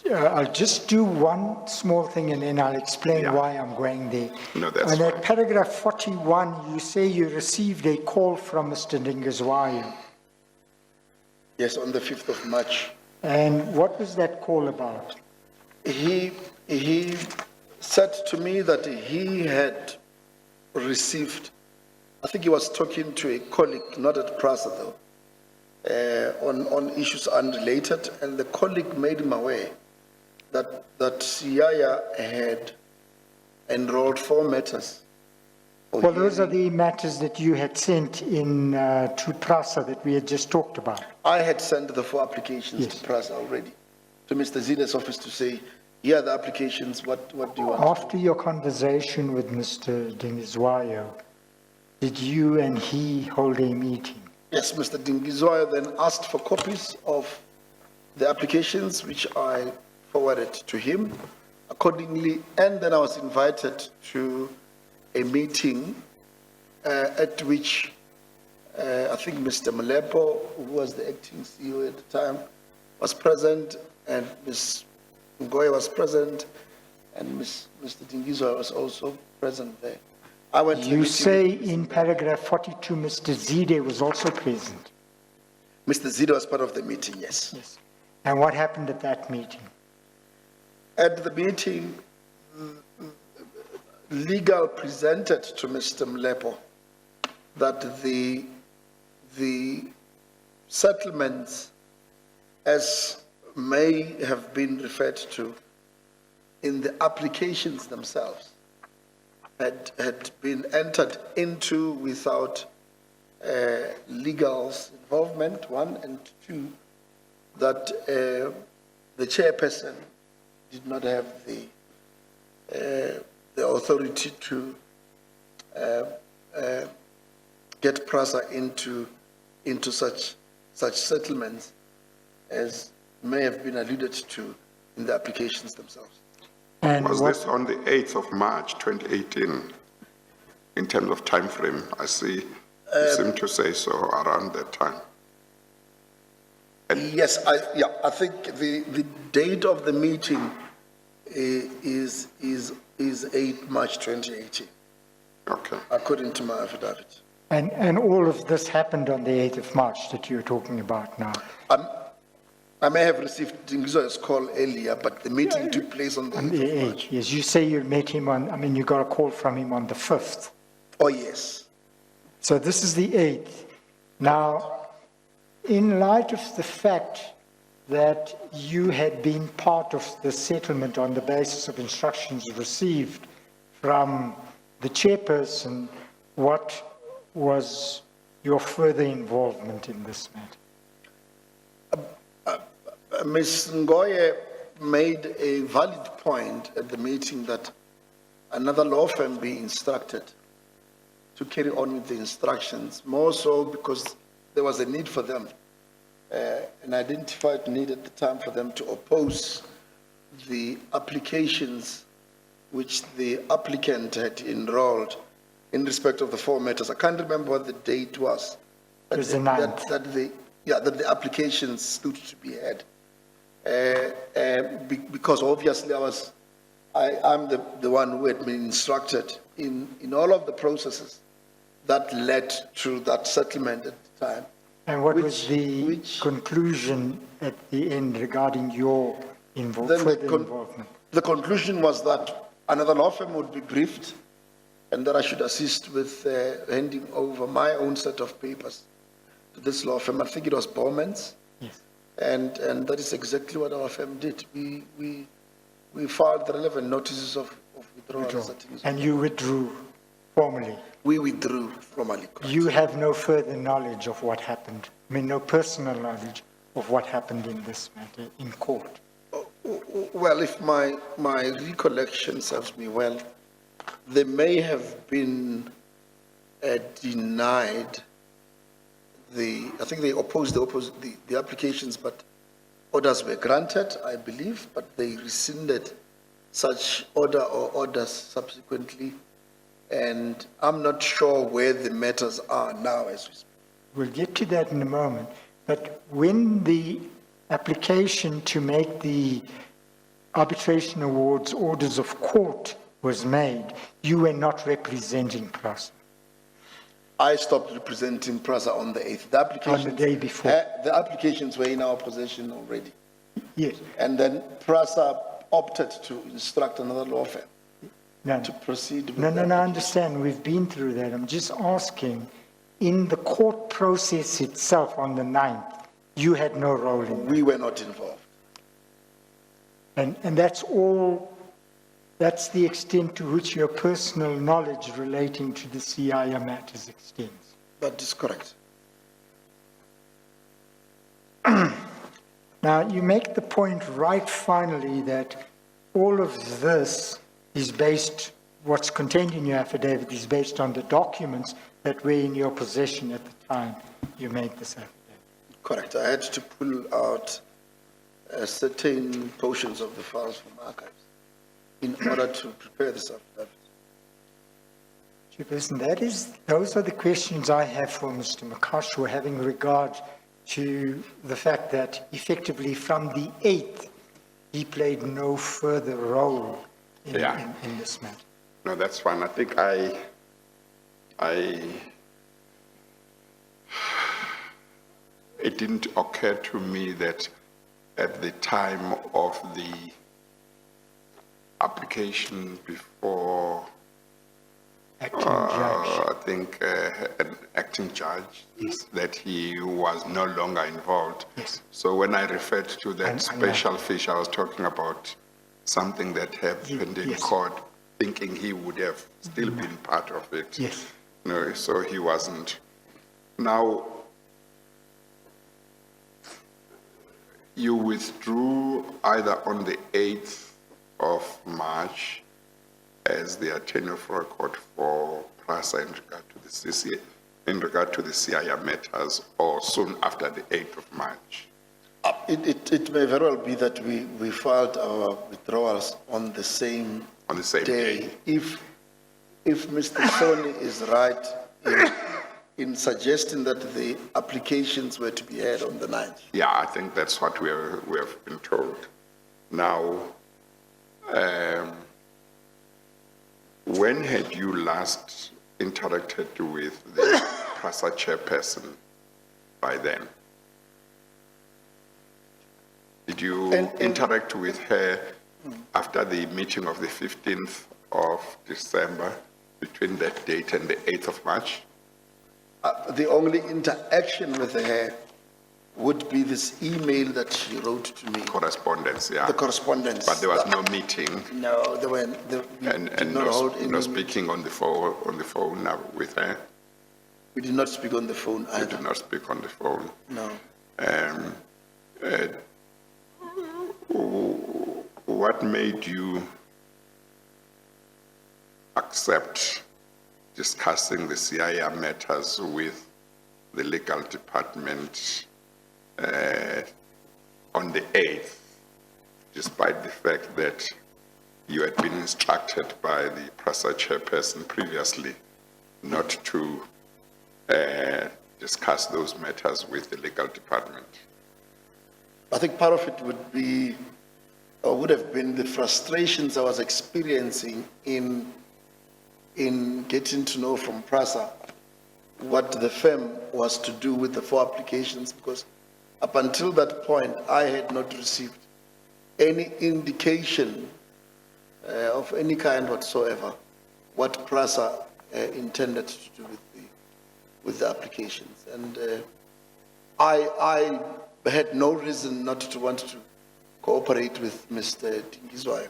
I'll just do one small thing and then I'll explain Yeah. why I'm going there. No, that's On that fine. paragraph 41, you say you received a call from Mr. Ndingizwayo. Yes, on the 5th of March. And what was that call about? He said to me that he had received, I think he was talking to a colleague, not at PRASA though, on issues unrelated, and the colleague made him aware that Yaya had enrolled 4 matters. for Well, those are hearing. the matters that you had sent in to PRASA that we had just talked about. I had sent the 4 applications Yes. to PRASA already, to Mr. Zida's office to say, here are the applications, what do you want? After your conversation with Mr. Ndingizwayo, did you and he hold a meeting? Yes, Mr. Dingizwayo then asked for copies of the applications, which I forwarded to him accordingly, and then I was invited to a meeting at which I think Mr. Malepo, who was the acting CEO at the time, was present, and Ms. Ngoye was present, and Mr. Dingizwayo was also present there. I went to the You meeting say with Mr. in paragraph 42, Mr. Zide was also present. Mr. Zida was part of the meeting, yes. Yes. And what happened at that meeting? At the meeting, legal presented to Mr. Mlepo that the settlements, as may have been referred to in the applications themselves, had been entered into without legal's involvement, 1, and 2, that the chairperson did not have the authority to get PRASA into such settlements as may have been alluded to in the applications themselves. And Was what, this on the 8th of March, 2018? In terms of time frame, I see you seem to say so around that time. Yes, I think the date of the meeting is 8 March 2018, Okay. according to my affidavit. and all of this happened on the 8th of March that you're talking about now. I may have received Dingizo's call earlier, but the meeting took place on the On 8th the of March. 8th, yes. You say you met him you got a call from him on the 5th. Oh, yes. So this is the 8th. Now, in light of the fact that you had been part of the settlement on the basis of instructions received from the chairperson, what was your further involvement in this matter? Ms. Ngoye made a valid point at the meeting that another law firm be instructed to carry on with the instructions, more so because there was a need for them, an identified need at the time for them to oppose the applications which the applicant had enrolled in respect of the 4 matters. I can't remember what the date was. It was the 9th. That the applications stood to be had. Because obviously I'm the one who had been instructed in all of the processes that led to that settlement at the time. And what was Which- the conclusion at the end regarding your Then further involvement. the conclusion was that another law firm would be briefed and that I should assist with handing over my own set of papers to this law firm. I think it was Bowman's. Yes. And that is exactly what our firm did. We filed the relevant notices of withdrawal. And you withdrew formally. We withdrew formally. correct. You have no further knowledge of what happened, I mean, no personal knowledge of what happened in this matter in court. Well, if my recollection serves me well, they may have been denied I think they opposed the applications, but orders were granted, I believe, but they rescinded such order or orders subsequently. And I'm not sure where the matters are now as we speak. We'll get to that in a moment. But when the application to make the arbitration awards orders of court was made, you were not representing PRASA. I stopped representing PRASA on the 8th. The applications, On the day before. The applications were in our possession already. Yes. And then PRASA opted to instruct another law firm No, to proceed with no, the I application. understand. We've been through that. I'm just asking, in the court process itself on the 9th, you had no role in it. We were not involved. And that's all, that's the extent to which your personal knowledge relating to the CIA matters extends. That is correct. Now, you make the point right finally that all of this is based, what's contained in your affidavit is based on the documents that were in your possession at the time you made this affidavit. Correct. I had to pull out certain portions of the files from archives in order to prepare this affidavit. Chairperson, those are the questions I have for Mr. Makashwa, having regard to the fact that effectively from the 8th, he played no further role in this matter. No, that's fine. I think it didn't occur to me that at the time of the application before, Acting judge. I think an acting judge, that he was no longer involved. Yes. So when I referred to that And- special fish, I was talking about something that happened in Yes. court, thinking he would have still been part of it. Yes. No, so he wasn't. Now, you withdrew either on the 8th of March as the attorney of record for PRASA in regard to the CCA, in regard to the CIA matters, or soon after the 8th of March. It may very well be that we filed our withdrawals on the same day. If Mr. Soni is right in suggesting that the applications were to be heard on the 9th. Yeah, I think that's what we have been told. Now, when had you last interacted with the PRASA chairperson by then? Did you interact with her after the meeting of the 15th of December, between that date and the 8th of March? The only interaction with her would be this email that she wrote to me, Correspondence, yeah. the correspondence. But there was no meeting No, there weren't. We and did not hold any no meeting. speaking on the phone with her? We did not speak on the phone You either. did not speak on the phone. No. What made you accept discussing the CIA matters with the legal department on the 8th, despite the fact that you had been instructed by the PRASA chairperson previously not to discuss those matters with the legal department? I think part of it would be, or would have been, the frustrations I was experiencing in getting to know from PRASA what the firm was to do with the 4 applications, because up until that point, I had not received any indication of any kind whatsoever what PRASA intended to do with the applications. And I had no reason not to want to cooperate with Mr. Tingizwayo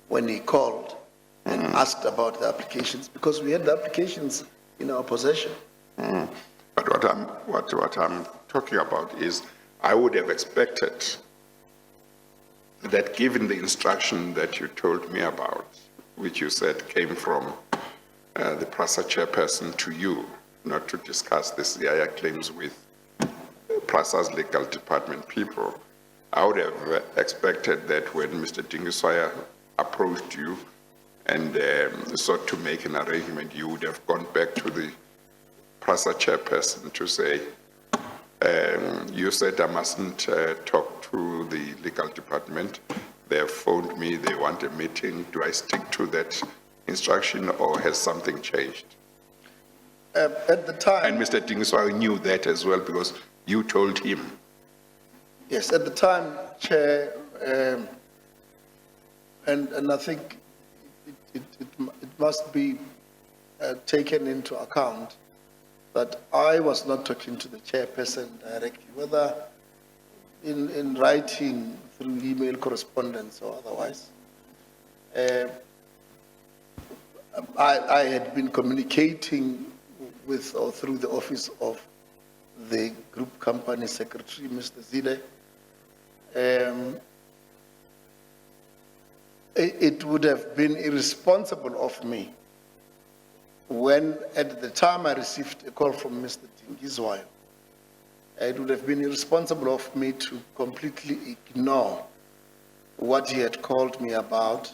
when he called and asked about the applications, because we had the applications in our possession. But what I'm talking about is, I would have expected that, given the instruction that you told me about, which you said came from the PRASA chairperson to you, not to discuss the CII claims with PRASA's legal department people, I would have expected that when Mr. Dingiswaya approached you and sought to make an arrangement, you would have gone back to the PRASA chairperson to say, you said I mustn't talk to the legal department. They have phoned me, they want a meeting. Do I stick to that instruction, or has something changed? At the time, And Mr. Dingiswaya knew that as well, because you told him. yes, at the time, Chair, and I think it must be taken into account that I was not talking to the chairperson directly, whether in writing, through email correspondence or otherwise. I had been communicating with or through the office of the group company secretary, Mr. Zide. It would have been irresponsible of me when, at the time I received a call from Mr. Tingizwayo, it would have been irresponsible of me to completely ignore what he had called me about,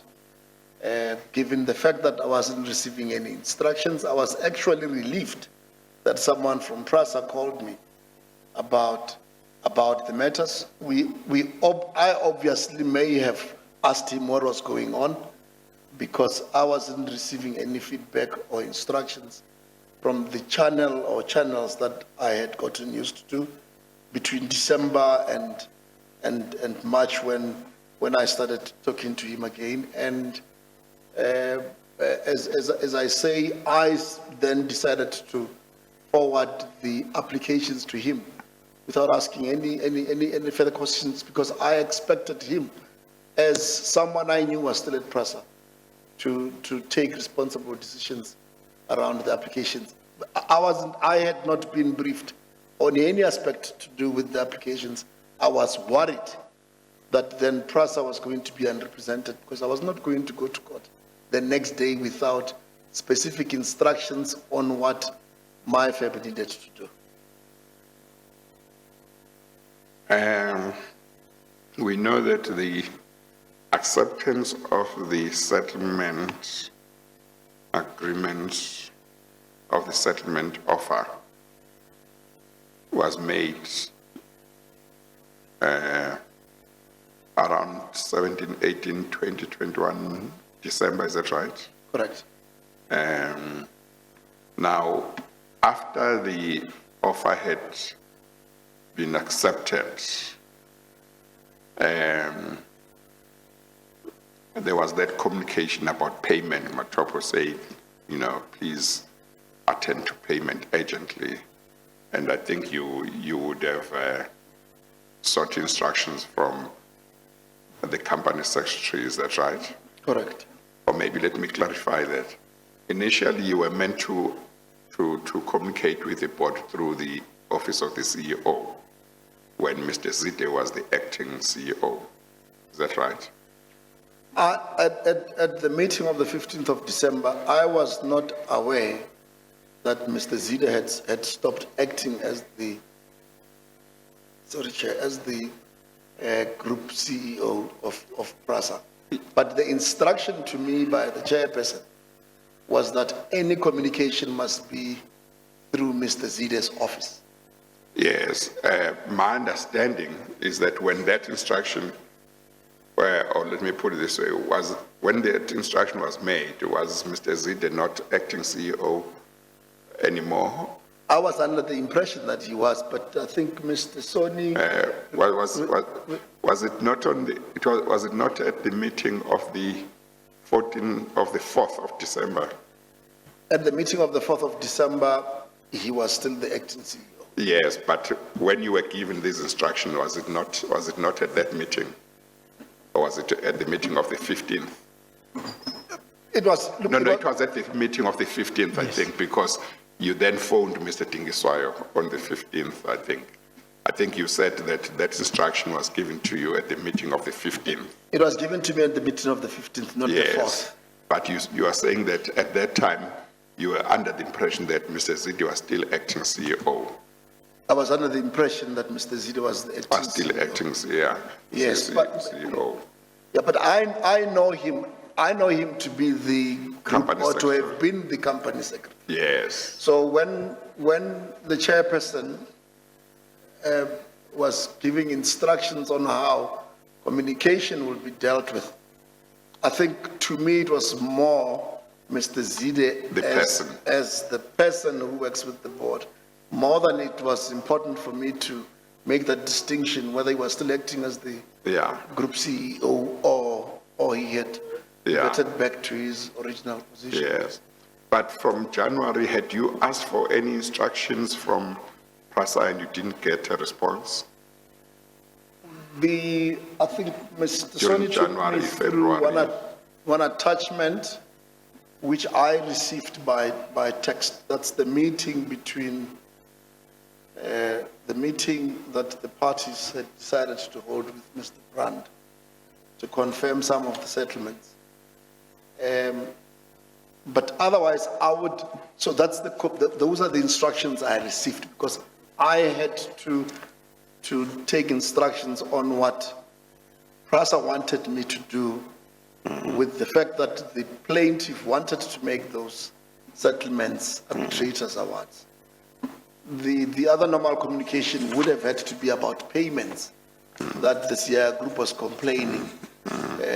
given the fact that I wasn't receiving any instructions. I was actually relieved that someone from PRASA called me about the matters. I obviously may have asked him what was going on, because I wasn't receiving any feedback or instructions from the channel or channels that I had gotten used to between December and March, when I started talking to him again. And as I say, I then decided to forward the applications to him without asking any further questions, because I expected him, as someone I knew was still at PRASA, to take responsible decisions around the applications. I had not been briefed on any aspect to do with the applications. I was worried that then PRASA was going to be unrepresented, because I was not going to go to court the next day without specific instructions on what my family needed to do. We know that the acceptance of the settlement agreement, of the settlement offer, was made around 17, 18, 20, 21 December, is that right? Correct. Now, after the offer had been accepted, there was that communication about payment. Matopo said, please attend to payment urgently. And I think you would have sought instructions from the company secretary, is that right? Correct. Or maybe let me clarify that. Initially, you were meant to communicate with the board through the office of the CEO, when Mr. Zide was the acting CEO. Is that right? At the meeting of the 15th of December, I was not aware that Mr. Zide had stopped acting as the, Chair, as the group CEO of PRASA. But the instruction to me by the chairperson was that any communication must be through Mr. Zide's office. Yes. My understanding is that when that instruction, or let me put it this way, was when that instruction was made, was Mr. Zide not acting CEO anymore? I was under the impression that he was, but I think Mr. Soni, Was it not on the, was it not at the meeting of the 4th of December? at the meeting of the 4th of December, he was still the acting CEO. Yes, but when you were given this instruction, was it not at that meeting? Or was it at the meeting of the 15th? It was. look, No, it no, was- it was at the meeting of the 15th, I think, because you then phoned Mr. Dingiswayo on the 15th, I think. I think you said that that instruction was given to you at the meeting of the 15th. It was given to me at the meeting of the 15th, not the 4th. Yes, but you are saying that at that time, you were under the impression that Mr. Zidi was still acting CEO. I was under the impression that Mr. Zide was the acting Was still CEO. acting, yeah. Yes, CEO. but- Yeah, but I know him to be the group, Company or to secretary. have been the company secretary. Yes, So when the chairperson was giving instructions on how communication will be dealt with, I think to me it was more Mr. Zide The person. as the person who works with the board, more than it was important for me to make that distinction whether he was still acting as the yeah, group CEO or he had Yeah. reverted back to his original position. yes. But from January, had you asked for any instructions from PRASA and you didn't get a response? I think Mr. During Soni took January, me through February. one attachment which I received by text. That's the meeting between, the meeting that the parties had decided to hold with Mr. Brand to confirm some of the settlements. But otherwise, so that's those are the instructions I received, because I had to take instructions on what PRASA wanted me to do with the fact that the plaintiff wanted to make those settlements arbitrators awards. The other normal communication would have had to be about payments that the CIA group was complaining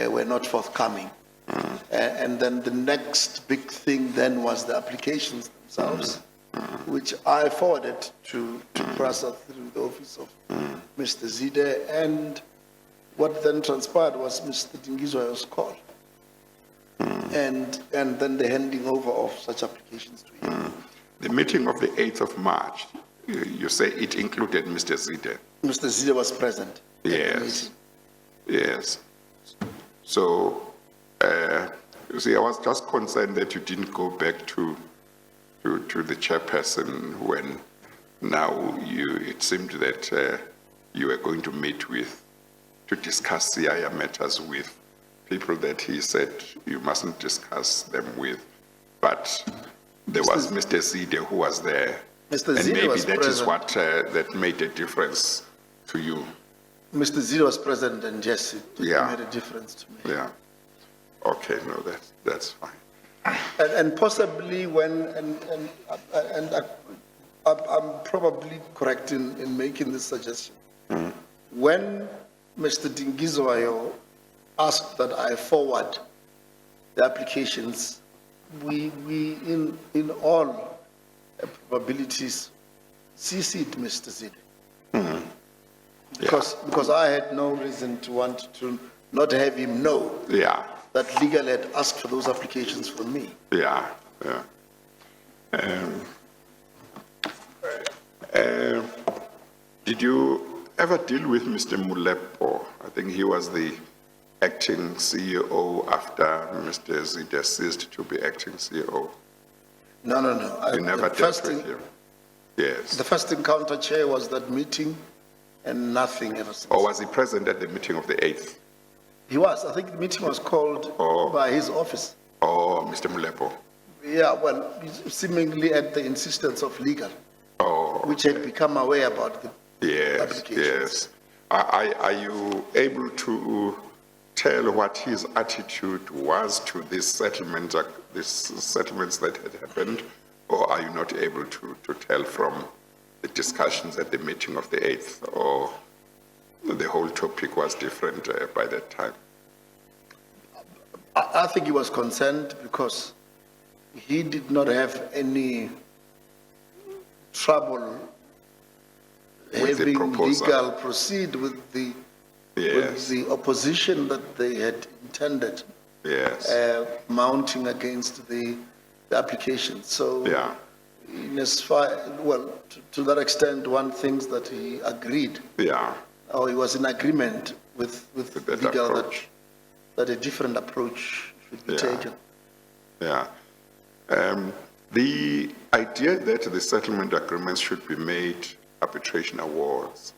were not forthcoming. And then the next big thing then was the applications themselves, which I forwarded to PRASA through the office of Mr. Zide, and what then transpired was Mr. Dingiswayo's call. And then the handing over of such applications to him. The meeting of the 8th of March, you say it included Mr. Zide? Mr. Zide was present. at the Yes, meeting. yes. So, you see, I was just concerned that you didn't go back to the chairperson when now it seemed that you were going to meet to discuss CIA matters with people that he said you mustn't discuss them with. But there was Mr. Zide who was there. Mr. And Zide maybe was that is present. what that made a difference to you. Mr. Zide was present, and yes, it Yeah. made a difference to me. Yeah. Okay, no, that's fine. And possibly and I'm probably correct in making this suggestion. When Mr. Dingiswayo asked that I forward the applications, we in all probabilities CC'd Mr. Zide. Because I had no reason to want to not have him know Yeah, that legal had asked for those applications from me. yeah, yeah. Did you ever deal with Mr. Mulepo? I think he was the acting CEO after Mr. Zide ceased to be acting CEO. No. You never The dealt first with thing- him? Yes. The first encounter, Chair, was that meeting and nothing ever since. Or was he present at the meeting of the 8th? He was, I think the meeting was called Oh. by his office. Or Mr. Mulepo? Yeah, well, seemingly at the insistence of legal, Oh, which had become aware about the yes, applications. yes. Are you able to tell what his attitude was to these settlements that had happened? Or are you not able to tell from the discussions at the meeting of the 8th? Or the whole topic was different by that time? I think he was concerned because he did not have any trouble the having proposal. legal proceed with Yes, the opposition that they had intended yes, mounting against the application. So yeah, in as far, well, to that extent, one thinks that he agreed, yeah, or he was in agreement with With that legal approach. that a different approach should be Yeah. taken. yeah. The idea that the settlement agreements should be made arbitration awards,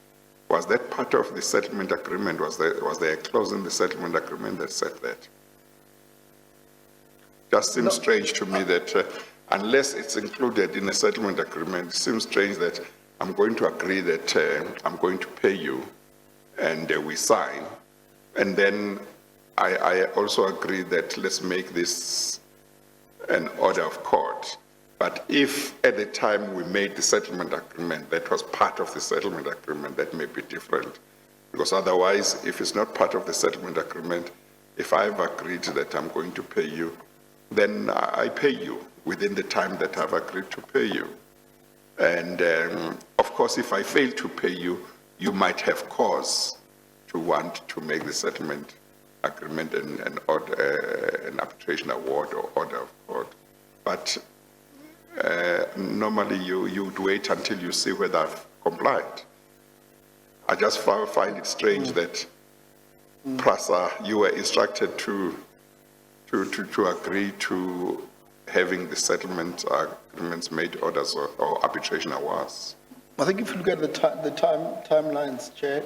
was that part of the settlement agreement? Was there a clause in the settlement agreement that said that? Just seems strange to me that unless it's included in a settlement agreement, it seems strange that I'm going to agree that I'm going to pay you and we sign. And then I also agree that let's make this an order of court. But if at the time we made the settlement agreement, that was part of the settlement agreement, that may be different. Because otherwise, if it's not part of the settlement agreement, if I've agreed that I'm going to pay you, then I pay you within the time that I've agreed to pay you. And of course, if I fail to pay you, you might have cause to want to make the settlement agreement an arbitration award or order of court. But normally you'd wait until you see whether I've complied. I just find it strange that PRASA, you were instructed to agree to having the settlement agreements made orders or arbitration awards. I think if you look at the timelines, Chair,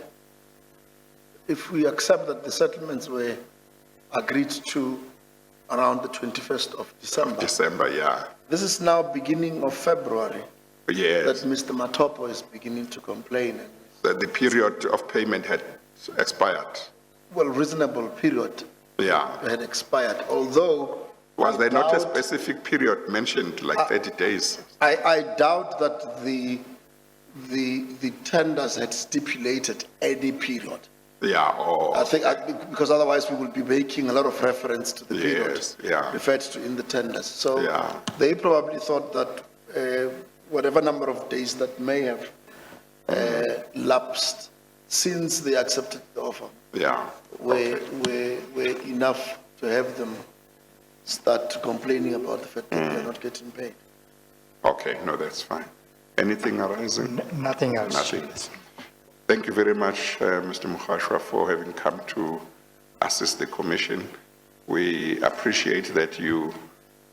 if we accept that the settlements were agreed to around the 21st of December, December, yeah. this is now beginning of February that Yes, Mr. Matopo is beginning to complain. that the period of payment had expired. Well, reasonable period Yeah. had expired, although Was there not a doubt- specific period mentioned, like 30 days? I doubt that the tenders had stipulated any period. Yeah, or, I think, because otherwise we will be making a lot of reference to the period yes, yeah, referred to in the tenders. So Yeah. they probably thought that whatever number of days that may have lapsed since they accepted the offer yeah. were enough to have them start complaining about the fact that they're not getting paid. Okay, no, that's fine. Anything arising? Nothing else. Nothing. Thank you very much, Mr. Mukhashwa, for having come to assist the commission. We appreciate that you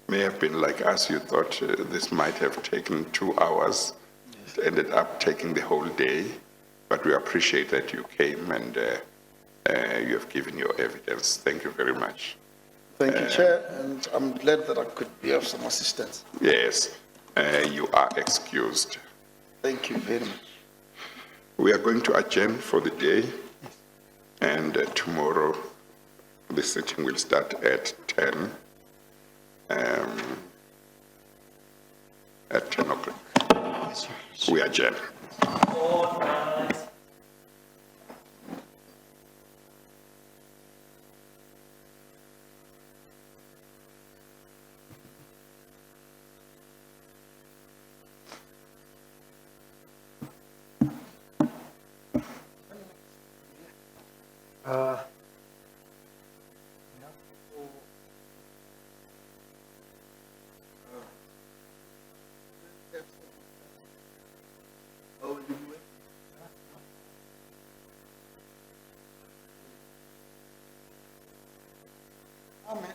may have been like us. You thought this might have taken 2 hours. It ended up taking the whole day, but we appreciate that you came and you have given your evidence. Thank you very much. Thank you, Chair, and I'm glad that I could be of some assistance. Yes, you are excused. Thank you very much. We are going to adjourn for the day, and tomorrow the sitting will start at 10, at 10 o'clock. We adjourn. Amen.